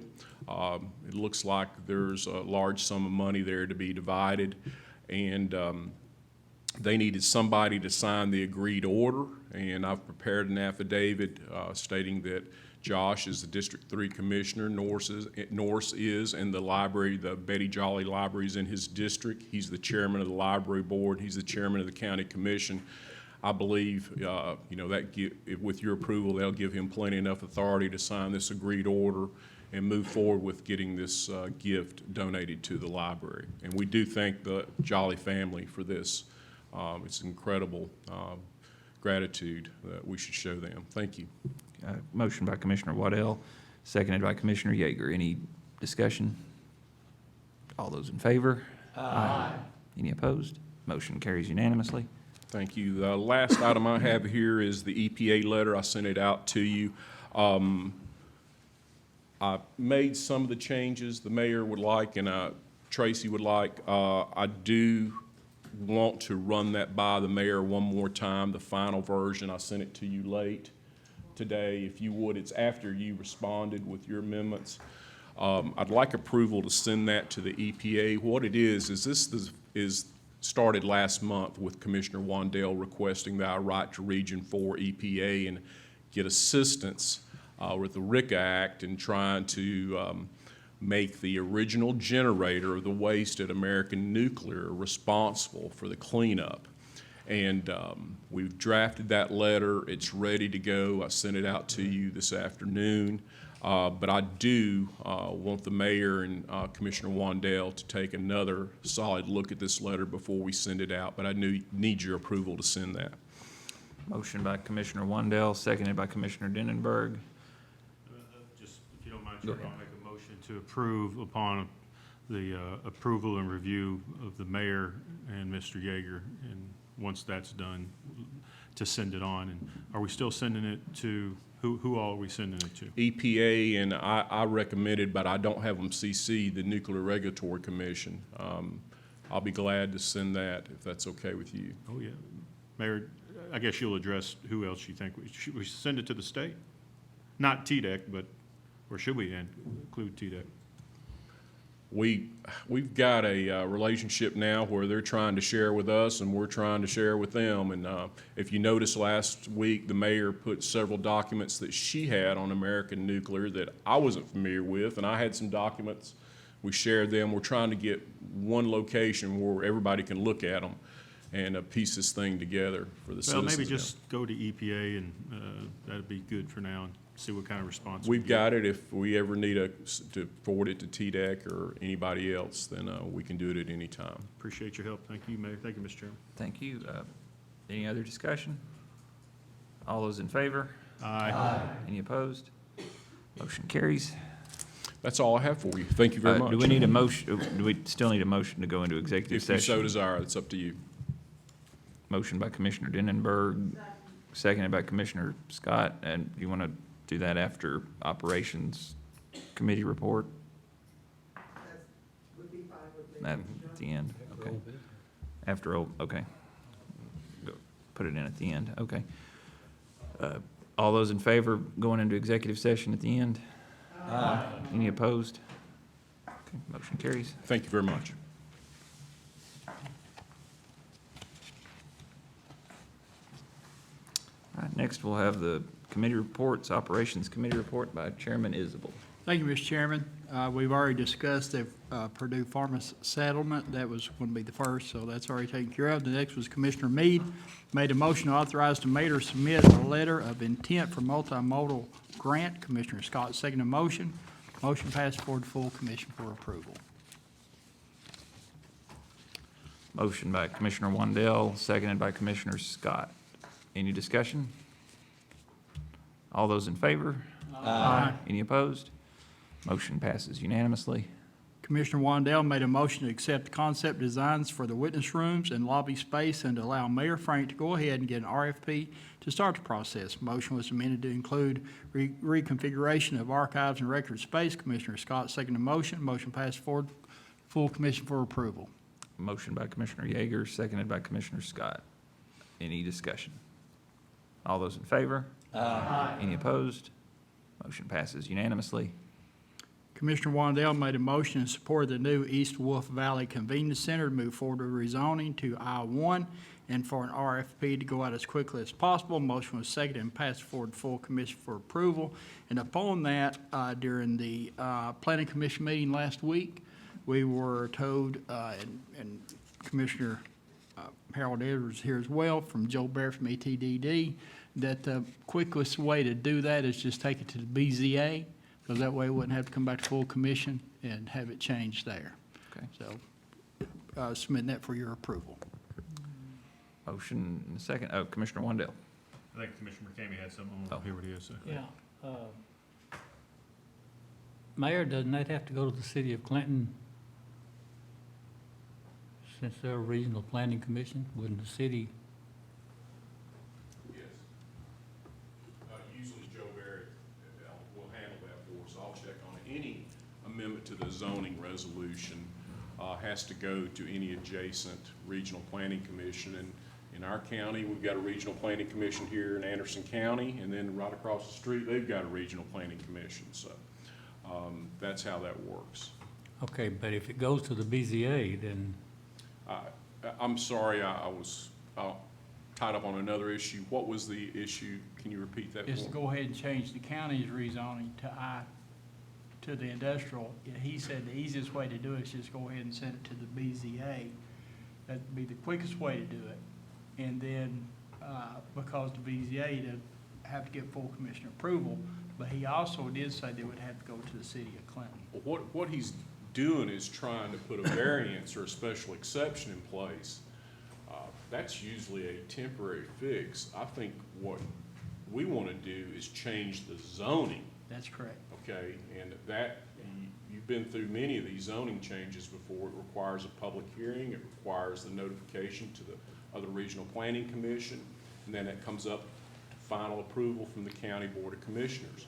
It looks like there's a large sum of money there to be divided, and they needed somebody to sign the agreed order, and I've prepared an affidavit stating that Josh is the District 3 Commissioner, Norris is, and the library, the Betty Jolly Library, is in his district. He's the chairman of the library board. He's the chairman of the county commission. I believe, with your approval, they'll give him plenty enough authority to sign this agreed order and move forward with getting this gift donated to the library. And we do thank the Jolly family for this. It's incredible gratitude that we should show them. Thank you.
Motion by Commissioner Waddell, seconded by Commissioner Yeager. Any discussion? All those in favor? Aye. Any opposed? Motion carries unanimously.
Thank you. The last item I have here is the EPA letter. I sent it out to you. I made some of the changes the mayor would like and Tracy would like. I do want to run that by the mayor one more time, the final version. I sent it to you late today. If you would, it's after you responded with your amendments. I'd like approval to send that to the EPA. What it is this is started last month with Commissioner Wandale requesting that I write to Region 4 EPA and get assistance with the RICA Act and trying to make the original generator of the waste at American Nuclear responsible for the cleanup. And we've drafted that letter. It's ready to go. I sent it out to you this afternoon. But I do want the mayor and Commissioner Wandale to take another solid look at this letter before we send it out. But I need your approval to send that.
Motion by Commissioner Wandale, seconded by Commissioner Denenberg.
Just, if you don't mind, Chair, I'll make a motion to approve upon the approval and review of the mayor and Mr. Yeager, and once that's done, to send it on. And are we still sending it to, who all are we sending it to?
EPA, and I recommended, but I don't have them CC, the Nuclear Regulatory Commission. I'll be glad to send that if that's okay with you.
Oh, yeah. Mayor, I guess you'll address who else you think. Should we send it to the state? Not TDEC, but, or should we include TDEC?
We've got a relationship now where they're trying to share with us and we're trying to share with them. And if you noticed last week, the mayor put several documents that she had on American Nuclear that I wasn't familiar with, and I had some documents. We shared them. We're trying to get one location where everybody can look at them and piece this thing together for the citizens.
Well, maybe
down.
just go to EPA, and that'd be good for now, and see what kind of response.
We've got it. If we ever need to forward it to TDEC or anybody else, then we can do it at any time.
Appreciate your help. Thank you, Mayor. Thank you, Mr. Chairman.
Thank you. Any other discussion? All those in favor?
Aye.
Any opposed? Motion carries.
That's all I have for you. Thank you very much.
Do we need a motion, do we still need a motion to go into executive
If you
session?
so desire, it's up to you.
Motion by Commissioner Denenberg, seconded by Commissioner Scott. And you want to do that after Operations Committee report? At the end, okay. After, okay. Put it in at the end, okay. All those in favor of going into executive session at the end? Aye. Any opposed? Okay, motion carries.
Thank you very much.
All right, next we'll have the committee reports, Operations Committee report by Chairman Isabel.
Thank you, Mr. Chairman. We've already discussed the Purdue Pharma settlement. That was going to be the first, so that's already taken care of. The next was Commissioner Meade made a motion to authorize the mayor to submit a letter of intent for multimodal grant. Commissioner Scott seconded the motion. Motion passed for the full commission for approval.
Motion by Commissioner Wandell, seconded by Commissioner Scott. Any discussion? All those in favor? Aye. Any opposed? Motion passes unanimously.
Commissioner Wandell made a motion to accept the concept designs for the witness rooms and lobby space and to allow Mayor Frank to go ahead and get an RFP to start the process. Motion was amended to include reconfiguration of archives and record space. Commissioner Scott seconded the motion. Motion passed for full commission for approval.
Motion by Commissioner Yeager, seconded by Commissioner Scott. Any discussion? All those in favor? Aye. Any opposed? Motion passes unanimously.
Commissioner Wandell made a motion in support of the new East Wolf Valley Convenience Center to move forward with rezoning to I-1 and for an RFP to go out as quickly as possible. Motion was seconded and passed forward full commission for approval. And upon that, during the Planning Commission meeting last week, we were told, and Commissioner Harold Edwards here as well, from Joe Barrett from ETDD, that the quickest way to do that is just take it to the BZA, because that way it wouldn't have to come back to full commission and have it changed there.
Okay.
So, submitting that for your approval.
Motion and a second. Oh, Commissioner Wandell.
I think Commissioner McCamey had something.
Oh.
I'll hear what he has to say.
Yeah. Mayor, doesn't that have to go to the city of Clinton? Since they're a regional planning commission, wouldn't the city?
Yes. Usually Joe Barrett will handle that for us. I'll check on it. Any amendment to the zoning resolution has to go to any adjacent regional planning commission. And in our county, we've got a regional planning commission here in Anderson County, and then right across the street, they've got a regional planning commission. So that's how that works.
Okay, but if it goes to the BZA, then
I'm sorry, I was tied up on another issue. What was the issue? Can you repeat that?
Is to go ahead and change the county's rezoning to the industrial. He said the easiest way to do it is just go ahead and send it to the BZA. That'd be the quickest way to do it. And then, because the BZA to have to get full commission approval, but he also did say they would have to go to the city of Clinton.
What he's doing is trying to put a variance or a special exception in place. That's usually a temporary fix. I think what we want to do is change the zoning.
That's correct.
Okay, and that, you've been through many of these zoning changes before. It requires a public hearing, it requires the notification to the other regional planning commission, and then it comes up to final approval from the county board of commissioners.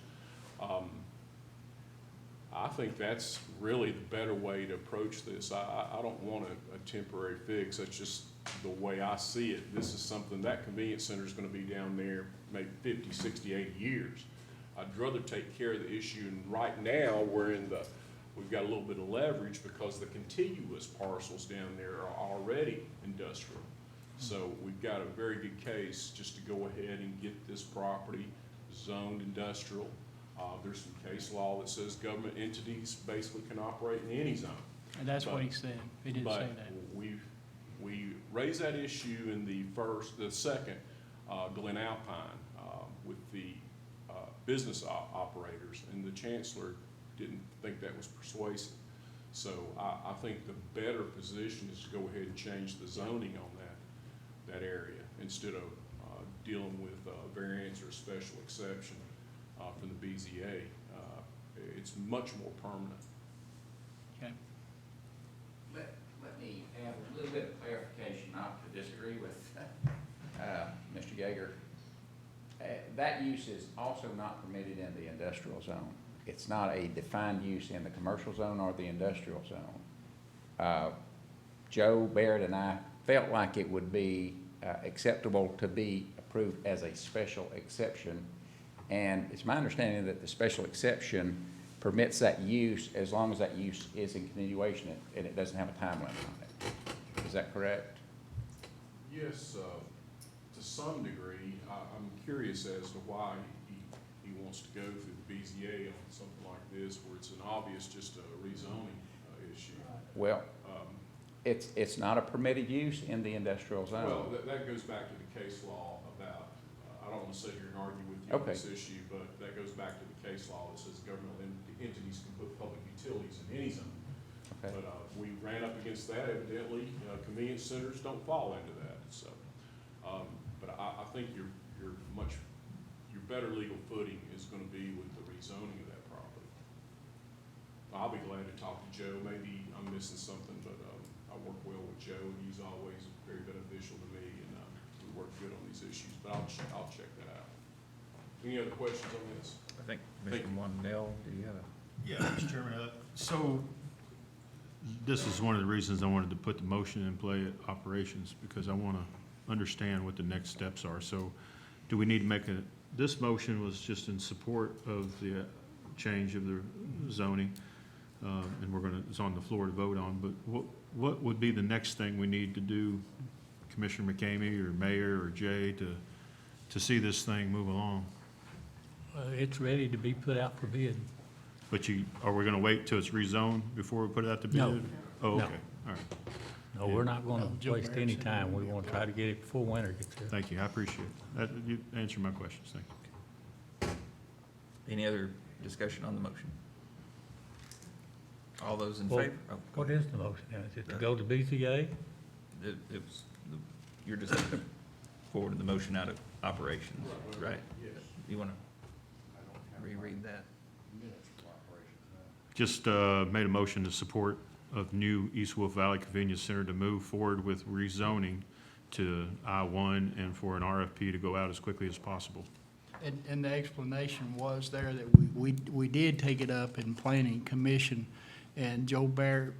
I think that's really the better way to approach this. I don't want a temporary fix. That's just the way I see it. This is something, that convenience center is gonna be down there maybe 50, 60, 80 years. I'd rather take care of the issue, and right now, we've got a little bit of leverage because the contiguous parcels down there are already industrial. So we've got a very good case just to go ahead and get this property zoned industrial. There's some case law that says government entities basically can operate in any zone.
And that's what he said. He did say that.
But we raised that issue in the second Glen Alpine with the business operators, and the chancellor didn't think that was persuasive. So I think the better position is to go ahead and change the zoning on that area instead of dealing with a variance or a special exception from the BZA. It's much more permanent.
Okay.
Let me add a little bit of clarification, not to disagree with Mr. Yeager. That use is also not permitted in the industrial zone. It's not a defined use in the commercial zone or the industrial zone. Joe Barrett and I felt like it would be acceptable to be approved as a special exception. And it's my understanding that the special exception permits that use as long as that use is in continuation and it doesn't have a time limit on it. Is that correct?
Yes, to some degree. I'm curious as to why he wants to go through the BZA on something like this where it's an obvious just a rezoning issue.
Well, it's not a permitted use in the industrial zone.
Well, that goes back to the case law about, I don't want to sit here and argue with you on this issue, but that goes back to the case law that says governmental entities can put public utilities in any zone.
Okay.
But we ran up against that. Evidently, convenience centers don't fall into that. So, but I think your better legal footing is going to be with the rezoning of that property. I'll be glad to talk to Joe. Maybe I'm missing something, but I work well with Joe, and he's always very beneficial to me, and we work good on these issues. But I'll check that out. Any other questions on this?
I think Mr. Wandell, do you have a?
Yeah, Mr. Chairman, so this is one of the reasons I wanted to put the motion in play at operations, because I want to understand what the next steps are. So do we need to make this motion was just in support of the change of the zoning, and it's on the floor to vote on, but what would be the next thing we need to do, Commissioner McCamey or Mayor or Jay, to see this thing move along?
It's ready to be put out for bid.
But are we gonna wait till it's rezoned before we put it out to bid?
No.
Oh,
No.
okay, all right.
No, we're not gonna
Joe
waste
Barrett
any
said
time.
we
We want to try to get it before winter gets here.
Thank you, I appreciate it. That, you answered my questions, thank you.
Any other discussion on the motion? All those in
Well,
favor? Oh, go
What
ahead.
is the motion? Is it to go to BCA?
It was, you're just forwarding the motion out of operations, right?
Yes.
You want to reread that?
Just made a motion to support of new East Wolf Valley Convenience Center to move forward with rezoning to I-1 and for an RFP to go out as quickly as possible.
And the explanation was there that we did take it up in planning commission, and Joe Barrett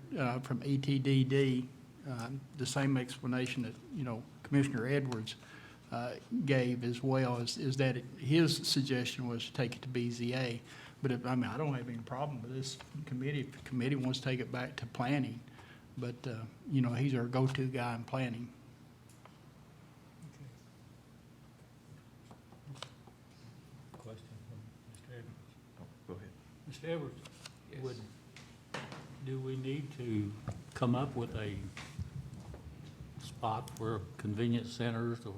from ETDD, the same explanation that, Commissioner Edwards gave as well, is that his suggestion was to take it to BZA. But I don't have any problem with this committee. If the committee wants to take it back to planning, but, he's our go-to guy in planning.
Question from Mr. Edwards.
Go ahead.
Mr. Edwards,
Yes.
do we need to come up with a spot for convenience centers or?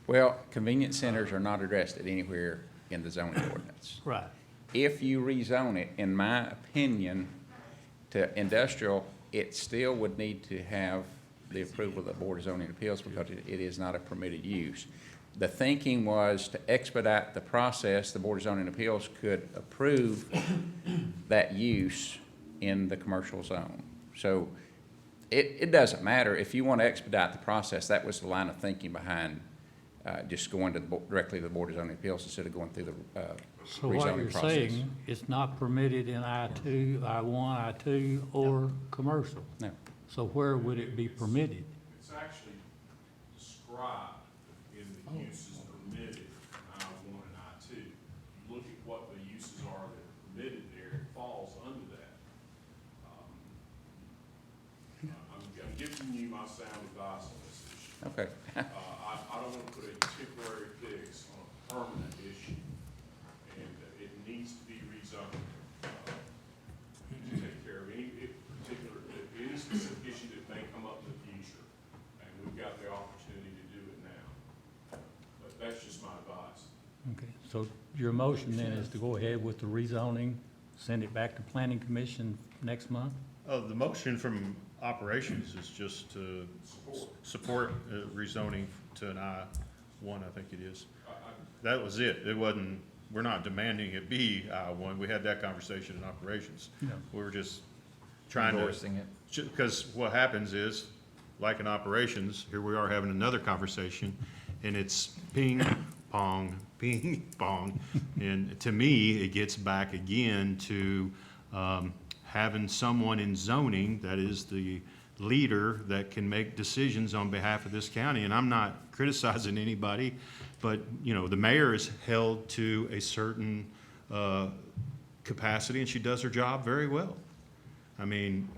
Well, convenience centers are not addressed at anywhere in the zoning ordinance.
Right.
If you rezone it, in my opinion, to industrial, it still would need to have the approval of the Board of Zoning Appeals because it is not a permitted use. The thinking was to expedite the process, the Board of Zoning Appeals could approve that use in the commercial zone. So it doesn't matter. If you want to expedite the process, that was the line of thinking behind just going to directly to the Board of Zoning Appeals instead of going through the
So what
rezoning
you're
process.
saying, it's not permitted in I-2, I-1, I-2, or commercial?
No.
So where would it be permitted?
It's actually described in the uses permitted in I-1 and I-2. You look at what the uses are that are permitted there, it falls under that. I'm giving you my sound advice on this issue.
Okay.
I don't want to put a temporary fix on a permanent issue, and it needs to be rezoned to take care of any specific issue that may come up in the future, and we've got the opportunity to do it now. But that's just my advice.
Okay, so your motion then is to go ahead with the rezoning, send it back to Planning Commission next month?
The motion from operations is just to support rezoning to an I-1, I think it is. That was it. It wasn't, we're not demanding it be I-1. We had that conversation in operations.
No.
We were just trying to.
Endorsing it.
Because what happens is, like in operations, here we are having another conversation, and it's ping, pong, ping, pong. And to me, it gets back again to having someone in zoning that is the leader that can make decisions on behalf of this county. And I'm not criticizing anybody, but, you know, the mayor is held to a certain capacity, and she does her job very well. I mean,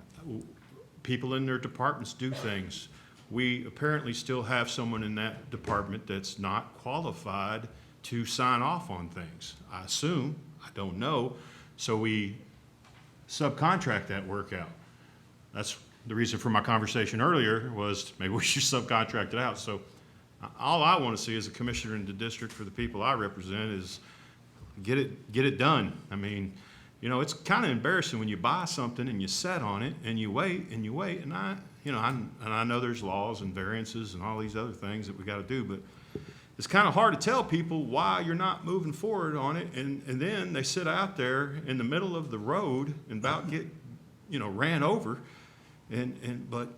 people in their departments do things. We apparently still have someone in that department that's not qualified to sign off on things. I assume, I don't know, so we subcontract that work out. That's the reason for my conversation earlier, was maybe we should subcontract it out. So all I want to see as a commissioner in the district for the people I represent is get it done. I mean, you know, it's kind of embarrassing when you buy something and you set on it and you wait and you wait. And I know there's laws and variances and all these other things that we got to do, but it's kind of hard to tell people why you're not moving forward on it. And then they sit out there in the middle of the road and about get, ran over. But,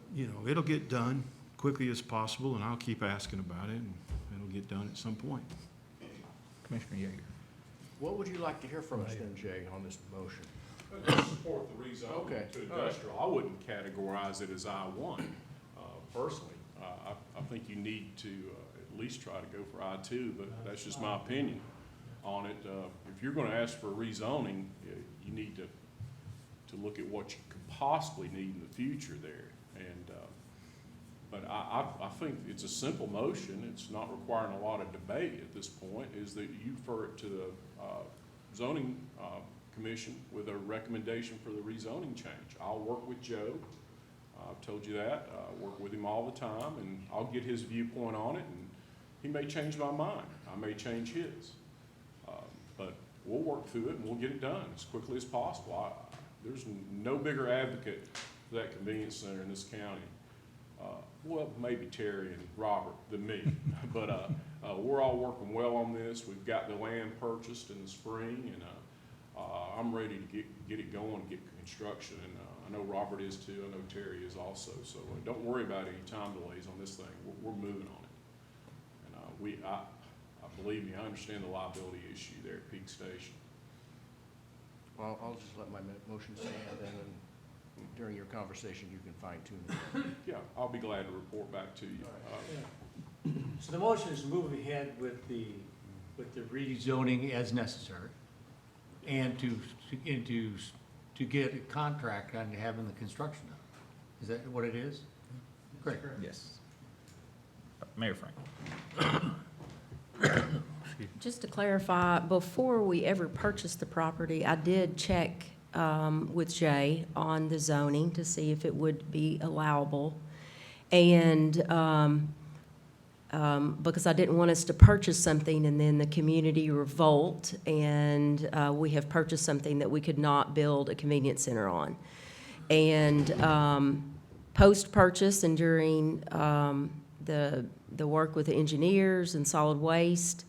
it'll get done quickly as possible, and I'll keep asking about it, and it'll get done at some point.
Commissioner Yeager.
What would you like to hear from us then, Jay, on this motion?
I support the rezoning
Okay,
to
all right.
industrial. I wouldn't categorize it as I-1, personally. I think you need to at least try to go for I-2, but that's just my opinion on it. If you're gonna ask for rezoning, you need to look at what you could possibly need in the future there. But I think it's a simple motion. It's not requiring a lot of debate at this point, is that you refer it to the zoning commission with a recommendation for the rezoning change. I'll work with Joe. I've told you that. I work with him all the time, and I'll get his viewpoint on it, and he may change my mind. I may change his. But we'll work through it, and we'll get it done as quickly as possible. There's no bigger advocate for that convenience center in this county. Well, maybe Terry and Robert than me, but we're all working well on this. We've got the land purchased in the spring, and I'm ready to get it going, get construction, and I know Robert is too. I know Terry is also. So don't worry about any time delays on this thing. We're moving on it, and I believe me, I understand the liability issue there at Peak Station.
Well, I'll just let my motion stand, and then during your conversation, you can fine tune it.
Yeah, I'll be glad to report back to you.
So the motion is to move ahead with the rezoning as necessary, and to get a contract on having the construction done. Is that what it is? Great.
Yes.
Mayor Frank.
Just to clarify, before we ever purchased the property, I did check with Jay on the zoning to see if it would be allowable. And because I didn't want us to purchase something and then the community revolt, and we have purchased something that we could not build a convenience center on. And post-purchase and during the work with the engineers and solid waste,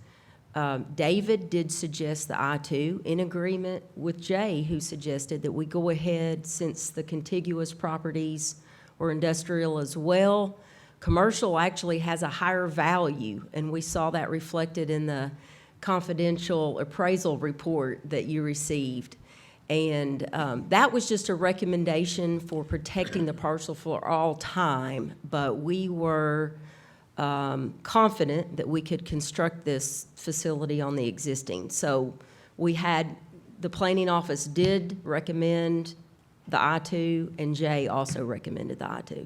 David did suggest the I-2 in agreement with Jay, who suggested that we go ahead, since the contiguous properties were industrial as well, Commercial actually has a higher value, and we saw that reflected in the confidential appraisal report that you received. And that was just a recommendation for protecting the parcel for all time, but we were confident that we could construct this facility on the existing. So we had, the planning office did recommend the I-2, and Jay also recommended the I-2.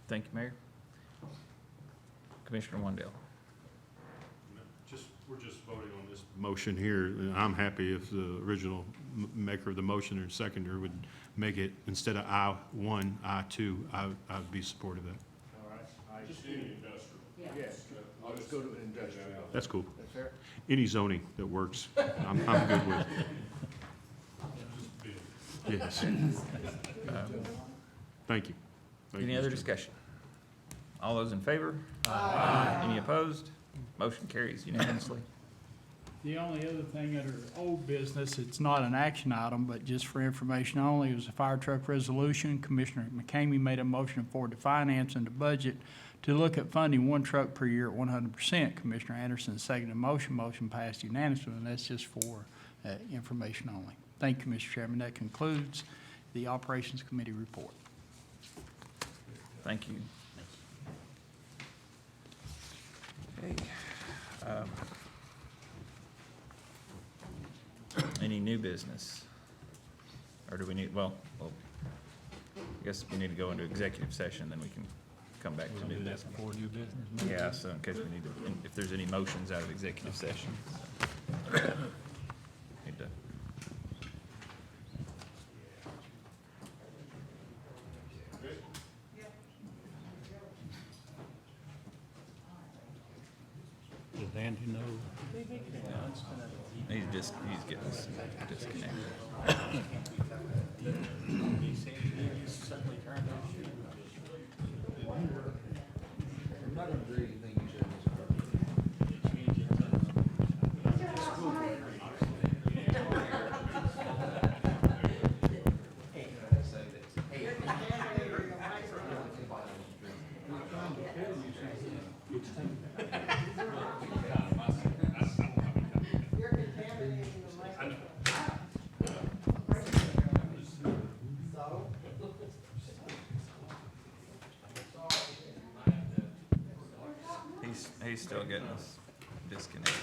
Thank you, Mayor. Commissioner Wandell.
We're just voting on this motion here, and I'm happy if the original maker of the motion or seconder would make it, instead of I-1, I-2, I'd be supportive of that.
All right. Just any industrial.
Yes.
I'll just go to industrial.
That's cool.
That's fair?
Any zoning that works, I'm good with. Yes. Thank you. Thank
Any
you,
other
Mr.
discussion? All those in favor? Aye. Any opposed? Motion carries unanimously.
The only other thing under old business, it's not an action item, but just for information only, it was a fire truck resolution. Commissioner McCamey made a motion for the finance and the budget to look at funding one truck per year at 100%. Commissioner Anderson seconded the motion. Motion passed unanimously, and that's just for information only. Thank you, Mr. Chairman. That concludes the Operations Committee report.
Thank you. Okay. Any new business? Or do we need, well, I guess we need to go into executive session, then we can come back to new business.
For new business?
Yeah, so in case we need to, if there's any motions out of executive session. Need to.
Does Andy know?
He's getting us disconnected.
I'm not gonna do anything you said.
He's still getting us disconnected.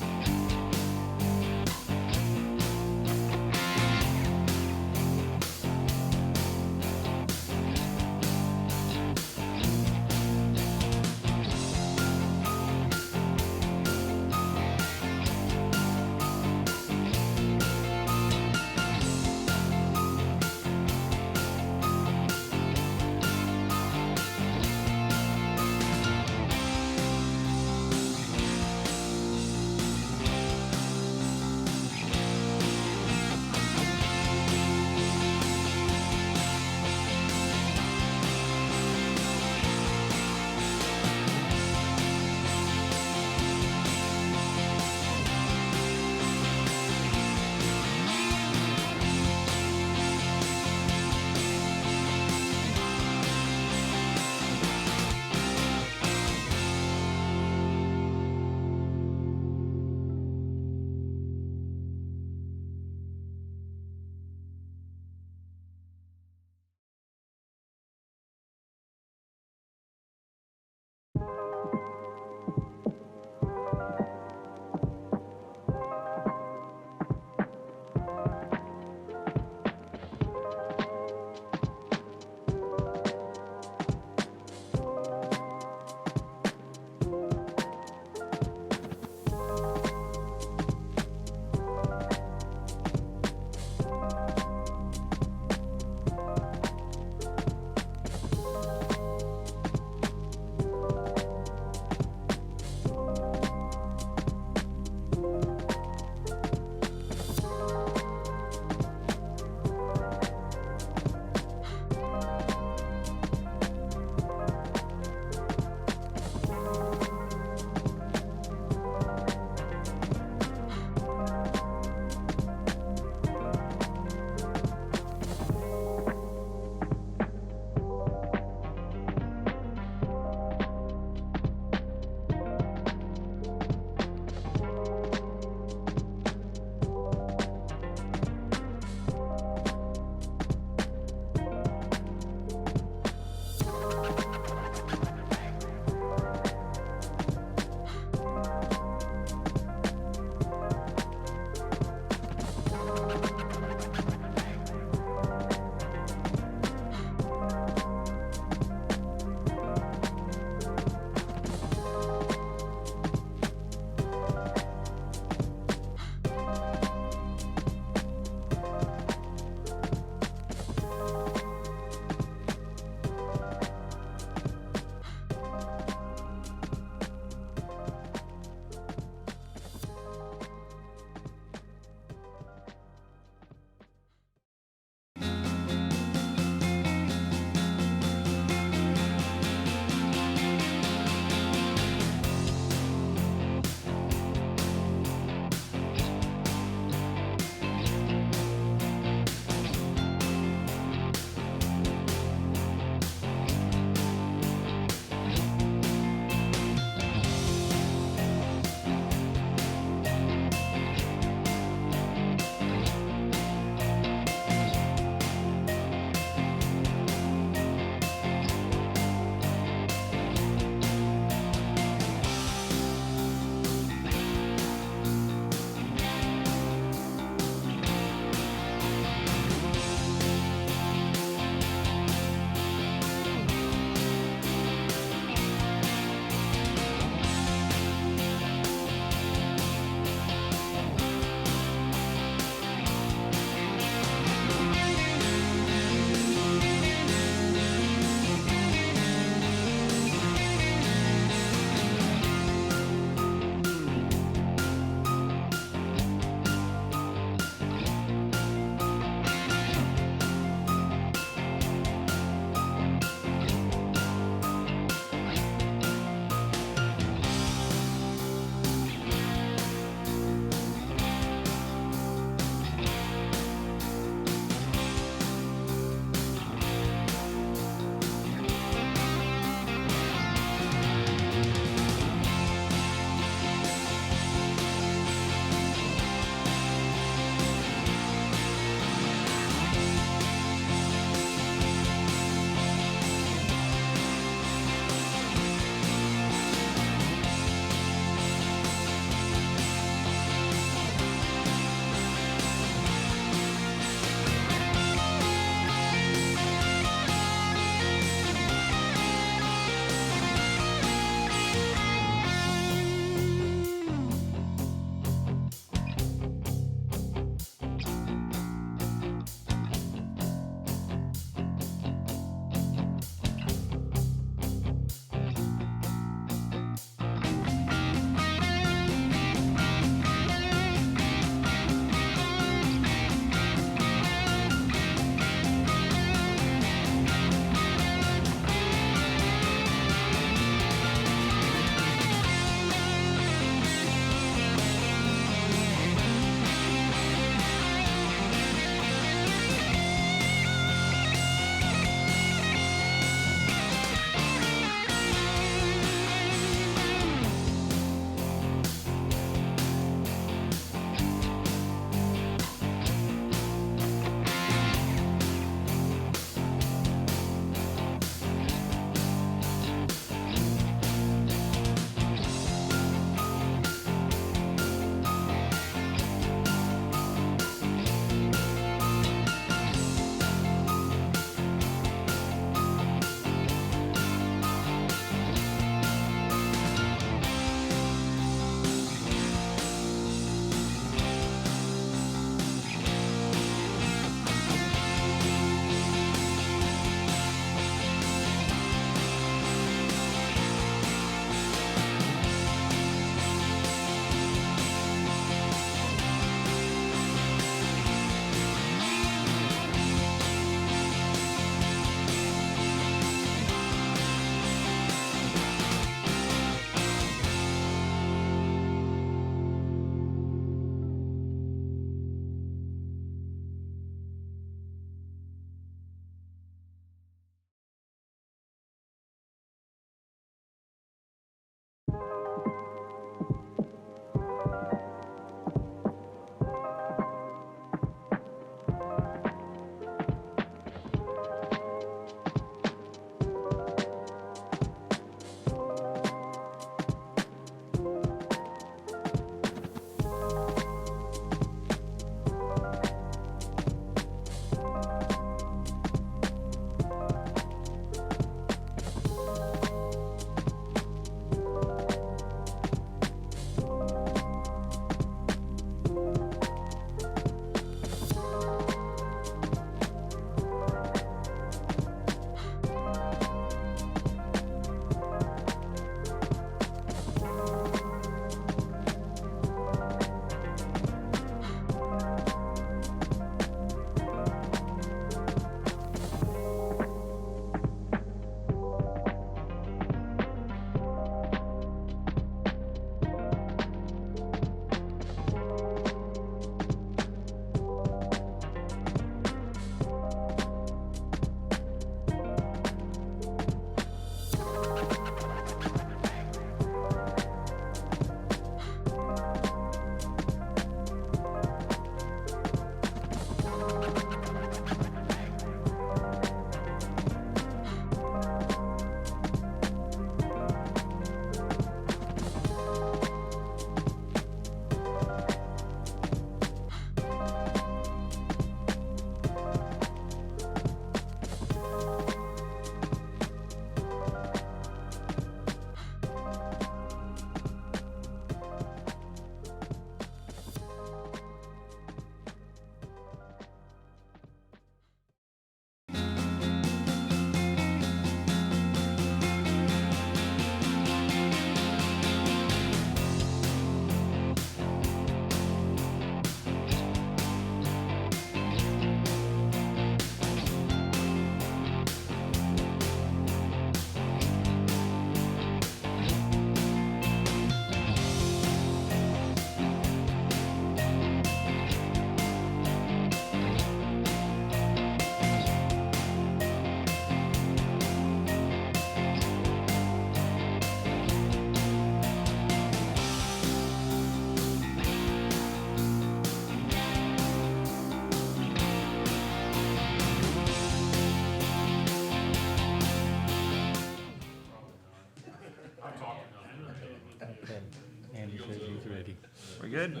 We good?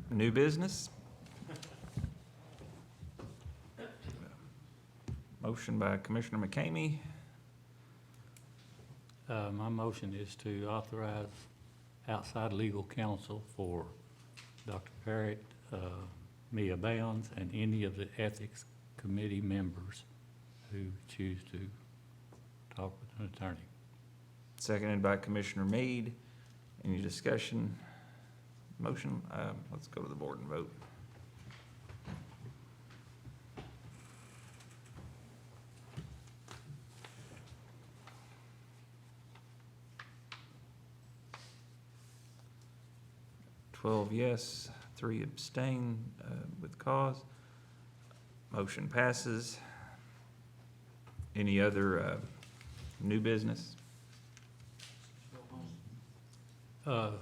New business? Motion by Commissioner McCamey.
My motion is to authorize outside legal counsel for Dr. Parrott, Mia Bounds, and any of the Ethics Committee members who choose to talk with an attorney.
Seconded by Commissioner Mead. Any discussion? Motion, let's go to the board and vote. Twelve yes, 3 abstain with cause. Motion passes. Any other new business?
No,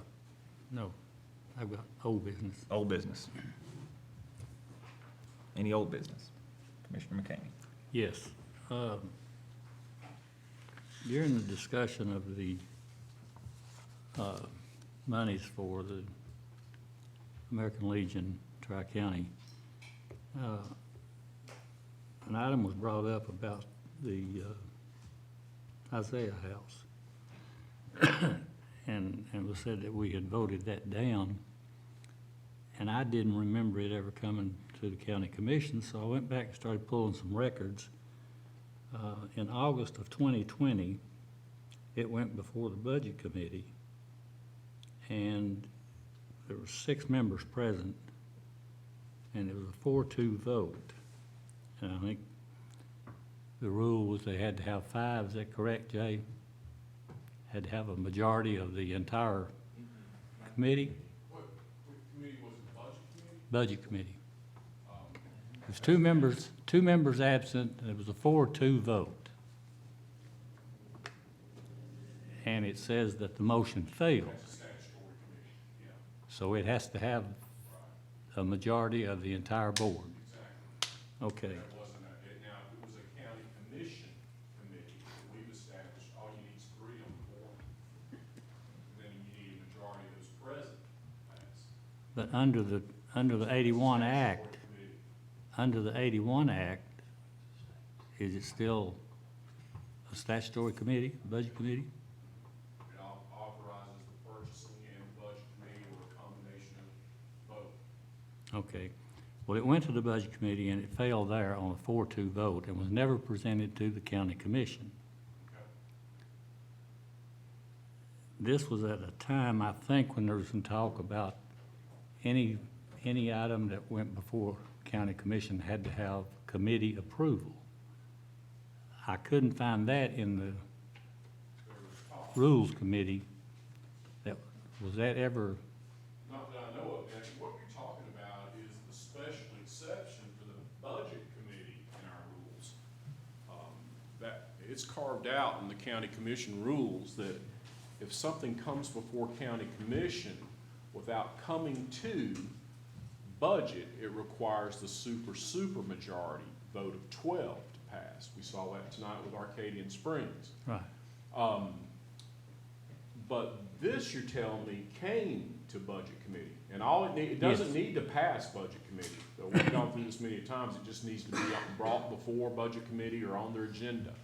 I've got old business.
Old business. Any old business? Commissioner McCamey.
Yes. During the discussion of the monies for the American Legion Tri-County, an item was brought up about the Isaiah House. And it was said that we had voted that down. And I didn't remember it ever coming to the county commission, so I went back and started pulling some records. In August of 2020, it went before the budget committee, and there were 6 members present, and it was a 4-2 vote. And I think the rule was they had to have 5, is that correct, Jay? Had to have a majority of the entire committee?
What committee was it, budget committee?
Budget committee. There's 2 members absent, and it was a 4-2 vote. And it says that the motion failed.
That's a statutory committee, yeah.
So it has to have a majority of the entire board.
Exactly.
Okay,
That wasn't now, if it was a county commission committee that we've established, all you need is 3 on the board. Then you need a majority of those present to pass.
but under the 81 Act, under the 81 Act, is it still a statutory committee, budget committee?
It authorizes the purchasing and the budget committee or a combination of both.
Okay. Well, it went to the budget committee and it failed there on a 4-2 vote and was never presented to the county commission.
Okay.
This was at a time, I think, when there was some talk about any item that went before county commission had to have committee approval. I couldn't find that in the rules committee. Was that ever?
Not that I know of, Nancy. What you're talking about is the special exception for the budget committee in our rules. That, it's carved out in the county commission rules that if something comes before county commission without coming to budget, it requires the super majority vote of 12 to pass. We saw that tonight with Arcadian Springs.
Right.
But this, you're telling me, came to budget committee, and it doesn't need to pass budget committee. So we've gone through this many times, it just needs to be brought before budget committee or on their agenda.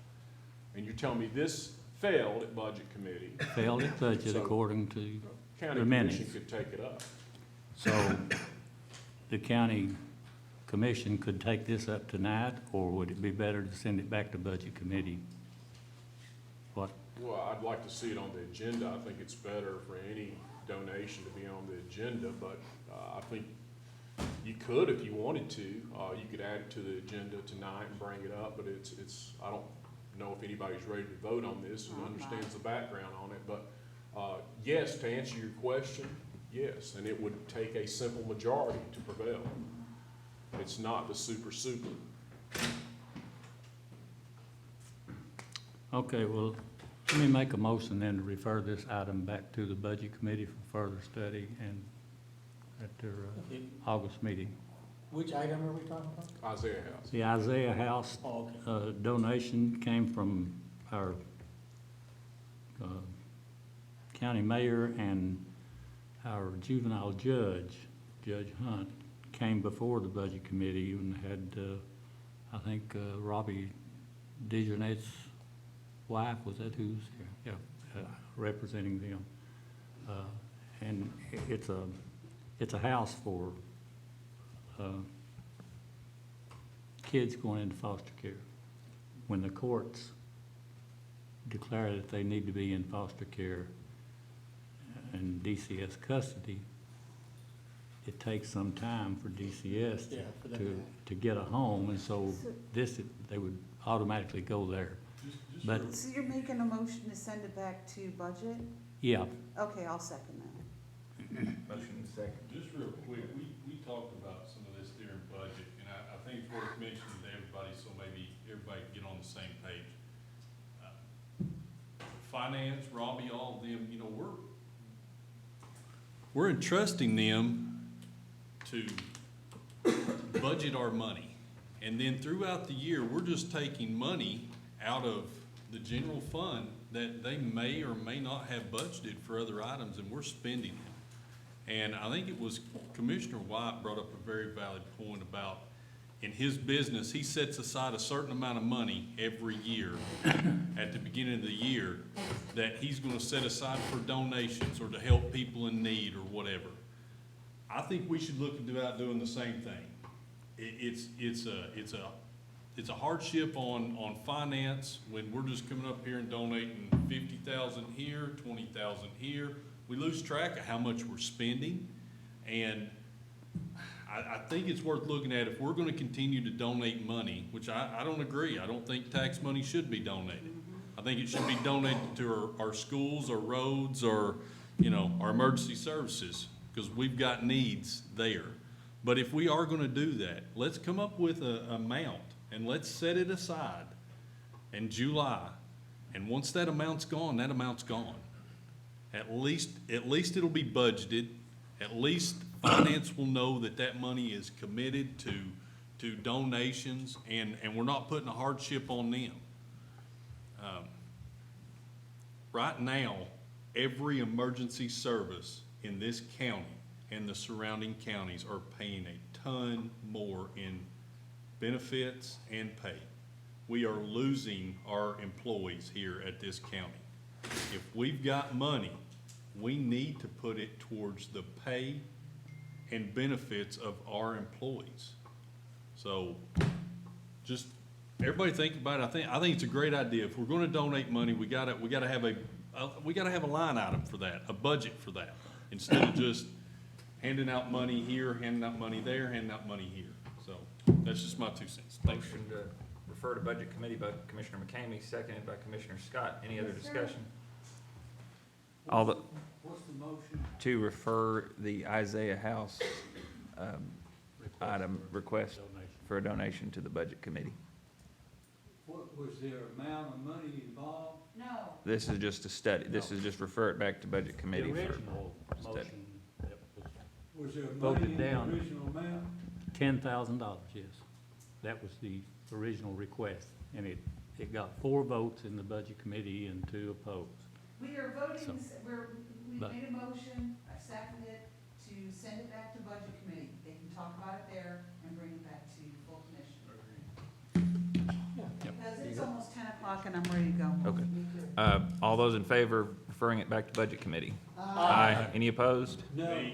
And you're telling me this failed at budget committee.
Failed at budget
So,
according to
County
the minutes.
commission could take it up.
So the county commission could take this up tonight, or would it be better to send it back to budget committee? What?
Well, I'd like to see it on the agenda. I think it's better for any donation to be on the agenda, but I think you could if you wanted to. You could add it to the agenda tonight and bring it up, but I don't know if anybody's ready to vote on this and understands the background on it, but yes, to answer your question, yes, and it would take a simple majority to prevail. It's not the super.
Okay, well, let me make a motion then to refer this item back to the budget committee for further study and at their August meeting.
Which item are we talking about?
Isaiah House.
The Isaiah House
Oh, okay.
donation came from our county mayor and our juvenile judge, Judge Hunt, came before the budget committee and had, I think, Robbie DeJournette's wife, was that who's here? Yeah, representing them. And it's a house for kids going into foster care. When the courts declare that they need to be in foster care and DCS custody, it takes some time for DCS to get a home, and so they would automatically go there. But,
So you're making a motion to send it back to budget?
yeah,
Okay, I'll second that.
Motion second.
Just real quick, we talked about some of this during budget, and I think it's worth mentioning to everybody, so maybe everybody can get on the same page. Finance, Robbie, all of them, you know, we're entrusting them to budget our money. And then throughout the year, we're just taking money out of the general fund that they may or may not have budgeted for other items, and we're spending it. And I think it was Commissioner White brought up a very valid point about, in his business, he sets aside a certain amount of money every year at the beginning of the year that he's gonna set aside for donations or to help people in need or whatever. I think we should look about doing the same thing. It's a hardship on finance when we're just coming up here and donating 50,000 here, 20,000 here. We lose track of how much we're spending, and I think it's worth looking at if we're gonna continue to donate money, which I don't agree. I don't think tax money should be donated. I think it should be donated to our schools, our roads, or, you know, our emergency services, because we've got needs there. But if we are gonna do that, let's come up with a amount, and let's set it aside in July. And once that amount's gone, that amount's gone. At least it'll be budgeted. At least finance will know that that money is committed to donations, and we're not putting a hardship on them. Right now, every emergency service in this county and the surrounding counties are paying a ton more in benefits and pay. We are losing our employees here at this county. If we've got money, we need to put it towards the pay and benefits of our employees. So just, everybody think about it. I think it's a great idea. If we're gonna donate money, we gotta have a line item for that, a budget for that, instead of just handing out money here, handing out money there, handing out money here. So that's just my 2 cents. Thanks.
Motion to refer to Budget Committee by Commissioner McCamey, seconded by Commissioner Scott. Any other discussion?
What's the motion?
To refer the Isaiah House item request for a donation to the Budget Committee.
What, was there amount of money involved?
No.
This is just a study. This is just refer it back to Budget Committee
the
for
original
study.
motion that was
Was there money
voted
in the
down,
original amount?
$10,000, yes. That was the original request, and it got 4 votes in the budget committee and 2 opposed.
We are voting,
So-
we
but-
made a motion, I seconded it, to send it back to budget committee. They can talk about it there and bring it back to full commission. Because it's almost 10 o'clock and I'm ready to go.
Okay. All those in favor of referring it back to Budget Committee? Aye. Any opposed?
No.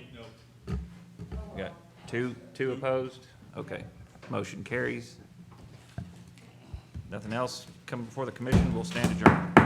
Got two opposed? Okay. Motion carries. Nothing else coming before the commission. We'll stand adjourned.